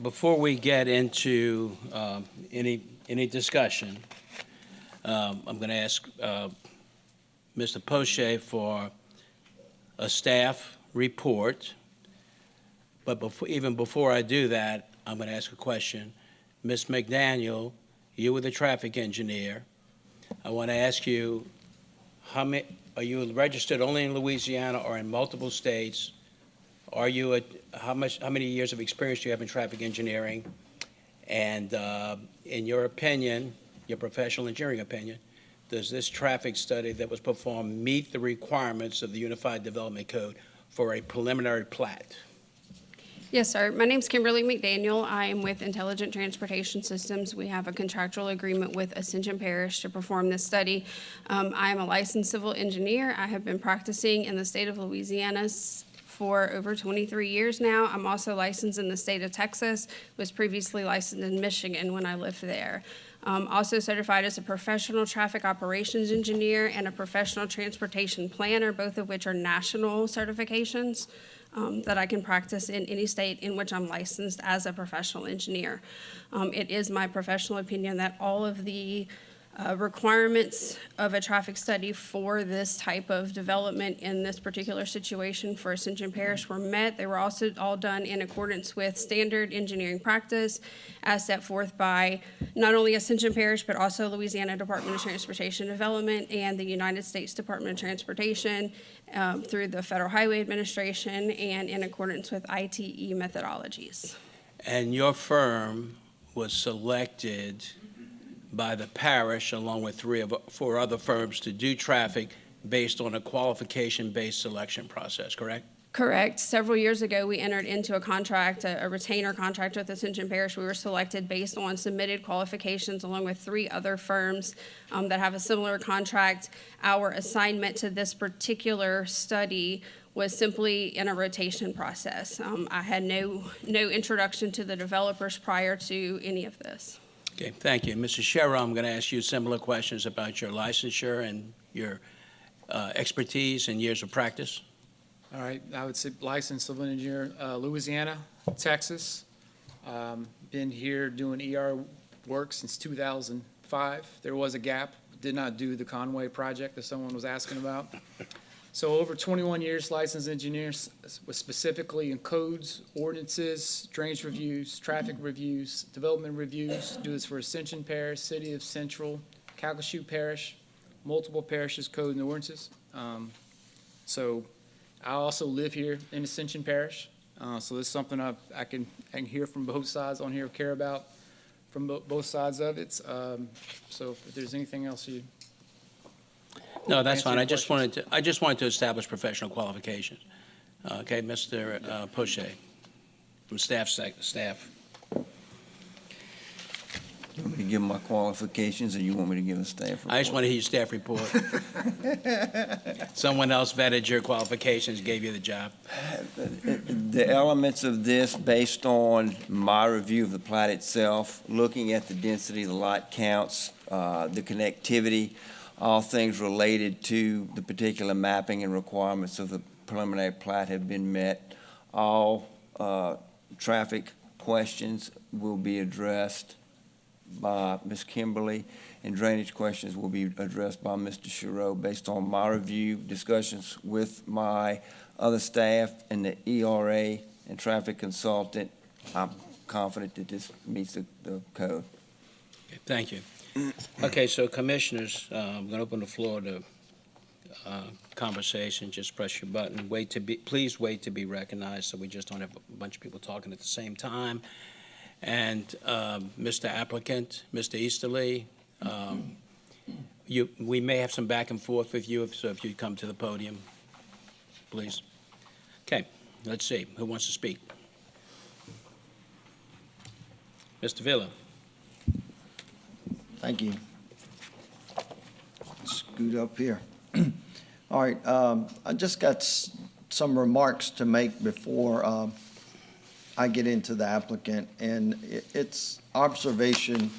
Before we get into any discussion, I'm going to ask Mr. Poche for a staff report. But even before I do that, I'm going to ask a question. Ms. McDaniel, you were the traffic engineer. I want to ask you, are you registered only in Louisiana or in multiple states? Are you how many years of experience do you have in traffic engineering? And in your opinion, your professional engineering opinion, does this traffic study that was performed meet the requirements of the Unified Development Code for a preliminary plat? Yes, sir. My name's Kimberly McDaniel. I am with Intelligent Transportation Systems. We have a contractual agreement with Ascension Parish to perform this study. I am a licensed civil engineer. I have been practicing in the state of Louisiana for over 23 years now. I'm also licensed in the state of Texas, was previously licensed in Michigan when I lived there. Also certified as a professional traffic operations engineer and a professional transportation planner, both of which are national certifications that I can practice in any state in which I'm licensed as a professional engineer. It is my professional opinion that all of the requirements of a traffic study for this type of development in this particular situation for Ascension Parish were met. They were also all done in accordance with standard engineering practice as set forth by not only Ascension Parish, but also Louisiana Department of Transportation Development and the United States Department of Transportation through the Federal Highway Administration and in accordance with ITE methodologies. And your firm was selected by the parish, along with 3 or 4 other firms, to do traffic based on a qualification-based selection process, correct? Correct. Several years ago, we entered into a contract, a retainer contract with Ascension Parish. We were selected based on submitted qualifications along with 3 other firms that have a similar contract. Our assignment to this particular study was simply in a rotation process. I had no introduction to the developers prior to any of this. Okay, thank you. Mr. Sherrill, I'm going to ask you similar questions about your licensure and your expertise and years of practice. All right, I would say licensed civil engineer, Louisiana, Texas. Been here doing ER work since 2005. There was a gap, did not do the Conway project that someone was asking about. So over 21 years licensed engineers, specifically in codes, ordinances, drainage reviews, traffic reviews, development reviews. Do this for Ascension Parish, City of Central, Calcasieu Parish, multiple parishes, codes, and ordinances. So I also live here in Ascension Parish. So this is something I can hear from both sides on here, care about from both sides of it. So if there's anything else you... No, that's answer fine. your I just wanted to establish professional qualifications. Okay, Mr. Poche, from staff. You want me to give my qualifications, or you want me to give a staff report? I just want to hear your staff report. Someone else vetted your qualifications, gave you the job. The elements of this, based on my review of the plat itself, looking at the density, the lot counts, the connectivity, all things related to the particular mapping and requirements of the preliminary plat have been met. All traffic questions will be addressed by Ms. Kimberly, and drainage questions will be addressed by Mr. Giroux. Based on my review, discussions with my other staff and the ERA and traffic consultant, I'm confident that this meets the code. Okay, thank you. Okay, so commissioners, I'm going to open the floor to conversation. Just press your button. Please wait to be recognized, so we just don't have a bunch of people talking at the same time. And Mr. Applicant, Mr. Easterly, we may have some back and forth with you, so if you come to the podium, please. Okay, let's see. Who wants to speak? Mr. Villa. Thank you. Scoot up here. All right, I just got some remarks to make before I get into the applicant, and it's observation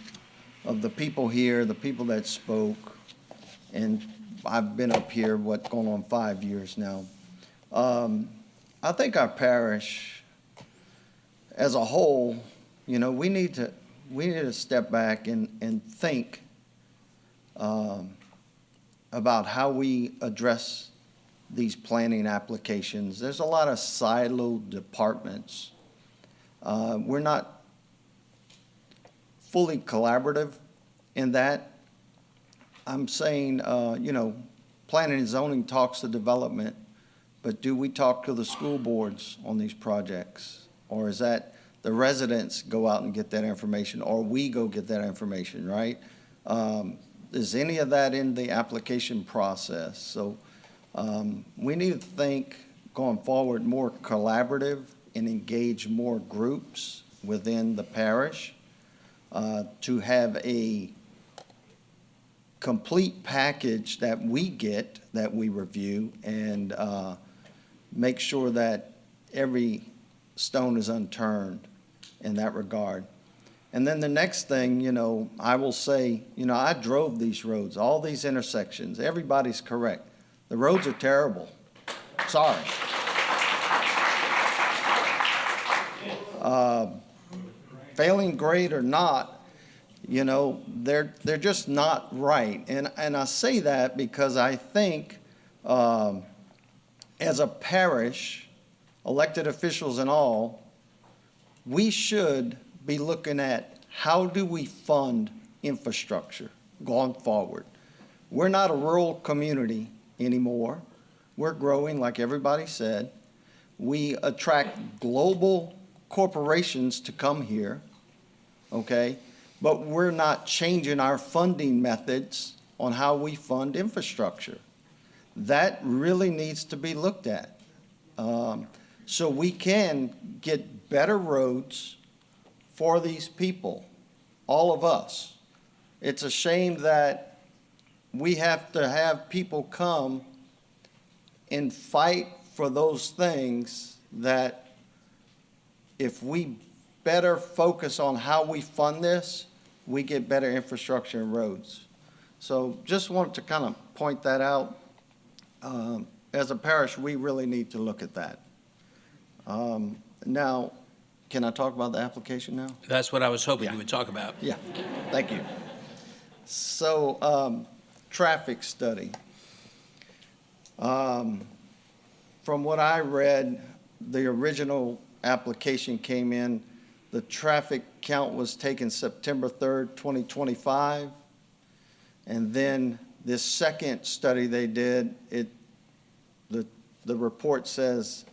of the people here, the people that spoke, and I've been up here, going on 5 years now. I think our parish, as a whole, we need to step back and think about how we address these planning applications. There's a lot of siloed departments. We're not fully collaborative in that. I'm saying, planning and zoning talks to development, but do we talk to the school boards on these projects? Or is that the residents go out and get that information, or we go get that information, right? Is any of that in the application process? So we need to think going forward more collaborative and engage more groups within the parish to have a complete package that we get, that we review, and make sure that every stone is unturned in that regard. And then the next thing, I will say, I drove these roads, all these intersections. Everybody's correct. The roads are terrible. Sorry. Failing grade or not, they're just not right. And I say that because I think as a parish, elected officials and all, we should be looking at how do we fund infrastructure going forward. We're not a rural community anymore. We're growing, like everybody said. We attract global corporations to come here, okay? But we're not changing our funding methods on how we fund infrastructure. That really needs to be looked at. So we can get better roads for these people, all of us. It's a shame that we have to have people come and fight for those things that if we better focus on how we fund this, we get better infrastructure and roads. So just wanted to kind of point that out. As a parish, we really need to look at that. Now, can I talk about the application now? That's what I was hoping you would talk about. Yeah, thank you. So, traffic study. From what I read, the original application came in, the traffic count was taken September 3rd, 2025. And then this second study they did, the report says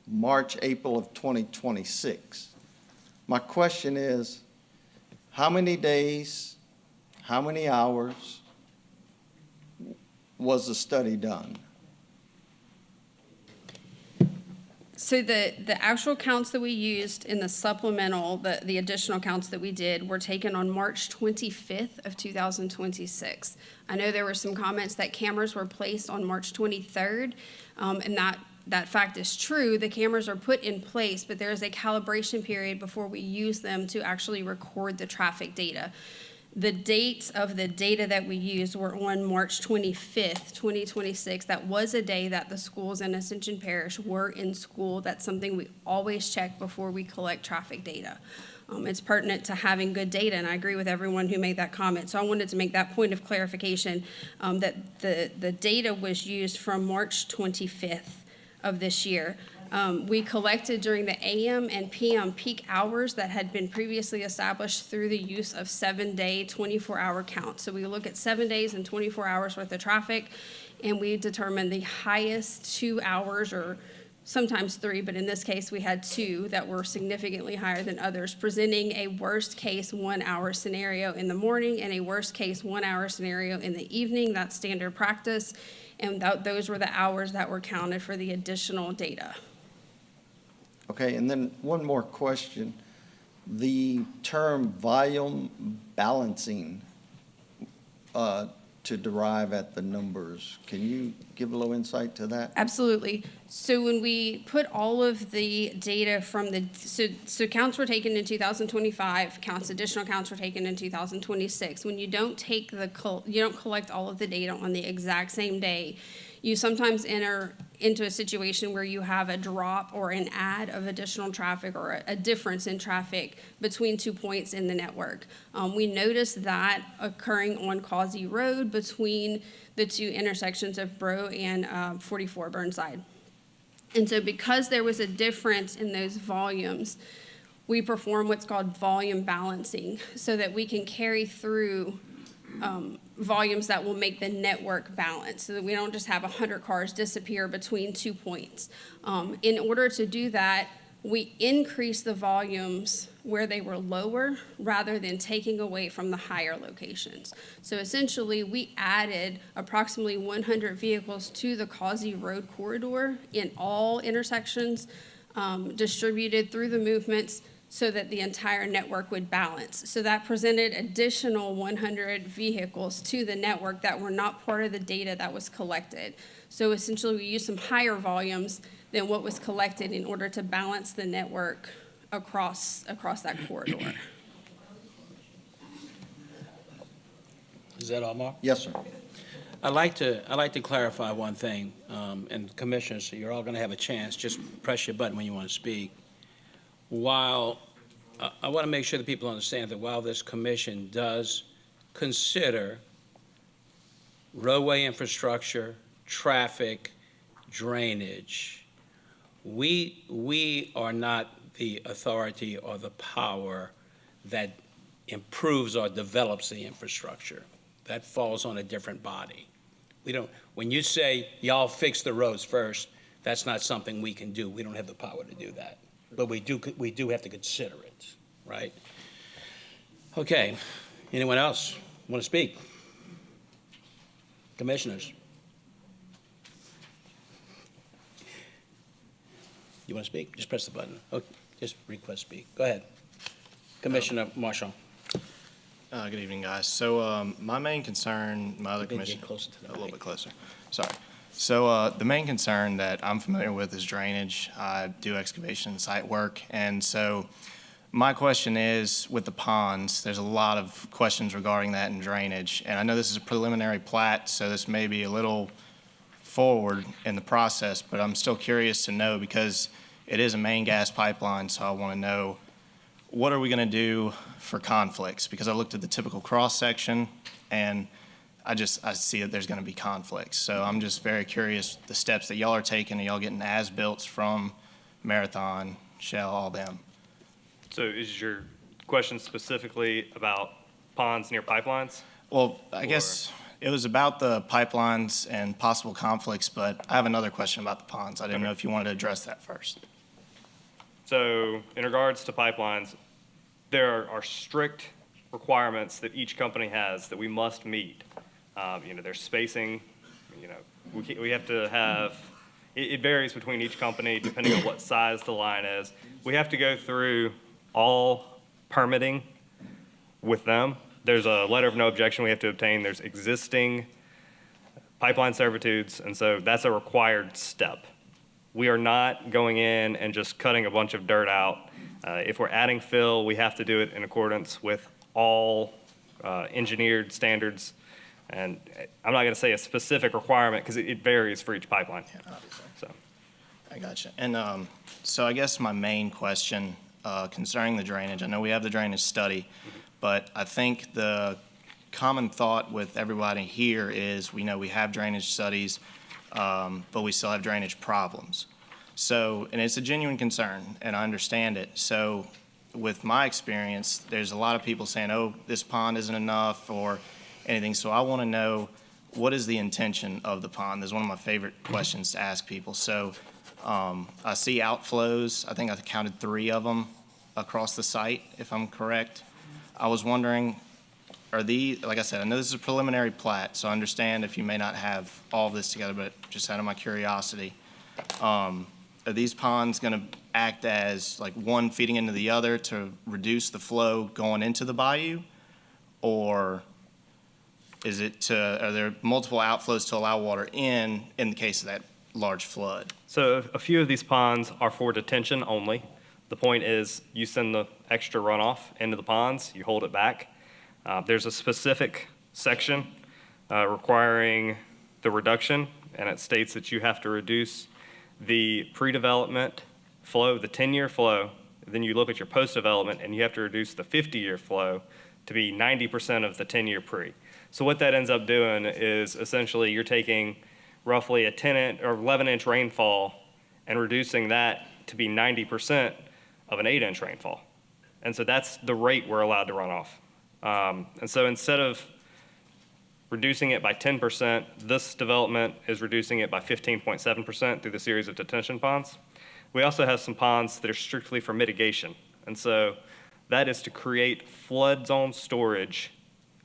March, April of 2026. My question is, how many days, how many hours was the study done? So the actual counts that we used in the supplemental, the additional counts that we did were taken on March 25th of 2026. I know there were some comments that cameras were placed on March 23rd, and that fact is true. The cameras are put in place, but there is a calibration period before we use them to actually record the traffic data. The dates of the data that we used were on March 25th, 2026. That was a day that the schools in Ascension Parish were in school. That's something we always check before we collect traffic data. It's pertinent to having good data, and I agree with everyone who made that comment. So I wanted to make that point of clarification, that the data was used from March 25th of this year. We collected during the AM and PM peak hours that had been previously established through the use of 7-day, 24-hour counts. So we look at 7 days and 24 hours worth of traffic, and we determined the highest 2 hours, or sometimes 3, but in this case we had 2 that were significantly higher than others, presenting a worst case 1 hour scenario in the morning and a worst case 1 hour scenario in the evening. That's standard practice, and those were the hours that were counted for the additional data. Okay, and then one more question. The term volume balancing to derive at the numbers, can you give a little insight to that? Absolutely. So when we put all of the data from so counts were taken in 2025, additional counts were taken in 2026. When you don't you don't collect all of the data on the exact same day, you sometimes enter into a situation where you have a drop or an add of additional traffic, or a difference in traffic between 2 points in the network. We noticed that occurring on Causey Road between the 2 intersections of Bro and 44 Burnside. And so because there was a difference in those volumes, we perform what's called volume balancing, so that we can carry through volumes that will make the network balance, so that we don't just have 100 cars disappear between 2 points. In order to do that, we increase the volumes where they were lower rather than taking away from the higher locations. So essentially, we added approximately 100 vehicles to the Causey Road corridor in all intersections, distributed through the movements, so that the entire network would balance. So that presented additional 100 vehicles to the network that were not part of the data that was collected. So essentially, we used some higher volumes than what was collected in order to balance the network across that corridor. Is that all, Mark? Yes, sir. I'd like to clarify one thing, and commissioners, so you're all going to have a chance. Just press your button when you want to speak. While I want to make sure that people understand that while this commission does consider roadway infrastructure, traffic, drainage, we are not the authority or the power that improves or develops the infrastructure. That falls on a different body. When you say y'all fix the roads first, that's not something we can do. We don't have the power to do that. But we do have to consider it, right? Okay, anyone else want to speak? Commissioners? You want to speak? Just press the button. Oh, just request speak. Go ahead. Commissioner Marshall. Good evening, guys. So my main concern, my other commission, closer to the a little bit closer. Sorry. So the main concern that I'm familiar with is drainage. I do excavation and site work, and so my question is, with the ponds, there's a lot of questions regarding that and drainage. And I know this is a preliminary plat, so this may be a little forward in the process, but I'm still curious to know, because it is a main gas pipeline, so I want to know, what are we going to do for conflicts? Because I looked at the typical cross-section, and I see that there's going to be conflicts. So I'm just very curious, the steps that y'all are taking. Are y'all getting as-built from Marathon, Shell, all them? So is your question specifically about ponds near pipelines? Well, I guess it was about the pipelines and possible conflicts, but I have another question about the ponds. I didn't know if you wanted to address that first. So in regards to pipelines, there are strict requirements that each company has that we must meet. There's spacing, we have to have, it varies between each company depending on what size the line is. We have to go through all permitting with them. There's a letter of no objection we have to obtain. There's existing pipeline servitudes, and so that's a required step. We are not going in and just cutting a bunch of dirt out. If we're adding fill, we have to do it in accordance with all engineered standards. And I'm not going to say a specific requirement because it varies for each pipeline. Yeah, obviously. So, I gotcha. And so I guess my main question concerning the drainage, I know we have the drainage study, but I think the common thought with everybody here is we know we have drainage studies, but we still have drainage problems. So, and it's a genuine concern, and I understand it. So with my experience, there's a lot of people saying, oh, this pond isn't enough or anything. So I want to know, what is the intention of the pond? That's one of my favorite questions to ask people. So I see outflows. I think I counted 3 of them across the site, if I'm correct. I was wondering, are these, like I said, I know this is a preliminary plat, so I understand if you may not have all of this together, but just out of my curiosity, are these ponds going to act as like one feeding into the other to reduce the flow going into the bayou? Or is it are there multiple outflows to allow water in the case of that large flood? So a few of these ponds are for detention only. The point is you send the extra runoff into the ponds, you hold it back. There's a specific section requiring the reduction, and it states that you have to reduce the pre-development flow, the 10-year flow. Then you look at your post-development, and you have to reduce the 50-year flow to be 90% of the 10-year pre. So what that ends up doing is essentially you're taking roughly a 10 or 11-inch rainfall and reducing that to be 90% of an 8-inch rainfall. And so that's the rate we're allowed to run off. And so instead of reducing it by 10%, this development is reducing it by 15.7% through the series of detention ponds. We also have some ponds that are strictly for mitigation. And so that is to create flood zone storage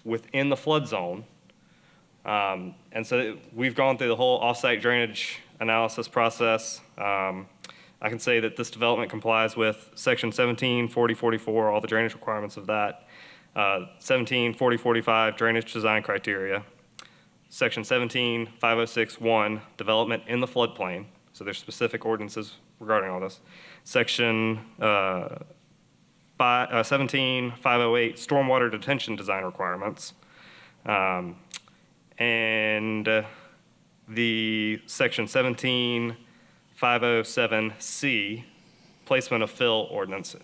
within the flood zone. And so we've gone through the whole off-site drainage analysis process. I can say that this development complies with Section 17, 40, 44, all the drainage requirements of that. 17, 40, 45, drainage design criteria. Section 17, 506.1, development in the floodplain. So there's specific ordinances regarding all this. Section 17, 508, stormwater detention design requirements. And the Section 17, 507C, placement of fill ordinance.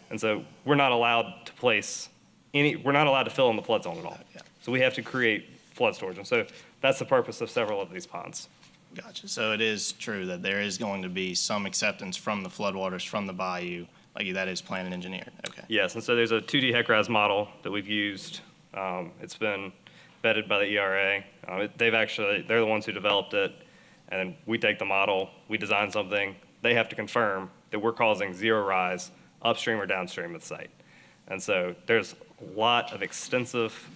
And so we're not allowed to place we're not allowed to fill in the flood zone at all. So we have to create flood storage. And so that's the purpose of several of these ponds. Gotcha. So it is true that there is going to be some acceptance from the floodwaters from the bayou, like that is planned and engineered. Okay. Yes, and so there's a 2D HECRAS model that we've used. It's been vetted by the ERA. They're the ones who developed it, and we take the model, we design something, they have to confirm that we're causing zero rise upstream or downstream of the site. And so there's a lot of extensive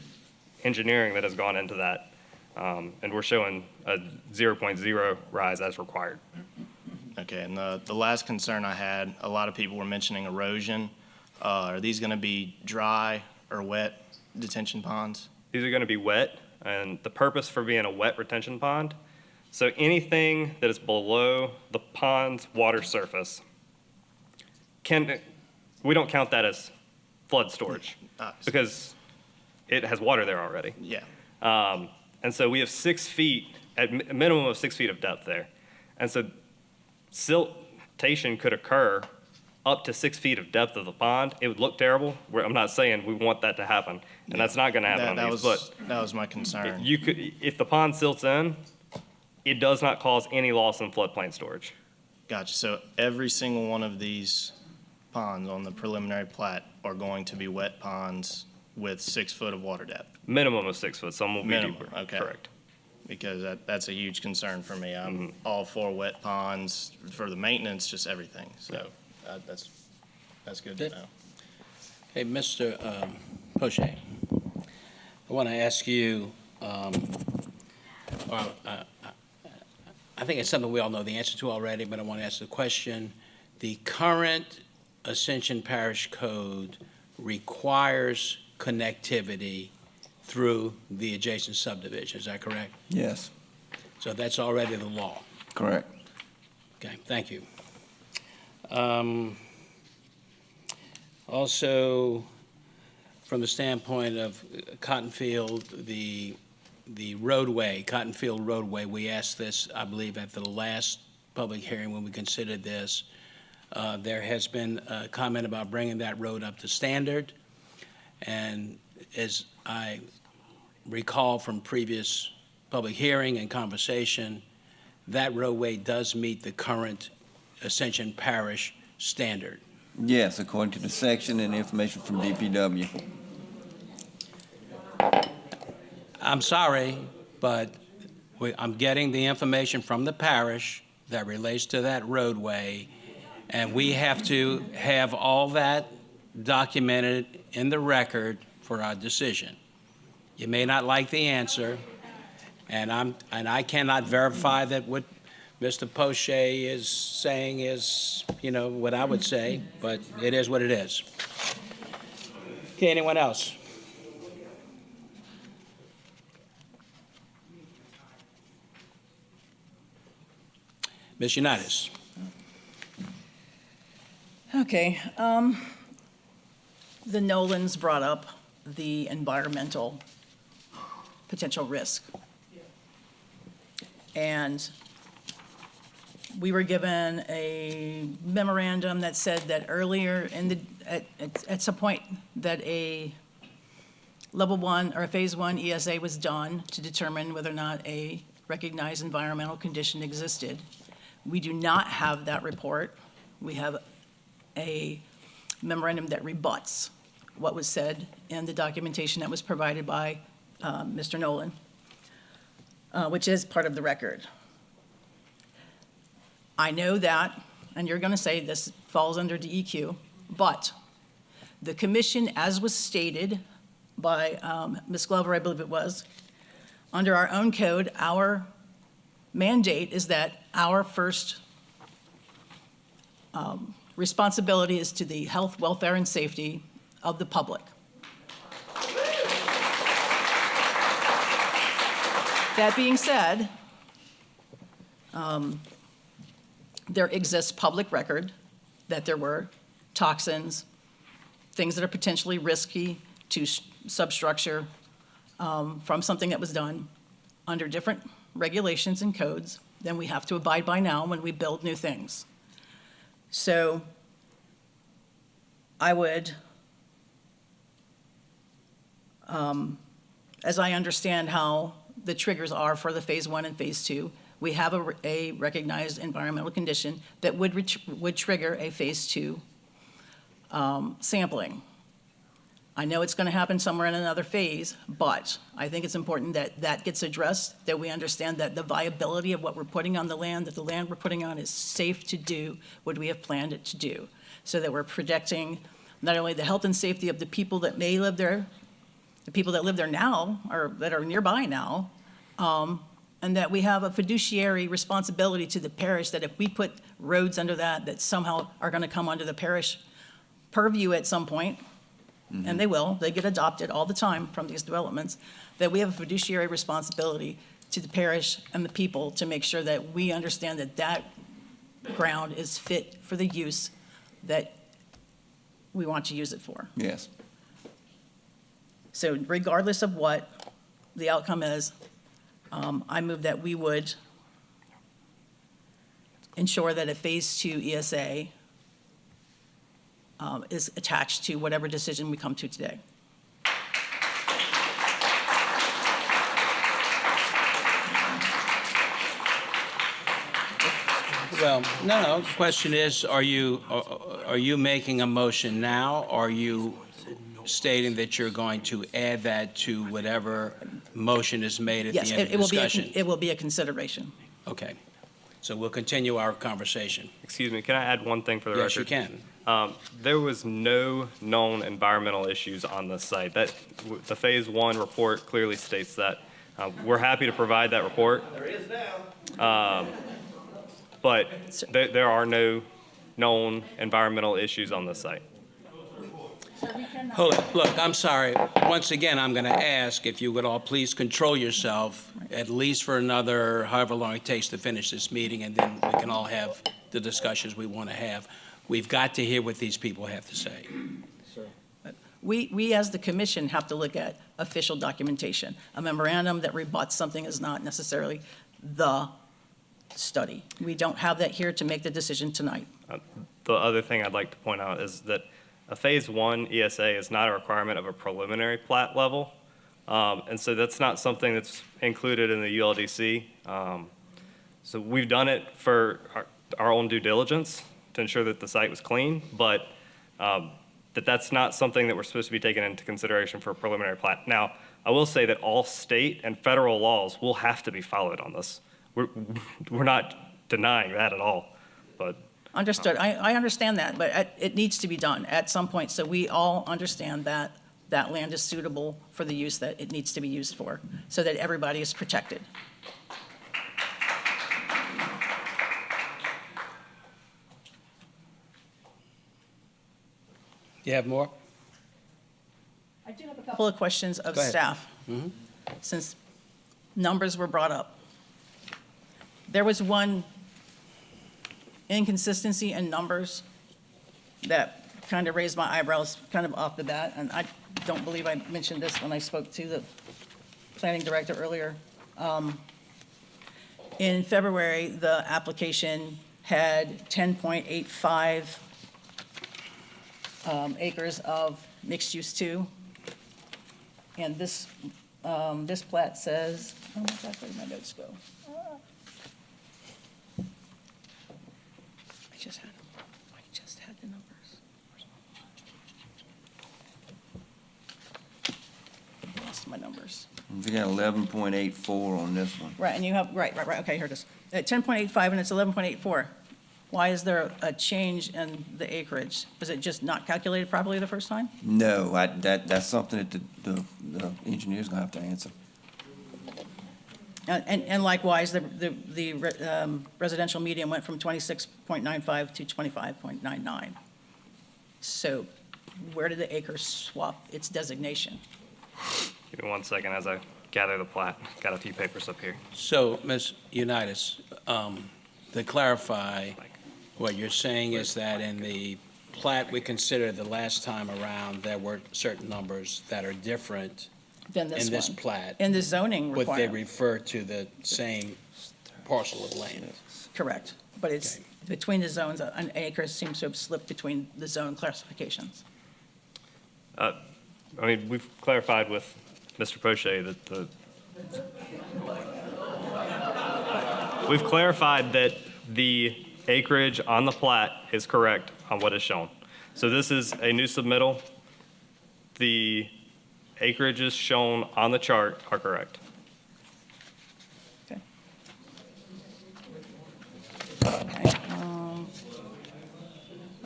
engineering that has gone into that, and we're showing a 0.0 rise as required. Okay, and the last concern I had, a lot of people were mentioning erosion. Are these going to be dry or wet detention ponds? These are going to be wet, and the purpose for being a wet retention pond, so anything that is below the pond's water surface, we don't count that as flood storage because it has water there already. Yeah. And so we have 6 feet, at a minimum of 6 feet of depth there. And so siltation could occur up to 6 feet of depth of the pond. It would look terrible. I'm not saying we want that to happen, and that's not going to happen on these. That was my concern. If the pond silts in, it does not cause any loss in floodplain storage. Gotcha. So every single one of these ponds on the preliminary plat are going to be wet ponds with 6 foot of water depth? Minimum of 6 foot, some will be Minimum, deeper. okay. Correct. Because that's a huge concern for me. I'm all for wet ponds, for the maintenance, just everything. So that's good to know. Hey, Mr. Poche, I want to ask you, I think it's something we all know the answer to already, but I want to ask the question. The current Ascension Parish Code requires connectivity through the adjacent subdivision, is that correct? Yes, So that's already the law. correct. Okay, thank you. Also, from the standpoint of Cottonfield, the roadway, Cottonfield roadway, we asked this, I believe, at the last public hearing when we considered this. There has been a comment about bringing that road up to standard. And as I recall from previous public hearing and conversation, that roadway does meet the current Ascension Parish standard. Yes, according to the section and information from DPW. I'm sorry, but I'm getting the information from the parish that relates to that roadway, and we have to have all that documented in the record for our decision. You may not like the answer, and I cannot verify that what Mr. Poche is saying is, what I would say, but it is what it is. Okay, anyone else? Ms. Unitas. Okay, the Nolans brought up the environmental potential risk. And we were given a memorandum that said that earlier at some point that a level 1 or a phase 1 ESA was done to determine whether or not a recognized environmental condition existed. We do not have that report. We have a memorandum that rebuts what was said in the documentation that was provided by Mr. Nolan, which is part of the record. I know that, and you're going to say this falls under DEQ, but the commission, as was stated by Ms. Glover, I believe it was, under our own code, our mandate is that our first responsibility is to the health, welfare, and safety of the public. That being said, there exists public record that there were toxins, things that are potentially risky to substructure from something that was done under different regulations and codes than we have to abide by now when we build new things. So I would, as I understand how the triggers are for the phase 1 and phase 2, we have a recognized environmental condition that would trigger a phase 2 sampling. I know it's going to happen somewhere in another phase, but I think it's important that that gets addressed, that we understand that the viability of what we're putting on the land, that the land we're putting on is safe to do what we have planned it to do, so that we're protecting not only the health and safety of the people that may live there, the people that live there now or that are nearby now, and that we have a fiduciary responsibility to the parish that if we put roads under that somehow are going to come under the parish purview at some point, and they get adopted all the time from these developments, that we have a fiduciary responsibility to the parish and the people to make sure that we understand that that ground is fit for the use that we want to use it for. Yes. So regardless of what the outcome is, I move that we would ensure that a phase 2 ESA is attached to whatever decision we come to today. Well, no, the question is, are you making a motion now? Or are you stating that you're going to add that to whatever motion is made at the end of the discussion? It will be a consideration. Okay. So we'll continue our conversation. Excuse me, can I add one thing for the record? Yes, you can. There was no known environmental issues on this site. The phase 1 report clearly states that. We're happy to provide that report. There is now. But there are no known environmental issues on this site. Hold it. Look, I'm sorry. Once again, I'm going to ask if you would all please control yourself, at least for another, however long it takes to finish this meeting, and then we can all have the discussions we want to have. We've got to hear what these people have to say. We as the commission have to look at official documentation. A memorandum that rebuts something is not necessarily the study. We don't have that here to make the decision tonight. The other thing I'd like to point out is that a Phase 1 ESA is not a requirement of a preliminary plat level. And so that's not something that's included in the ULDC. So we've done it for our own due diligence to ensure that the site was clean, but that's not something that we're supposed to be taking into consideration for a preliminary plat. Now, I will say that all state and federal laws will have to be followed on this. We're not denying that at all, but. Understood. I understand that, but it needs to be done at some point, so we all understand that that land is suitable for the use that it needs to be used for, so that everybody is protected. You have more? I do have a couple of questions of Go ahead. staff, Mm-hmm. since numbers were brought up. There was one inconsistency in numbers that kind of raised my eyebrows kind of off the bat, and I don't believe I mentioned this when I spoke to the planning director earlier. In February, the application had 10.85 acres of mixed-use 2, and this plat says, how much where did my notes go? I just had the numbers. I lost my numbers. We got 11.84 on this one. Right, and you have, right, okay, here it is. At 10.85 and it's 11.84. Why is there a change in the acreage? Was it just not calculated properly the first time? No, that's something that the engineer's gonna have to answer. And likewise, the residential median went from 26.95 to 25.99. So where did the acres swap its designation? Give me 1 second as I gather the plat. Got a few papers up here. So, Ms. Unitas, to clarify, what you're saying is that in the plat we considered the last time around, there were certain numbers that are different Than this in this one. plat. In the zoning But they requirement. refer to the same parcel of land. Correct. But it's between the zones, an acre seems to have slipped between the zone classifications. I mean, we've clarified with Mr. Poche that we've clarified that the acreage on the plat is correct on what is shown. So this is a new submittal. The acreages shown on the chart are correct. Okay.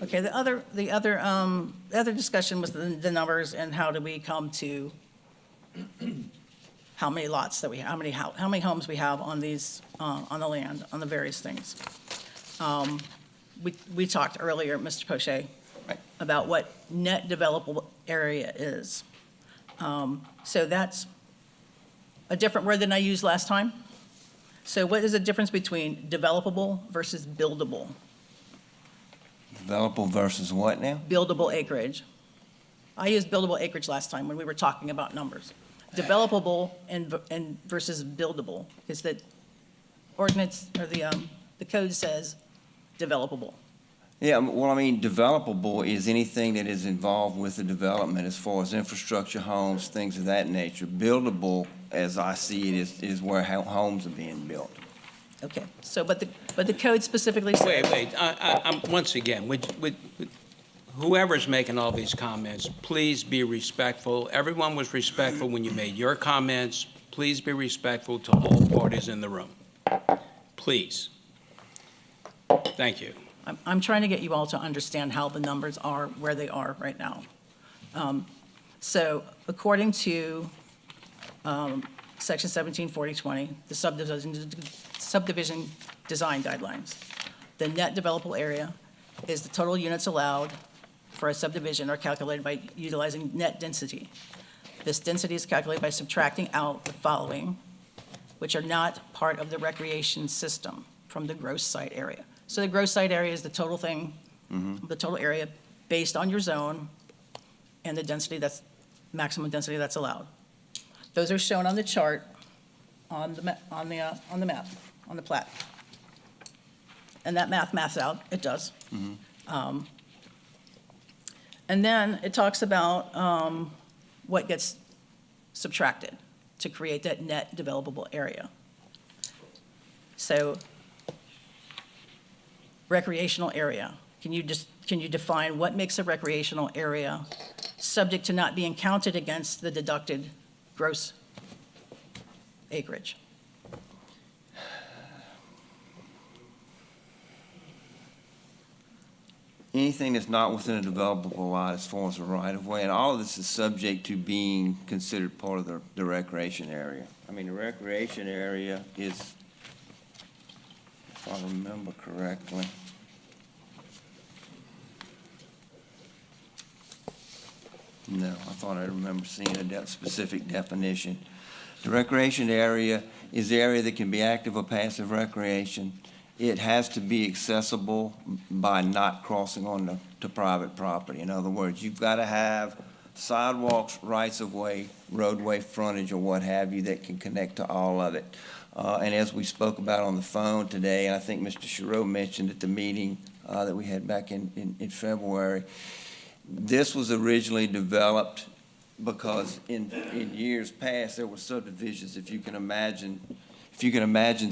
Okay, the other discussion was the numbers and how do we come to how many lots that we, how many homes we have on these, on the land, on the various things. We talked earlier, Mr. Poche, about what net developable area is. So that's a different word than I used last time. So what is the difference between developable versus buildable? Developable versus what now? Buildable acreage. I used buildable acreage last time when we were talking about numbers. Developable and versus buildable is that ordinance, or the code says developable. Yeah, well, I mean, developable is anything that is involved with the development as far as infrastructure, homes, things of that nature. Buildable, as I see it, is where homes are being built. Okay, so, but the code specifically says. Wait, I'm, once again, whoever's making all these comments, please be respectful. Everyone was respectful when you made your comments. Please be respectful to all parties in the room. Please. Thank you. I'm trying to get you all to understand how the numbers are where they are right now. So according to Section 174020, the subdivision design guidelines. The net developable area is the total units allowed for a subdivision are calculated by utilizing net density. This density is calculated by subtracting out the following, which are not part of the recreation system from the gross site area. So the gross site area is the total thing, the total area based on your zone and the density that's, maximum density that's allowed. Those are shown on the chart on the map, on the plat. And that maths out, it does. And then it talks about what gets subtracted to create that net developable area. So recreational area, can you define what makes a recreational area subject to not being counted against the deducted gross acreage? Anything that's not within a developable lot as far as a right-of-way, and all of this is subject to being considered part of the recreation area. I mean, the recreation area is, if I remember correctly, no, I thought I remember seeing a specific definition. The recreation area is the area that can be active or passive recreation. It has to be accessible by not crossing on to private property. In other words, you've got to have sidewalks, rights-of-way, roadway frontage, or what have you that can connect to all of it. And as we spoke about on the phone today, and I think Mr. Giroux mentioned at the meeting that we had back in February, this was originally developed because in years past, there were subdivisions, if you can imagine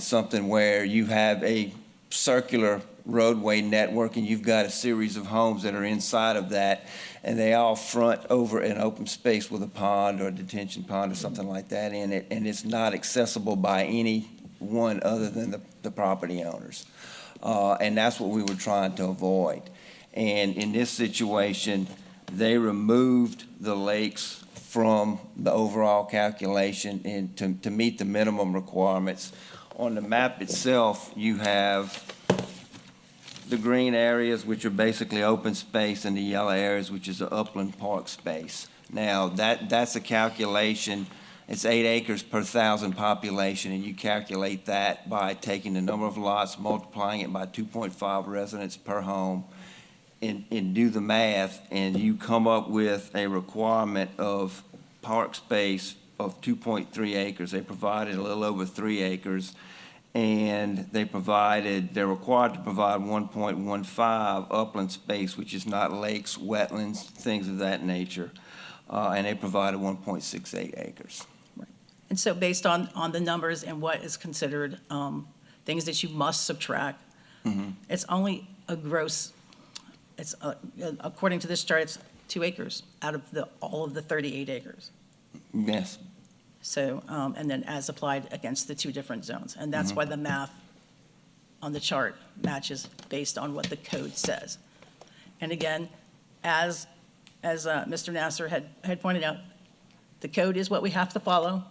something where you have a circular roadway network and you've got a series of homes that are inside of that, and they all front over an open space with a pond or a detention pond or something like that in it, and it's not accessible by anyone other than the property owners. And that's what we were trying to avoid. And in this situation, they removed the lakes from the overall calculation and to meet the minimum requirements. On the map itself, you have the green areas, which are basically open space, and the yellow areas, which is the upland park space. Now, that's a calculation. It's 8 acres per 1,000 population, and you calculate that by taking the number of lots, multiplying it by 2.5 residents per home, and do the math, and you come up with a requirement of park space of 2.3 acres. They provided a little over 3 acres, and they're required to provide 1.15 upland space, which is not lakes, wetlands, things of that nature, and they provided 1.68 acres. And so based on the numbers and what is considered things that you must subtract, it's only a gross, according to this chart, it's 2 acres out of all of the 38 acres. Yes. So, and then as applied against the two different zones. And that's why the math on the chart matches based on what the code says. And again, as Mr. Nasser had pointed out, the code is what we have to follow.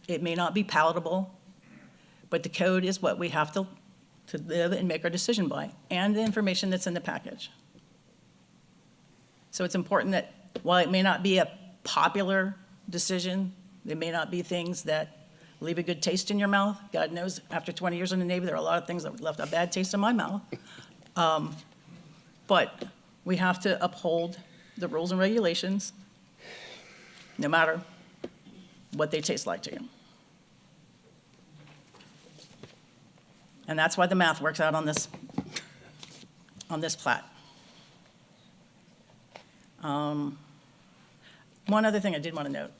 It may not be palatable, but the code is what we have to live and make our decision by, and the information that's in the package. So it's important that while it may not be a popular decision, there may not be things that leave a good taste in your mouth. God knows, after 20 years in the Navy, there are a lot of things that left a bad taste in my mouth. But we have to uphold the rules and regulations, no matter what they taste like to you. And that's why the math works out on this plat. One other thing I did want to note,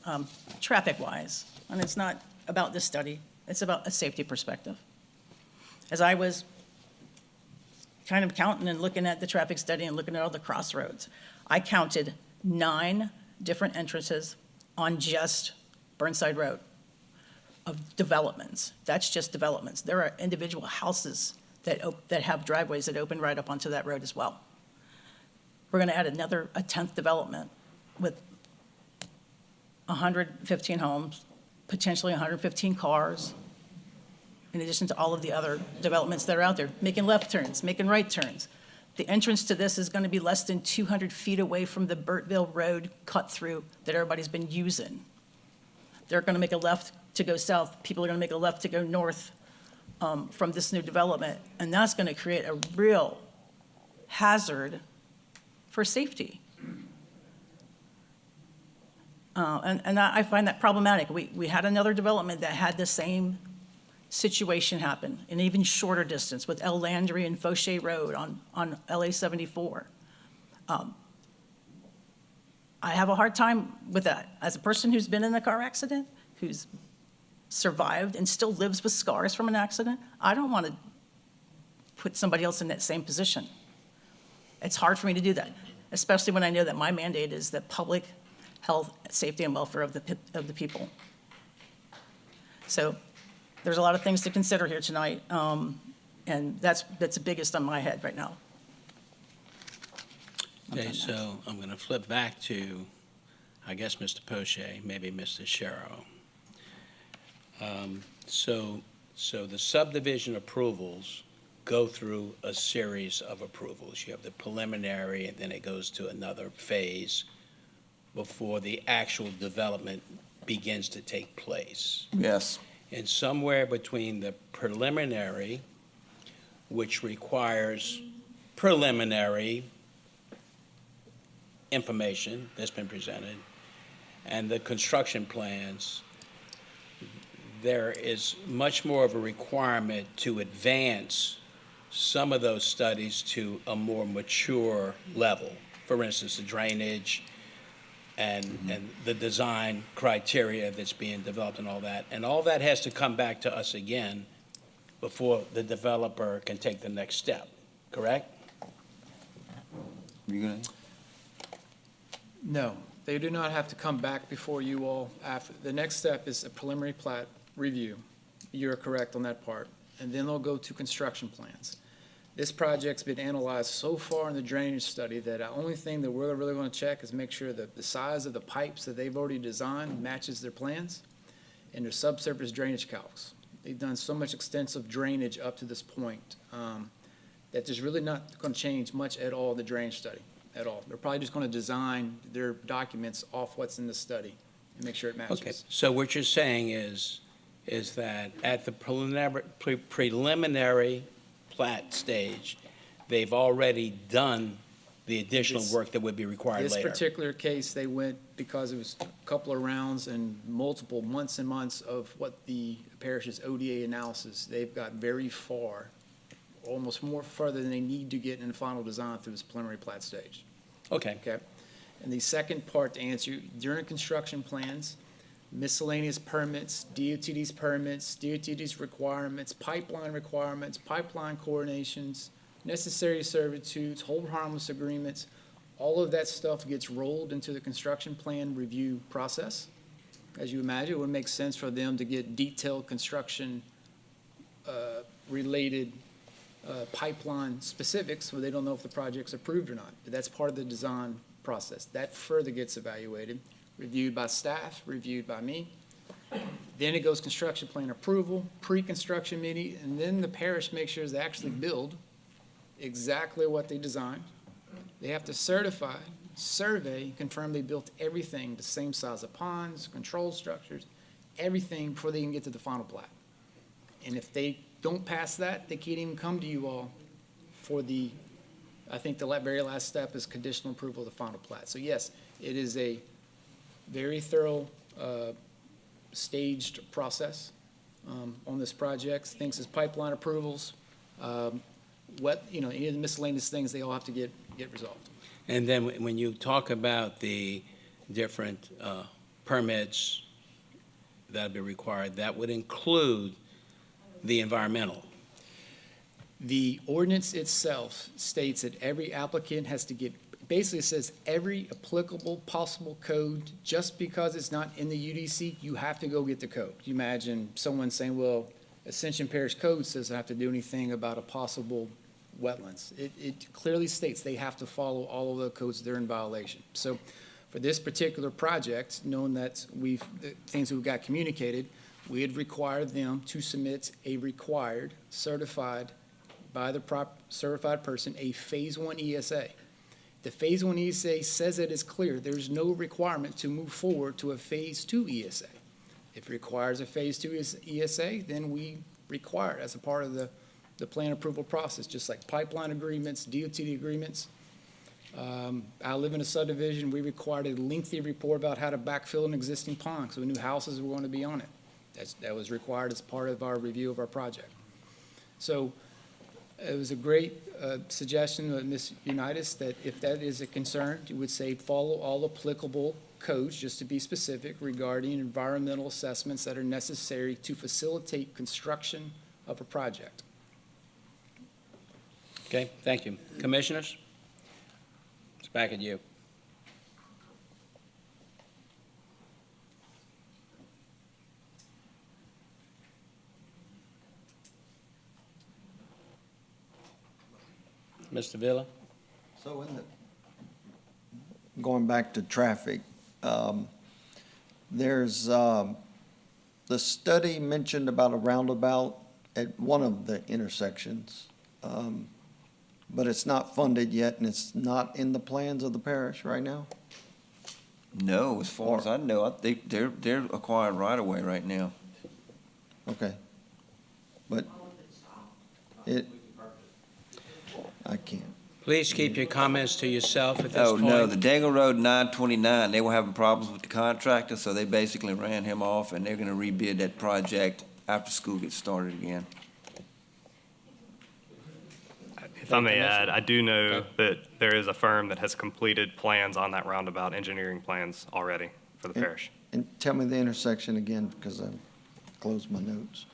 traffic-wise, and it's not about this study, it's about a safety perspective. As I was kind of counting and looking at the traffic study and looking at all the crossroads, I counted 9 different entrances on just Burnside Road of developments. That's just developments. There are individual houses that have driveways that open right up onto that road as well. We're going to add a 10th development with 115 homes potentially 115 cars, in addition to all of the other developments that are out there, making left turns, making right turns. The entrance to this is going to be less than 200 feet away from the Burtville Road cut-through that everybody's been using. They're going to make a left to go south. People are going to make a left to go north from this new development, and that's going to create a real hazard for safety. And I find that problematic. We had another development that had the same situation happen, an even shorter distance with El Landry and Fauché Road on LA 74. I have a hard time with that. As a person who's been in a car accident, who's survived and still lives with scars from an accident, I don't want to put somebody else in that same position. It's hard for me to do that, especially when I know that my mandate is the public health, safety, and welfare of the people. So there's a lot of things to consider here tonight, and that's the biggest on my head right now. Okay, so I'm going to flip back to, I guess, Mr. Poche, maybe Mr. Sharrow. So the subdivision approvals go through a series of approvals. You have the preliminary, and then it goes to another phase before the actual development begins to take place. Yes. And somewhere between the preliminary, which requires preliminary information that's been presented, and the construction plans, there is much more of a requirement to advance some of those studies to a more mature level. For instance, the drainage and the design criteria that's being developed and all that. And all that has to come back to us again before the developer can take the next step, correct? You gonna? No, they do not have to come back before you all after. The next step is a preliminary plat review. You're correct on that part. And then they'll go to construction plans. This project's been analyzed so far in the drainage study that the only thing that we're really going to check is make sure that the size of the pipes that they've already designed matches their plans and their subsurface drainage calcs. They've done so much extensive drainage up to this point that there's really not going to change much at all in the drainage study, at all. They're probably just going to design their documents off what's in the study and make sure it matches. Okay, so what you're saying is that at the preliminary plat stage, they've already done the additional work that would be required later. This particular case, they went, because it was a couple of rounds and multiple months and months of what the parish's ODA analysis, they've got very far, almost more further than they need to get in the final design through this preliminary plat stage. Okay. Okay. And the second part to answer, during construction plans, miscellaneous permits, DOTD's permits, DOTD's requirements, pipeline coordinations, necessary servitudes, hold harmless agreements, all of that stuff gets rolled into the construction plan review process. As you imagine, it would make sense for them to get detailed construction related pipeline specifics where they don't know if the project's approved or not. But that's part of the design process. That further gets evaluated, reviewed by staff, reviewed by me. Then it goes construction plan approval, pre-construction meeting, and then the parish makes sure they actually build exactly what they designed. They have to certify, survey, confirm they built everything, the same size of ponds, control structures, everything before they can get to the final plat. And if they don't pass that, they can't even come to you all for the, I think the very last step is conditional approval of the final plat. So yes, it is a very thorough, staged process on this project. Things as pipeline approvals, any of the miscellaneous things, they all have to get resolved. And then when you talk about the different permits that would be required, that would include the environmental. The ordinance itself states that every applicant has to get, basically it says every applicable possible code, just because it's not in the UDC, you have to go get the code. You imagine someone saying, well, Ascension Parish Code says I have to do anything about a possible wetlands. It clearly states they have to follow all of the codes that are in violation. So For this particular project, knowing that the things we've got communicated, we had required them to submit a required, certified, by the certified person, a Phase 1 ESA. The Phase 1 ESA says it is clear. There's no requirement to move forward to a Phase 2 ESA. If it requires a Phase 2 ESA, then we require it as a part of the plan approval process, just like pipeline agreements, DOT agreements. I live in a subdivision. We required a lengthy report about how to backfill an existing pond, so we knew houses were going to be on it. That was required as part of our review of our project. So it was a great suggestion of Ms. Unitas that if that is a concern, you would say follow all applicable codes, just to be specific, regarding environmental assessments that are necessary to facilitate construction of a project. Okay, thank you. Commissioners? It's back at you. Mr. Villa? So going back to traffic, there's the study mentioned about a roundabout at one of the intersections, but it's not funded yet, and it's not in the plans of the parish right now? No, as far as I know, I think they're acquiring right-of-way right now. Okay. But I can't. Please keep your comments to yourself at this Oh, point. no, the Dangle Road 929, they were having problems with the contractor, so they basically ran him off, and they're gonna rebid that project after school gets started again. If I may add, I do know that there is a firm that has completed plans on that roundabout, engineering plans already for the parish. And tell me the intersection again, because I closed my notes.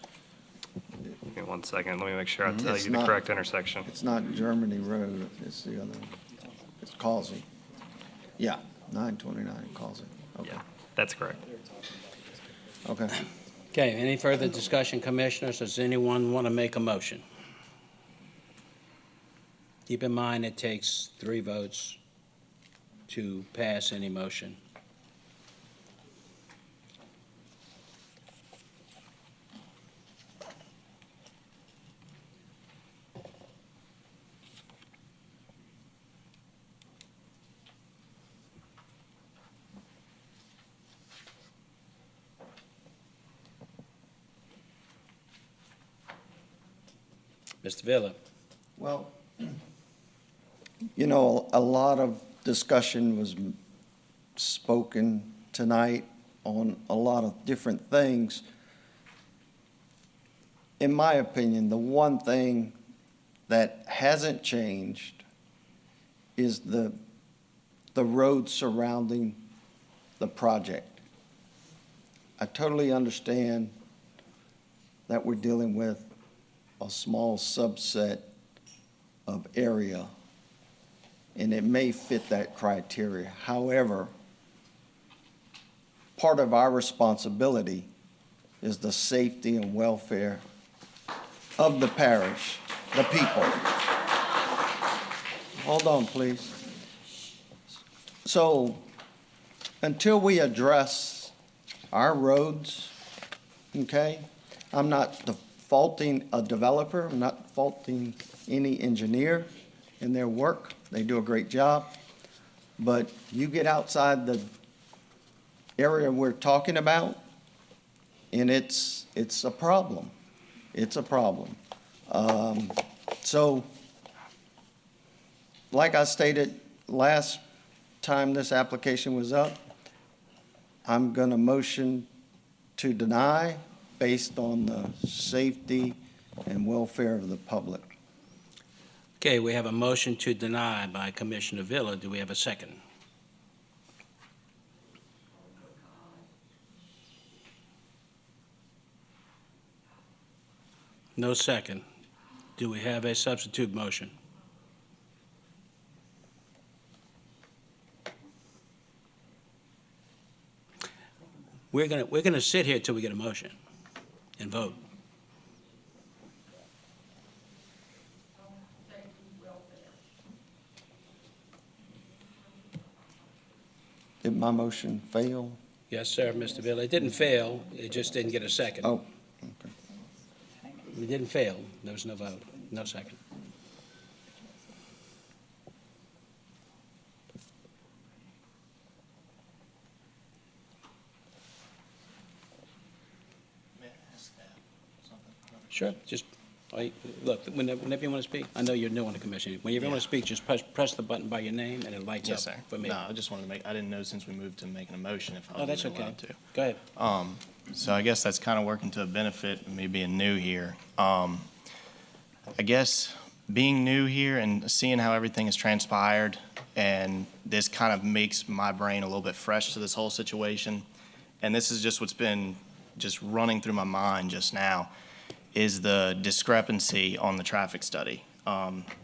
Give me 1 second, let me make sure I tell It's you the not- correct intersection. It's not Germany Road, it's the other, it's Causey. Yeah, 929 Causey. Okay. Yeah, that's correct. Okay. Okay, any further discussion, commissioners? Does anyone want to make a motion? Keep in mind, it takes 3 votes to pass any motion. Mr. Villa? Well, you know, a lot of discussion was spoken tonight on a lot of different things. In my opinion, the one thing that hasn't changed is the road surrounding the project. I totally understand that we're dealing with a small subset of area, and it may fit that criteria. However, part of our responsibility is the safety and welfare of the parish, the people. Hold on, please. So, until we address our roads, okay, I'm not faulting a developer, I'm not faulting any engineer in their work. They do a great job. But you get outside the area we're talking about, and it's a problem. It's a problem. So, like I stated last time this application was up, I'm going to motion to deny based on the safety and welfare of the public. Okay, we have a motion to deny by Commissioner Villa. Do we have a second? No second. Do we have a substitute motion? We're gonna sit here till we get a motion and vote. Did my motion fail? Yes, sir, Mr. Bill. It didn't fail, it just didn't get a second. Oh, It didn't fail, there was no vote, no second. Sure, just, look, whenever you want to speak, I know you're new on the commission. Whenever you want to speak, just press the button by your name and it lights Yes, up sir. for me. No, I just wanted to I didn't know since we moved to making a motion if I was Oh, that's even okay. allowed to. Go ahead. So I guess that's kind of working to a benefit of me being new here. I guess being new here and seeing how everything has transpired, and this kind of makes my brain a little bit fresh to this whole situation. And this is just what's been just running through my mind just now, is the discrepancy on the traffic study.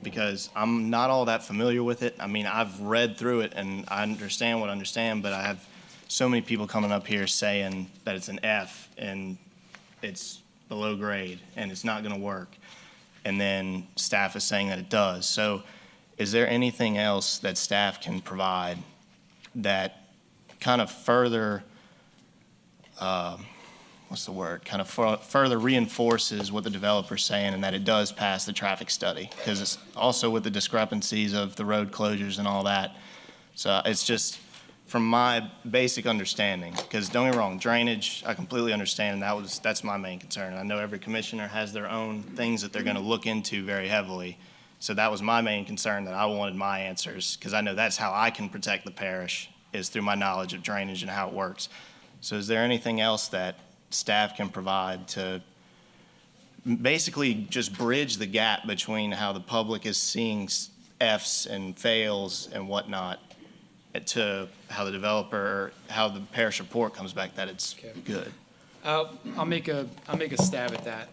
Because I'm not all that familiar with it. I mean, I've read through it and I understand what I understand, but I have so many people coming up here saying that it's an F and it's below grade and it's not going to work. And then staff is saying that it does. So is there anything else that staff can provide that kind of further, further reinforces what the developer's saying and that it does pass the traffic study? Because it's also with the discrepancies of the road closures and all that. So it's just from my basic understanding, because don't get me wrong, drainage, I completely understand, and that's my main concern. I know every commissioner has their own things that they're going to look into very heavily. So that was my main concern, that I wanted my answers, because I know that's how I can protect the parish, is through my knowledge of drainage and how it works. So is there anything else that staff can provide to basically just bridge the gap between how the public is seeing Fs and fails and whatnot to how the developer, how the parish report comes back that it's good? I'll make a stab at that.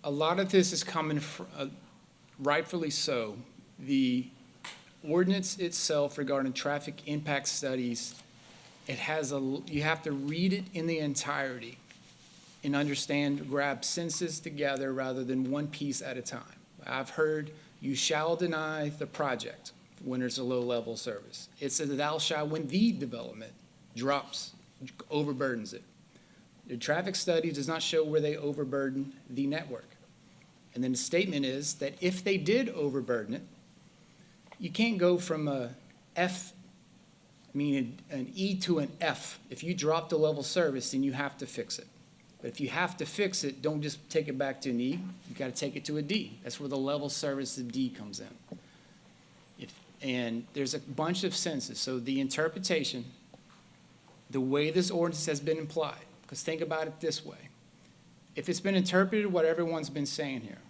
A lot of this is coming from, rightfully so. The ordinance itself regarding traffic impact studies, you have to read it in the entirety and understand, grab sentences together rather than one piece at a time. I've heard, you shall deny the project when there's a low-level service. It says thou shalt when the development drops, overburdens it. The traffic study does not show where they overburden the network. And then the statement is that if they did overburden it, you can't go from a F, meaning an E to an F. If you drop the level service, then you have to fix it. But if you have to fix it, don't just take it back to an E. You've got to take it to a D. That's where the level service of D comes in. And there's a bunch of sentences. So the interpretation, the way this ordinance has been implied, because think about it this way. If it's been interpreted what everyone's been saying here,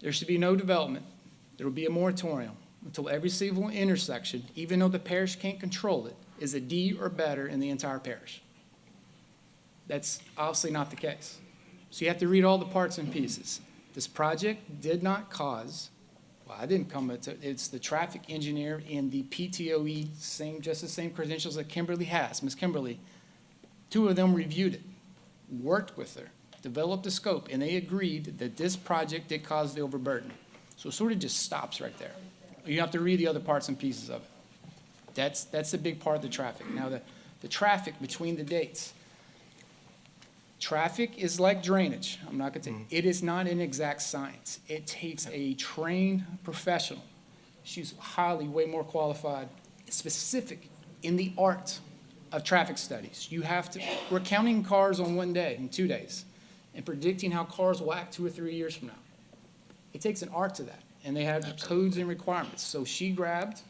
there should be no development. There will be a moratorium until every single intersection, even though the parish can't control it, is a D or better in the entire parish. That's obviously not the case. So you have to read all the parts and pieces. This project did not cause, well, I didn't come, it's the traffic engineer and the PTOE, just the same credentials that Kimberly has. Ms. Kimberly, two of them reviewed it, worked with her, developed a scope, and they agreed that this project did cause the overburden. So it sort of just stops right there. You have to read the other parts and pieces of it. That's a big part of the traffic. Now, the traffic between the dates. Traffic is like drainage. I'm not going to say it is not an exact science. It takes a trained professional. She's highly, way more qualified, specific in the art of traffic studies. We're counting cars on one day, in 2 days, and predicting how cars will act 2 or 3 years from now. It takes an art to that, and they have codes and requirements. So she grabbed,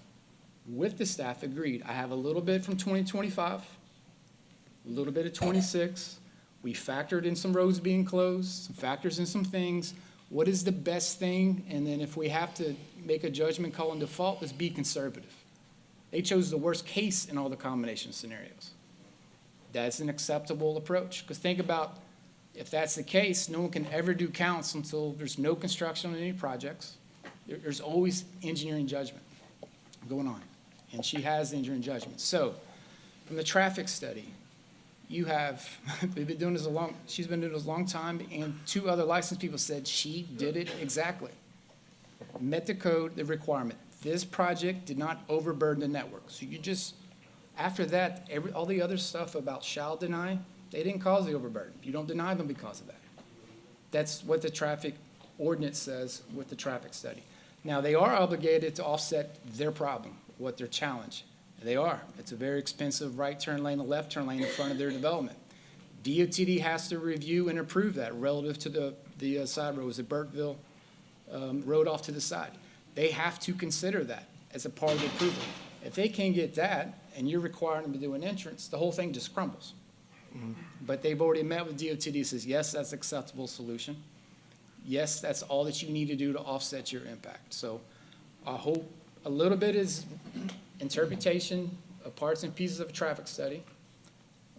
with the staff, agreed, I have a little bit from 2025, a little bit of 26. We factored in some roads being closed, some factors in some things. What is the best thing? And then if we have to make a judgment call in default, let's be conservative. They chose the worst case in all the combination scenarios. That's an acceptable approach. Because think about, if that's the case, no one can ever do counts until there's no construction on any projects. There's always engineering judgment going on. And she has engineering judgment. So from the traffic study, you have, they've been doing this she's been doing this a long time, and 2 other licensed people said she did it exactly. met the code, the requirement. This project did not overburden the network. So you just, after that, all the other stuff about shall deny, they didn't cause the overburden. You don't deny them because of that. That's what the traffic ordinance says with the traffic study. Now, they are obligated to offset their problem, what their challenge. They are. It's a very expensive right turn lane and left turn lane in front of their development. DOTD has to review and approve that relative to the side roads, the Burkeville road off to the side. They have to consider that as a part of the approval. If they can't get that, and you're requiring them to do an entrance, the whole thing just crumbles. But they've already met with DOTD, says, yes, that's an acceptable solution. Yes, that's all that you need to do to offset your impact. So I hope a little bit is interpretation of parts and pieces of a traffic study.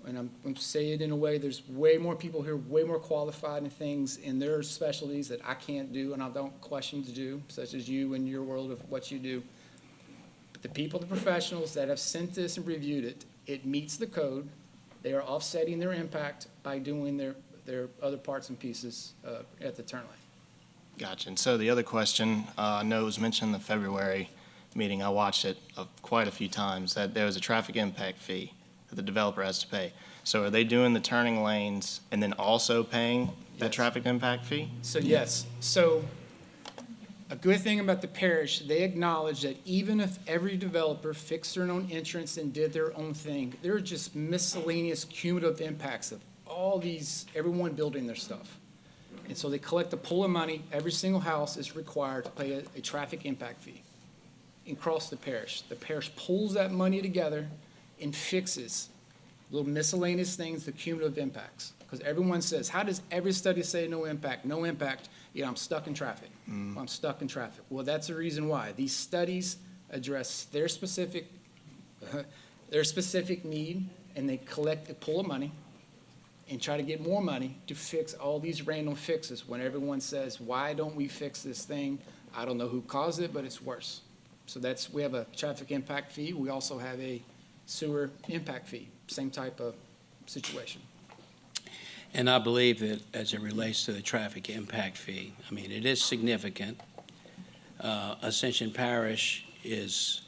And I'm going to say it in a way, there's way more people here, way more qualified in things in their specialties that I can't do and I don't question to do, such as you in your world of what you do. But the people, the professionals that have sent this and reviewed it, it meets the code. They are offsetting their impact by doing their other parts and pieces at the turn lane. Gotcha. And so the other question, I know it was mentioned in the February meeting, I watched it quite a few times, that there was a traffic impact fee that the developer has to pay. So are they doing the turning lanes and then also paying that traffic impact fee? So yes, so a good thing about the parish, they acknowledge that even if every developer fixed their own entrance and did their own thing, there are just miscellaneous cumulative impacts of all these, everyone building their stuff. And so they collect a pool of money. Every single house is required to pay a traffic impact fee across the parish. The parish pulls that money together and fixes little miscellaneous things, the cumulative impacts. Because everyone says, how does every study say no impact? No impact. Yeah, I'm stuck in traffic. I'm stuck in traffic. Well, that's the reason why. These studies address their specific need, and they collect a pool of money and try to get more money to fix all these random fixes when everyone says, why don't we fix this thing? I don't know who caused it, but it's worse. So we have a traffic impact fee. We also have a sewer impact fee, same type of situation. And I believe that as it relates to the traffic impact fee, I mean, it is significant. Ascension Parish is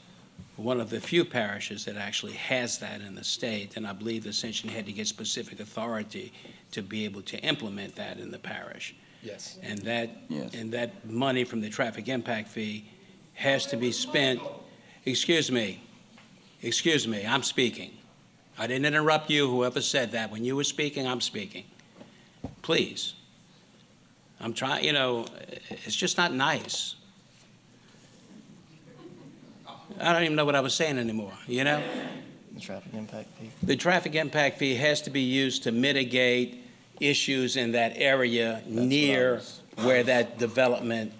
one of the few parishes that actually has that in the state, and I believe Ascension had to get specific authority to be able to implement that in the parish. Yes. And that money from the traffic impact fee has to be spent. Excuse me, I'm speaking. I didn't interrupt you, whoever said that. When you were speaking, I'm speaking. Please. I'm trying, it's just not nice. I don't even know what I was saying anymore, The traffic impact fee. The traffic impact fee has to be used to mitigate issues in that area near where that development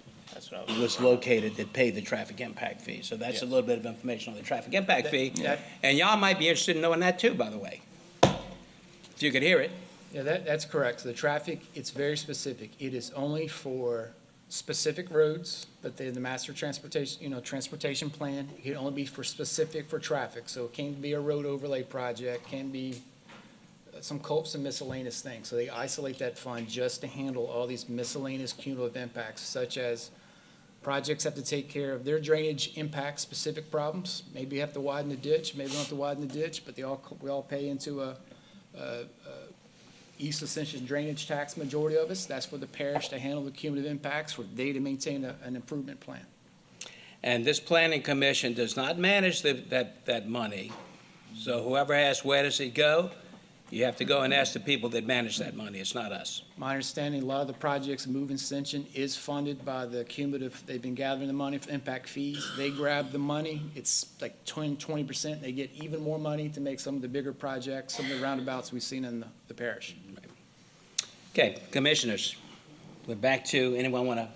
was located that paid the traffic impact fee. So that's a little bit of information on the traffic impact fee. And y'all might be interested in knowing that too, by the way, if you could hear it. Yeah, that's correct. So the traffic, it's very specific. It is only for specific roads that the master transportation, transportation plan. It can only be for traffic. So it can't be a road overlay project, can be some miscellaneous things. So they isolate that fund just to handle all these miscellaneous cumulative impacts, such as projects have to take care of their drainage impact specific problems. Maybe you have to widen the ditch, maybe you don't have to widen the ditch, but we all pay into a East Ascension drainage tax, majority of us. That's for the parish to handle the cumulative impacts, for they to maintain an improvement plan. And this planning commission does not manage that money. So whoever asks, where does it go? You have to go and ask the people that manage that money. It's not us. My understanding, a lot of the projects Move Ascension is funded by the cumulative, they've been gathering the money for impact fees. They grab the money. It's like 20%. They get even more money to make some of the bigger projects, some of the roundabouts we've seen in the parish. Okay, commissioners, we're back to, anyone want to,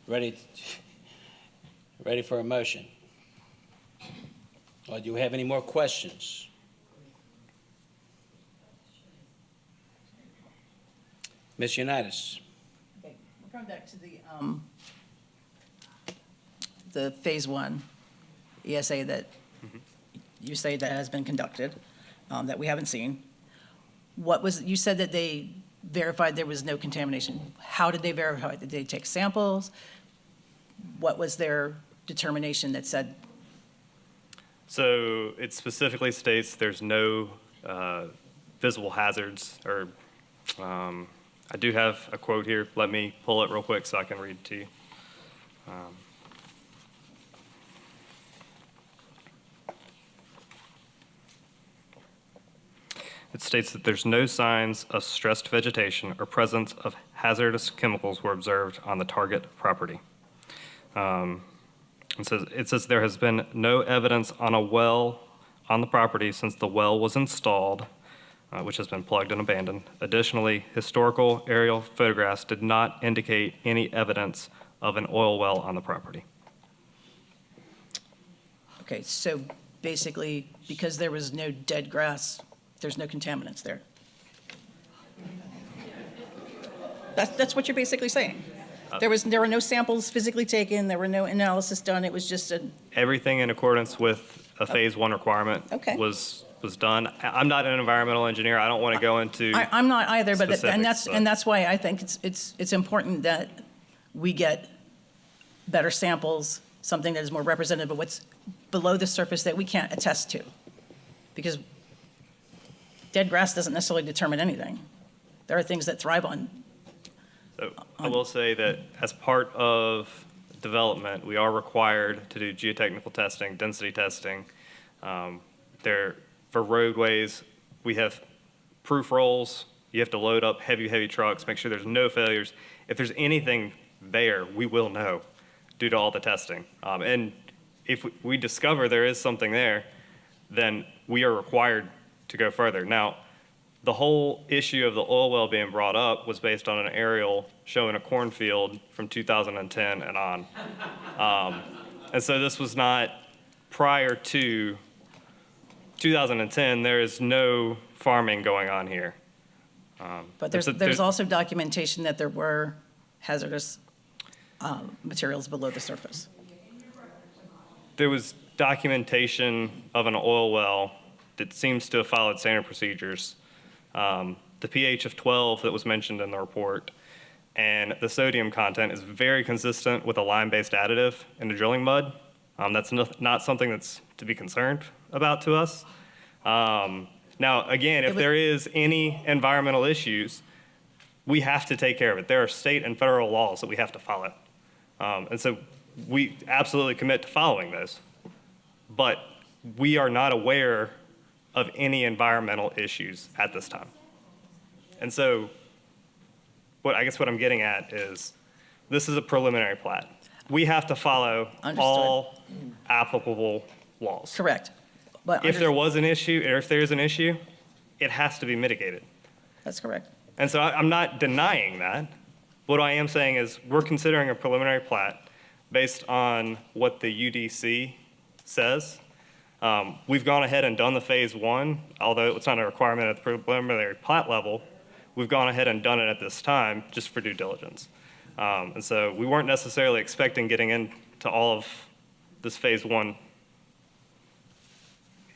ready for a motion? Or do you have any more questions? Ms. Unitas. Okay, we're coming back to the phase one ESA that you say that has been conducted, that we haven't seen. You said that they verified there was no contamination. How did they verify? Did they take samples? what was their determination that said, So it specifically states there's no visible hazards, or I do have a quote here. Let me pull it real quick so I can read it to you. It states that there's no signs of stressed vegetation or presence of hazardous chemicals were observed on the target property. It says there has been no evidence on a well on the property since the well was installed, which has been plugged and abandoned. Additionally, historical aerial photographs did not indicate any evidence of an oil well on the property. okay, so basically, because there was no dead grass, there's no contaminants there. That's what you're basically saying. There were no samples physically taken, there were no analysis done, it was just a, Everything in accordance with a Phase 1 requirement Okay. was done. I'm not an environmental engineer. I don't want to go into I'm not either, but, specifics, and that's why I think it's important that we get better samples, something that is more representative of what's below the surface that we can't attest to. Because dead grass doesn't necessarily determine anything. There are things that thrive on. So I will say that as part of development, we are required to do geotechnical testing, density testing. For roadways, we have proof rolls. You have to load up heavy trucks, make sure there's no failures. If there's anything there, we will know due to all the testing. And if we discover there is something there, then we are required to go further. Now, the whole issue of the oil well being brought up was based on an aerial showing a cornfield from 2010 and on. And so this was not prior to 2010. There is no farming going on here. But there's also documentation that there were hazardous materials below the surface. There was documentation of an oil well that seems to have followed standard procedures. The pH of 12 that was mentioned in the report and the sodium content is very consistent with a lime-based additive in the drilling mud. That's not something that's to be concerned about to us. Now, again, if there is any environmental issues, we have to take care of it. There are state and federal laws that we have to follow. And so we absolutely commit to following those. But we are not aware of any environmental issues at this time. And so what I'm getting at is this is a preliminary plat. We have to follow all applicable laws. Correct. But If there was an issue, or if there is an issue, it has to be mitigated. That's correct. And so I'm not denying that. What I am saying is we're considering a preliminary plat based on what the UDC says. We've gone ahead and done the Phase 1, although it's not a requirement at the preliminary plat level. We've gone ahead and done it at this time just for due diligence. And so we weren't necessarily expecting getting into all of this Phase 1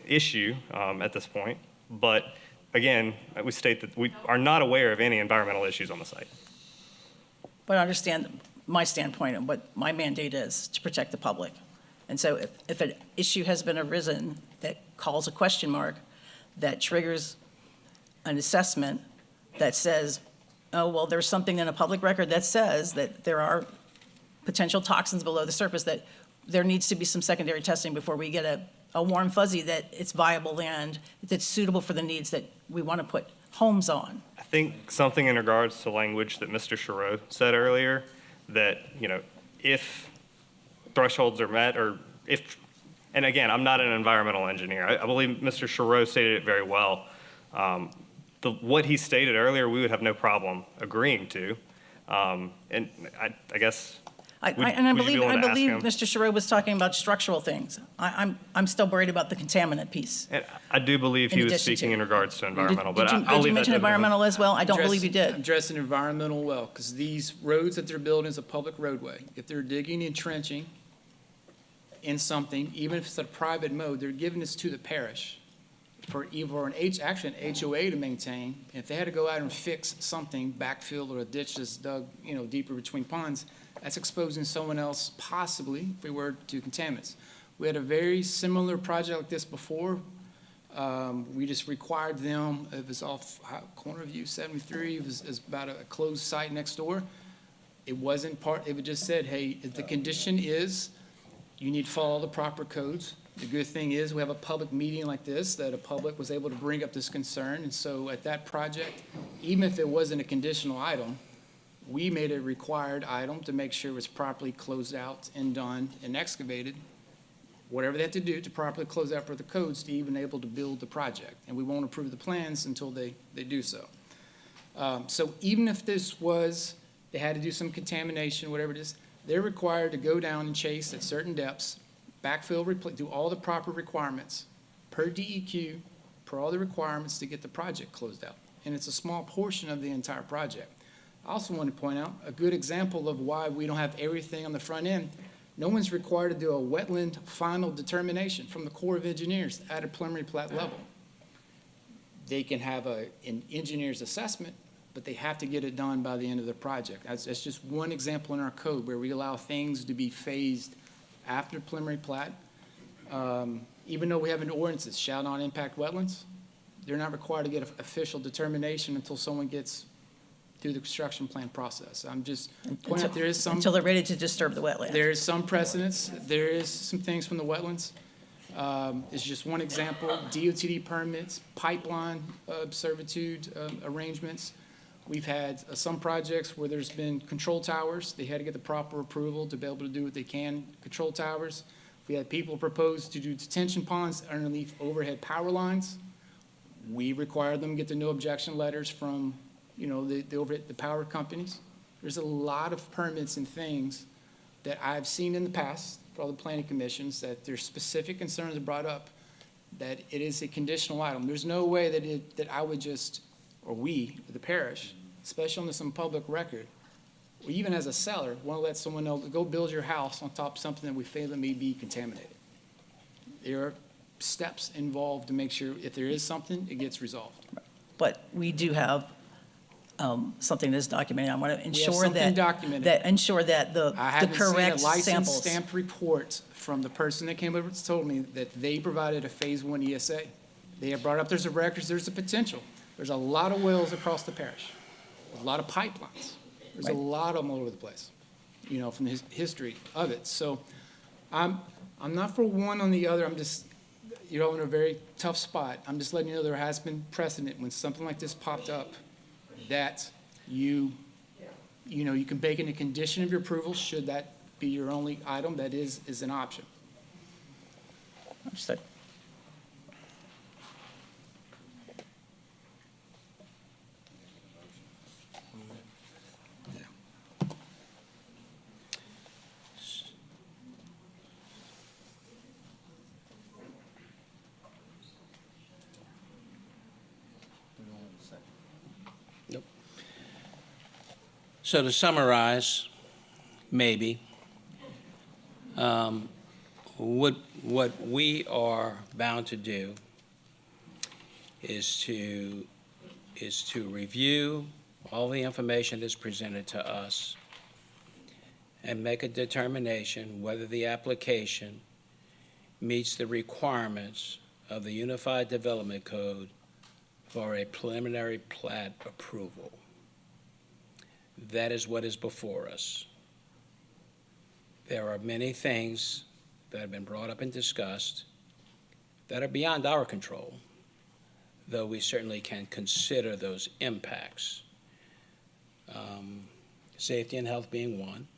issue at this point. But again, we state that we are not aware of any environmental issues on the site. But understand my standpoint and what my mandate is to protect the public. And so if an issue has been arisen that calls a question mark, that triggers an assessment that says, oh, well, there's something in a public record that says that there are potential toxins below the surface, that there needs to be some secondary testing before we get a warm fuzzy that it's viable land that's suitable for the needs that we want to put homes on. I think something in regards to language that Mr. Chereau said earlier, that, if thresholds are met, or if, and again, I'm not an environmental engineer. I believe Mr. Chereau stated it very well. What he stated earlier, we would have no problem agreeing to. And I guess, I believe Mr. Chereau was talking about structural things. I'm still worried about the contaminant piece. And I do believe he was speaking in regards to environmental, but I'll leave that Did you mention environmental as well? I don't believe you did. Addressing environmental well, because these roads that they're building is a public roadway. If they're digging and trenching in something, even if it's a private mode, they're giving this to the parish for an HOA to maintain. If they had to go out and fix something, backfill or a ditch that's dug, deeper between ponds, That's exposing someone else possibly if we were to contaminants. We had a very similar project like this before. We just required them, it was off corner of U-73, it was about a closed site next door. It wasn't part, it just said, hey, if the condition is you need to follow the proper codes. The good thing is we have a public meeting like this that a public was able to bring up this concern. And so at that project, even if it wasn't a conditional item, we made a required item to make sure it was properly closed out and done and excavated, whatever they had to do to properly close out for the codes to even able to build the project. And we won't approve the plans until they do so. So even if this was, they had to do some contamination, whatever it is, they're required to go down and chase at certain depths, backfill, do all the proper requirements per DEQ, per all the requirements to get the project closed out. And it's a small portion of the entire project. I also want to point out a good example of why we don't have everything on the front end. No one's required to do a wetland final determination from the Corps of Engineers at a preliminary plat level. They can have an engineer's assessment, but they have to get it done by the end of the project. That's just one example in our code where we allow things to be phased after preliminary plat. Even though we have an ordinance that shall not impact wetlands, they're not required to get an official determination until someone gets through the construction plan process. I'm just pointing out there is some. Until they're ready to disturb the wetland. There is some precedence. There is some things from the wetlands. It's just one example. DOTD permits, pipeline servitude arrangements. We've had some projects where there's been control towers. They had to get the proper approval to be able to do what they can, control towers. We had people propose to do detention ponds underneath overhead power lines. We required them to get the no objection letters from the power companies. There's a lot of permits and things that I've seen in the past for all the planning commissions that there's specific concerns brought up that it is a conditional item. There's no way that I would just, or we, the parish, especially on some public record, or even as a seller, want to let someone know, go build your house on top of something that we feel that may be contaminated. There are steps involved to make sure if there is something, it gets resolved. But we do have something that's documented. I want to ensure something that, documented. the I haven't correct seen a license samples. stamped report from the person that came over and told me that they provided a phase 1 ESA. They have brought up there's a records, there's a potential. There's a lot of wells across the parish, a lot of pipelines. There's a lot of them all over the place, from the history of it. So I'm not for one on the other. I'm just, in a very tough spot. I'm just letting you know there has been precedent when something like this popped up that you can bake in a condition of your approval should that be your only item that is an option. Understood. So to summarize, maybe, what we are bound to do is to review all the information that's presented to us and make a determination whether the application meets the requirements of the Unified Development Code for a preliminary plat approval. That is what is before us. There are many things that have been brought up and discussed that are beyond our control, though we certainly can consider those impacts. Safety and health being one.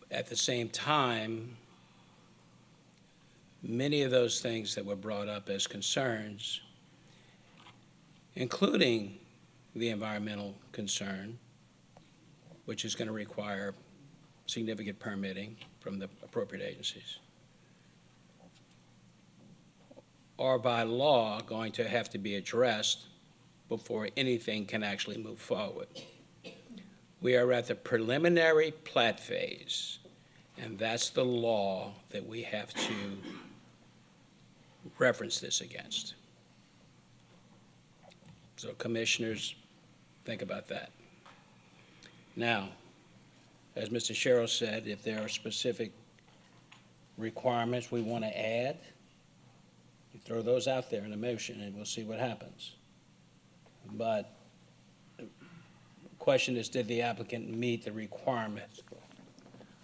At the same time, many of those things that were brought up as concerns, including the environmental concern, which is going to require significant permitting from the appropriate agencies, are by law going to have to be addressed before anything can actually move forward. We are at the preliminary plat phase, and that's the law that we have to reference this against. So commissioners, think about that. Now, as Mr. Sherrill said, if there are specific requirements we want to add, you throw those out there in a motion and we'll see what happens. But the question is, did the applicant meet the requirements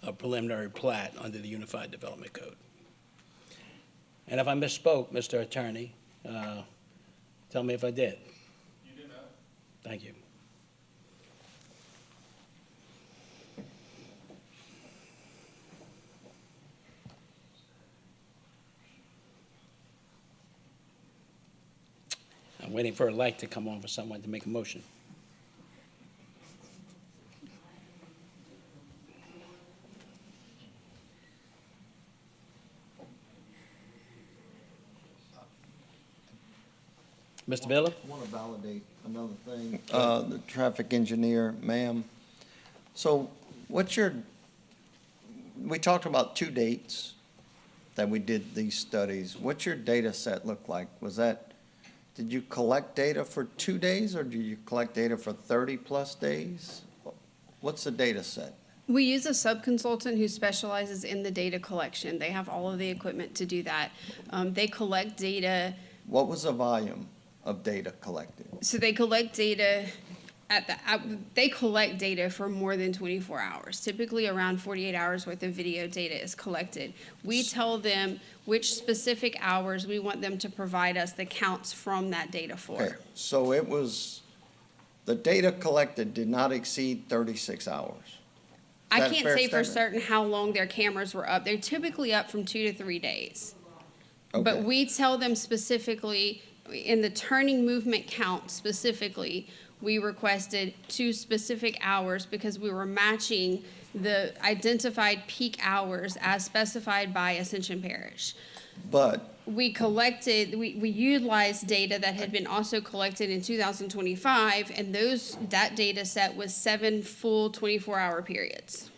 of preliminary plat under the Unified Development Code? And if I misspoke, Mr. Attorney, tell me if I did. You did not. Thank you. I'm waiting for a light to come on for someone to make a motion. Mr. Villa? I want to validate another thing. The traffic engineer, ma'am. So we talked about 2 dates that we did these studies. What's your data set look like? Did you collect data for 2 days or did you collect data for 30-plus days? What's the data set? We use a sub-consultant who specializes in the data collection. They have all of the equipment to do that. They collect data. What was the volume of data collected? So they collect data they collect data for more than 24 hours. Typically around 48 hours worth of video data is collected. We tell them which specific hours we want them to provide us the counts from that data for. Okay, so the data collected did not exceed 36 hours. I that a can't fair say for statement? certain how long their cameras were up. They're typically up from 2 to 3 days. Okay. But we tell them specifically, in the turning movement count specifically, we requested 2 specific hours because we were matching the identified peak hours as specified by Ascension Parish. But We utilized data that had been also collected in 2025, and that data set was 7 full 24-hour periods,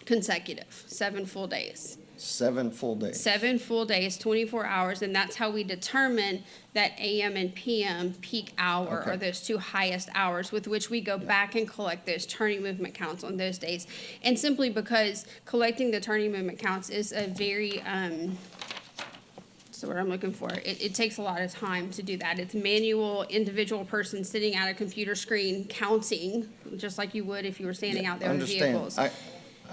consecutive, 7 full days. 7 full days. 7 full days, 24 hours, and that's how we determine that AM and PM peak hour are those 2 highest hours with which we go back and collect those turning movement counts on those days. And simply because collecting the turning movement counts is a very, what's the word I'm looking for? It takes a lot of time to do that. It's manual, individual person sitting at a computer screen counting, just like you would if you were standing out there with vehicles.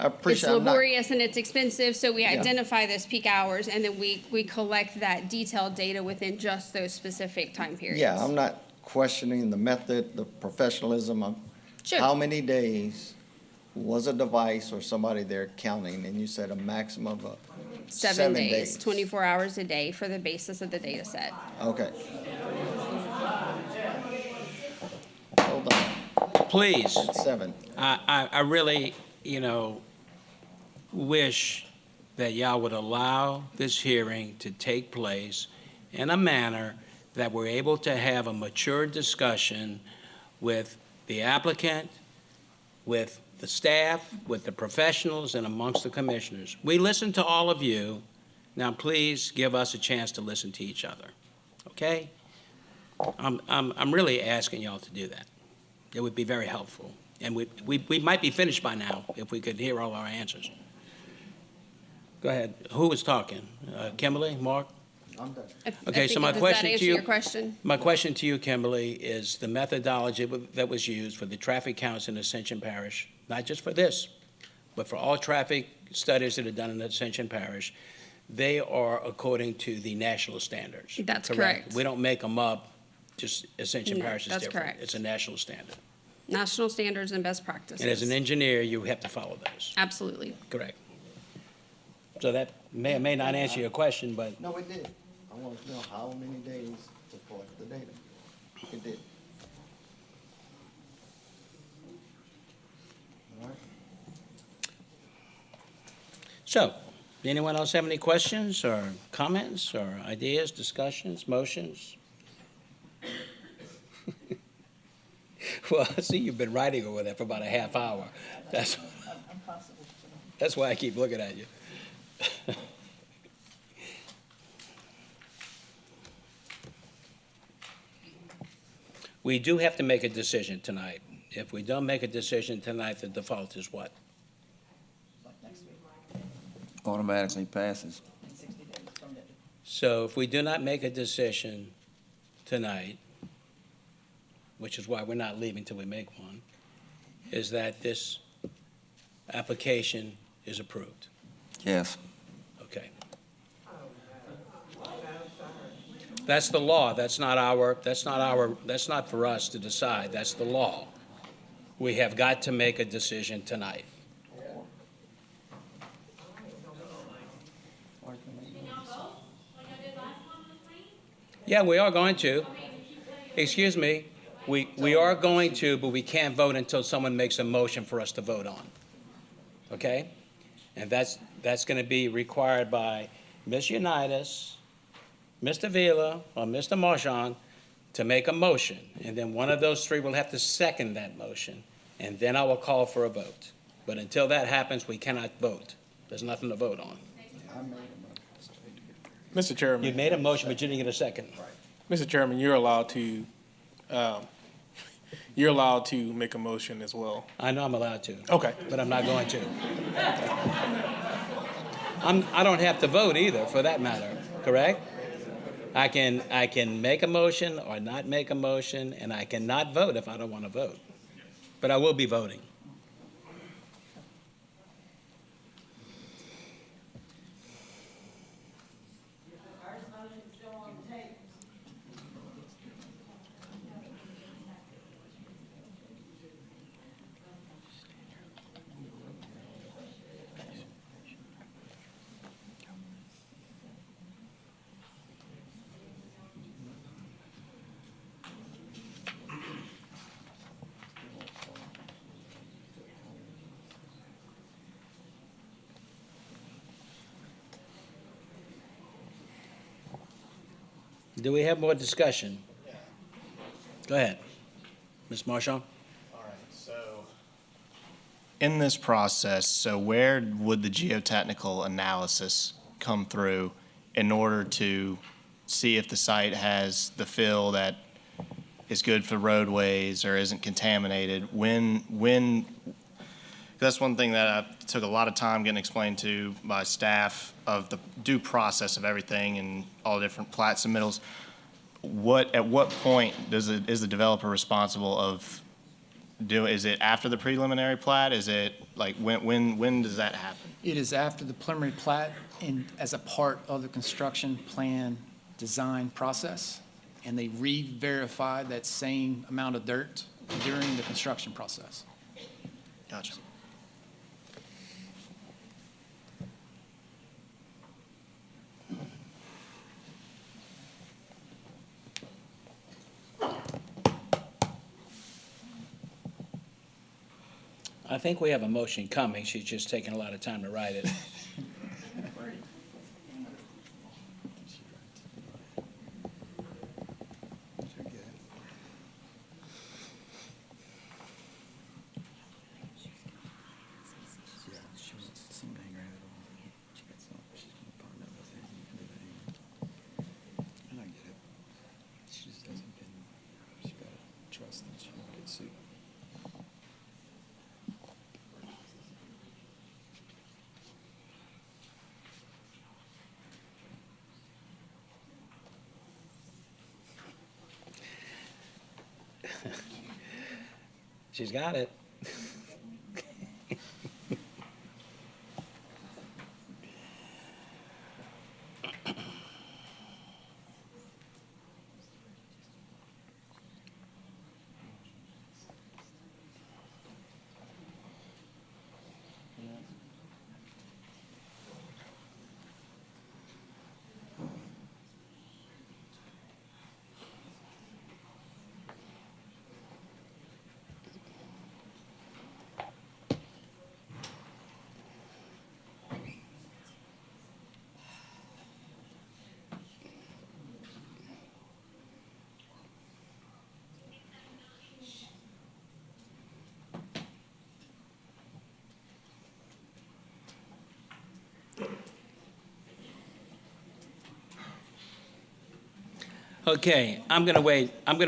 I appreciate. It's laborious and it's expensive, so we identify those peak hours, and then we collect that detailed data within just those specific time periods. Yeah, I'm not questioning the method, the professionalism. Sure. How many days was a device or somebody there counting? And you said a maximum of 7 days, 24 hours a day for the basis of the data set. Okay. Hold on. Please. It's 7. I really, wish that y'all would allow this hearing to take place in a manner that we're able to have a mature discussion with the applicant, with the staff, with the professionals, and amongst the commissioners. We listen to all of you. Now, please give us a chance to listen to each other, okay? I'm really asking y'all to do that. It would be very helpful. And we might be finished by now if we could hear all our answers. Go ahead. Who was talking? Kimberly, Mark? I'm done. Okay, so my Does question that to answer you. your question? My question to you, Kimberly, is the methodology that was used for the traffic counts in Ascension Parish, not just for this, but for all traffic studies that are done in Ascension Parish, they are according to the national standards. That's correct. We don't make them up, just Ascension No, Parish is that's different. correct. It's a national standard. National standards and best practices. And as an engineer, you have to follow those. Absolutely. Correct. So that may or may not answer your question, but No, it did. I want to know how many days to collect the data. It did. All right. so, anyone else have any questions or comments or ideas, discussions, motions? Well, I see you've been writing over there for about a half hour. That's why I keep looking at you. We do have to make a decision tonight. If we don't make a decision tonight, the default is what? Automatically passes. So if we do not make a decision tonight, which is why we're not leaving till we make one, is that this application is approved. Yes. Okay. That's the law. That's not for us to decide. That's the law. We have got to make a decision tonight. Yeah, we are going to. Excuse me. We are going to, but we can't vote until someone makes a motion for us to vote on. Okay? And that's going to be required by Ms. Unitas, Mr. Vila, or Mr. Marchand to make a motion. And then one of those three will have to second that motion. And then I will call for a vote. But until that happens, we cannot vote. There's nothing to vote on. Mr. Chairman. You made a motion, but you didn't get a second. Mr. Chairman, you're allowed to make a motion as well. I know I'm allowed to. Okay. But I'm not going to. I don't have to vote either, for that matter, correct? I can make a motion or not make a motion, and I cannot vote if I don't want to vote. But I will be voting. Do we have more discussion? Go ahead. Ms. Marchand? All right, so in this process, so where would the geotechnical analysis come through in order to see if the site has the fill that is good for roadways or isn't contaminated? When that's one thing that I took a lot of time getting explained to by staff of the due process of everything and all the different plat submittals. At what point is the developer responsible of is it after the preliminary plat? Is it like when does that happen? It is after the preliminary plat and as a part of the construction plan design process, and they re-verify that same amount of dirt during the construction process. Gotcha. I think we have a motion coming. She's just taking a lot of time to write it. She's got it. Okay, I'm going to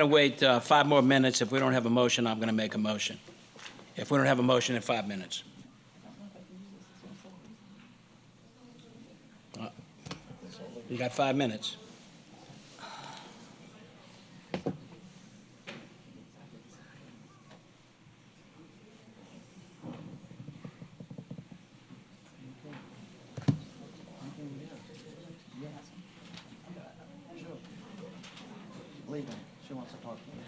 wait 5 more minutes. If we don't have a motion, I'm going to make a motion. If we don't have a motion in 5 minutes. You got 5 minutes. Leaving. She wants to talk to you.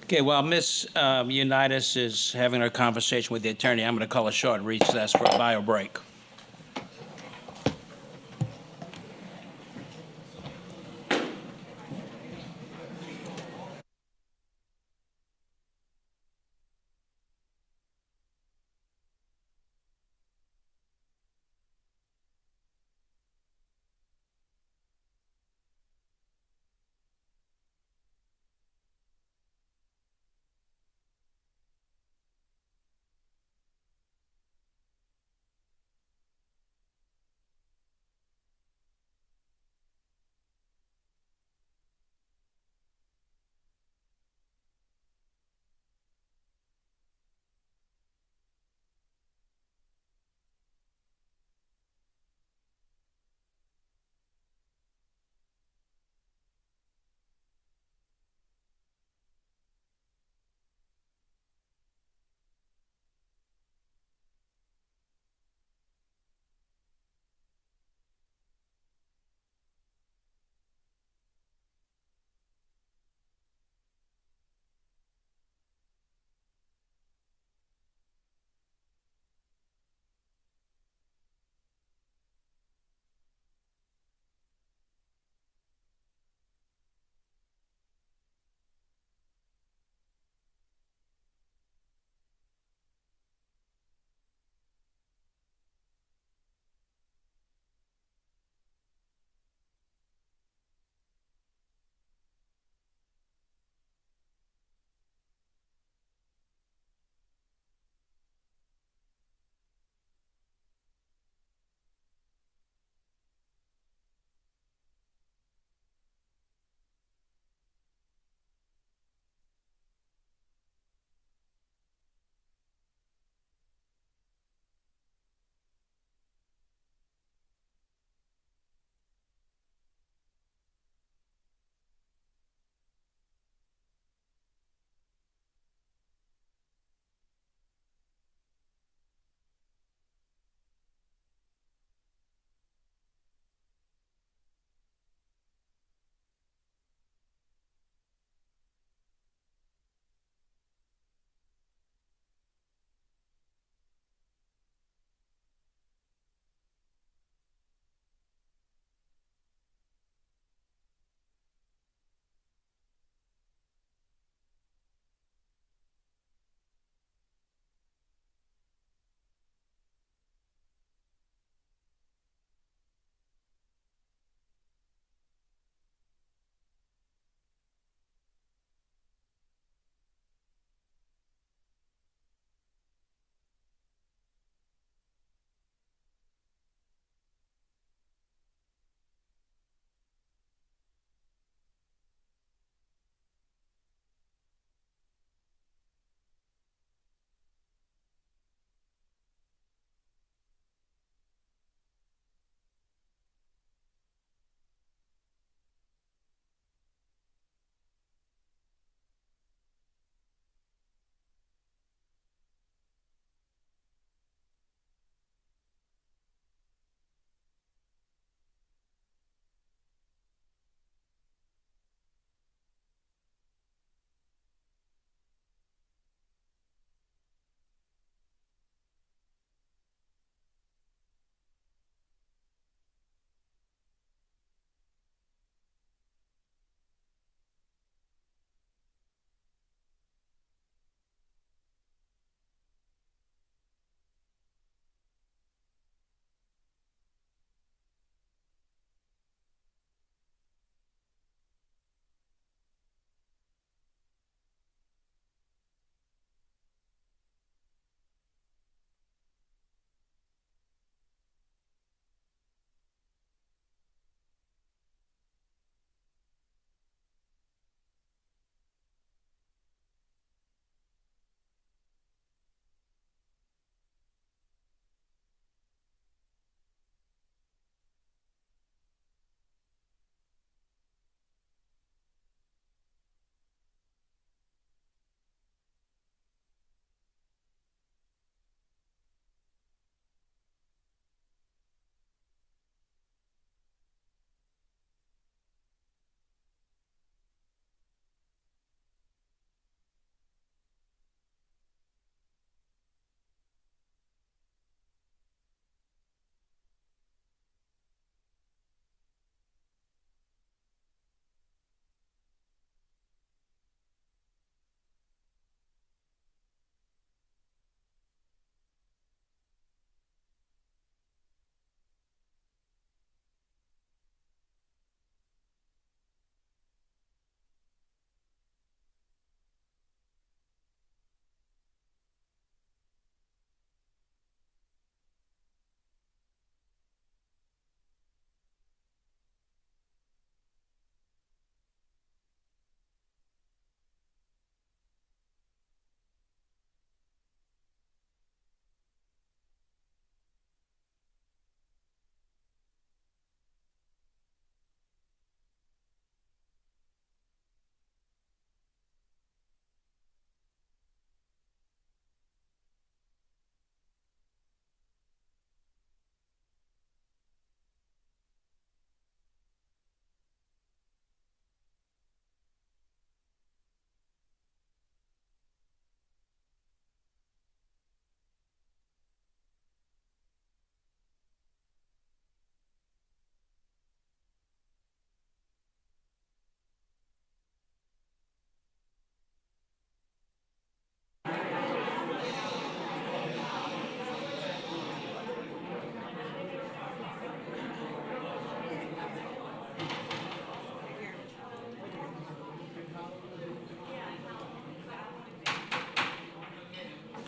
Okay, while Ms. Unitas is having her conversation with the attorney, I'm going to call a short recess for a bio break.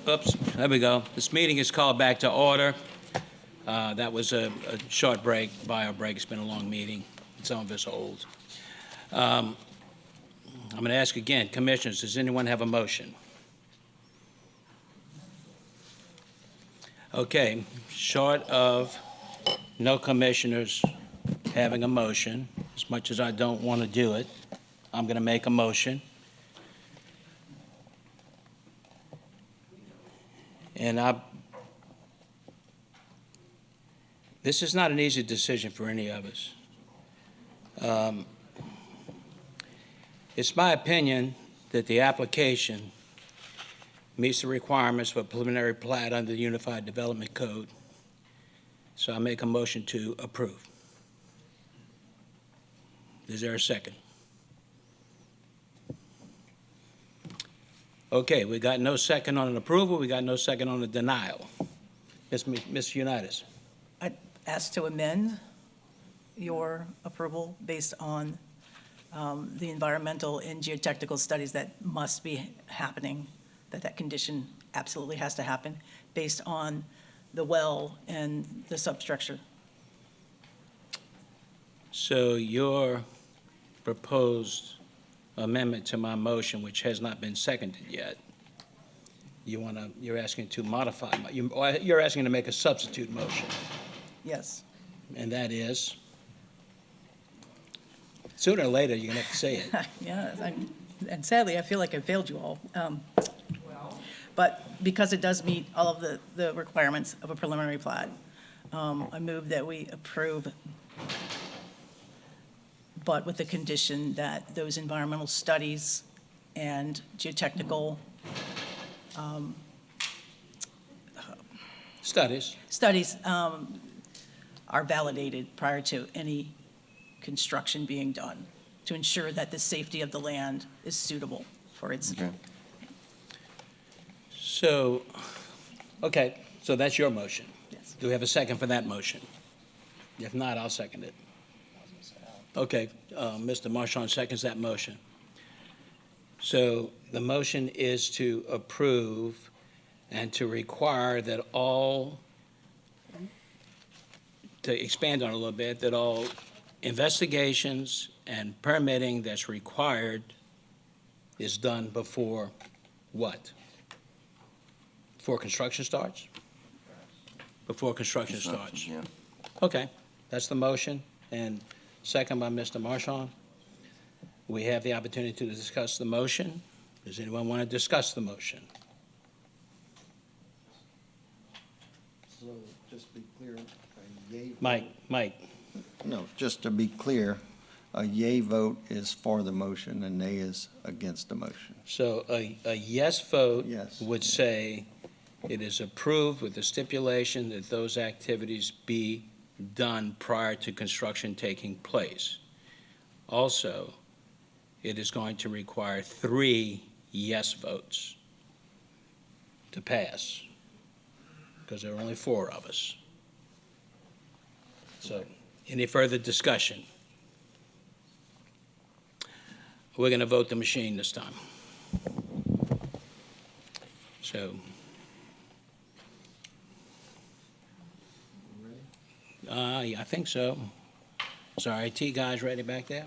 Oops, there we go. This meeting is called back to order. That was a short break, bio break. It's been a long meeting. Some of us are old. I'm going to ask again, commissioners, does anyone have a motion? Okay, short of no commissioners having a motion, as much as I don't want to do it, I'm going to make a motion. And this is not an easy decision for any of us. It's my opinion that the application meets the requirements for a preliminary plat under the Unified Development Code. So I make a motion to approve. Is there a second? Okay, we got no second on an approval. We got no second on a denial. Ms. Unitas. I ask to amend your approval based on the environmental and geotechnical studies that must be happening, that condition absolutely has to happen, based on the well and the substructure. So your proposed amendment to my motion, which has not been seconded yet, you're asking to modify, you're asking to make a substitute motion, Yes. and that is, sooner or later, you're going to have to say it. Yeah, and sadly, I feel like I failed you all. But because it does meet all of the requirements of a preliminary plat, I move that we approve, but with the condition that those environmental studies and geotechnical studies are validated prior to any construction being done, to ensure that the safety of the land is suitable for its. Okay. So, okay, so that's your motion. Yes. Do we have a second for that motion? If not, I'll second it. Okay, Mr. Marchand seconds that motion. So the motion is to approve and to require that all, to expand on it a little bit, that all investigations and permitting that's required is done before what? Before construction starts? Before construction starts. Yeah. Okay, that's the motion, and second by Mr. Marchand. We have the opportunity to discuss the motion. Does anyone want to discuss the motion? So just be clear, a yea. Mike. No, just to be clear, a yea vote is for the motion and nay is against the motion. So a yes vote Yes. would say it is approved with the stipulation that those activities be done prior to construction taking place. Also, it is going to require 3 yes votes to pass, because there are only 4 of us. So, any further discussion? We're going to vote the machine this time. So, yeah, I think so. Is our IT guys ready back there?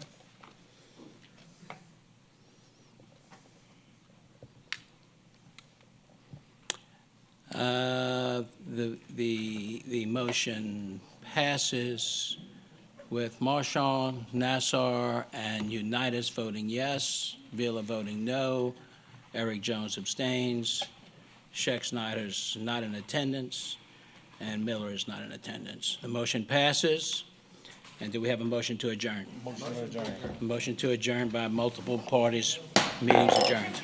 The motion passes with Marchand, Nassar, and Unitas voting yes, Villa voting no, Eric Jones abstains, Scheck Snyder's not in attendance, and Miller is not in attendance. The motion passes. And do we have a motion to adjourn? Motion to adjourn. Motion to adjourn by multiple parties. Meeting's adjourned.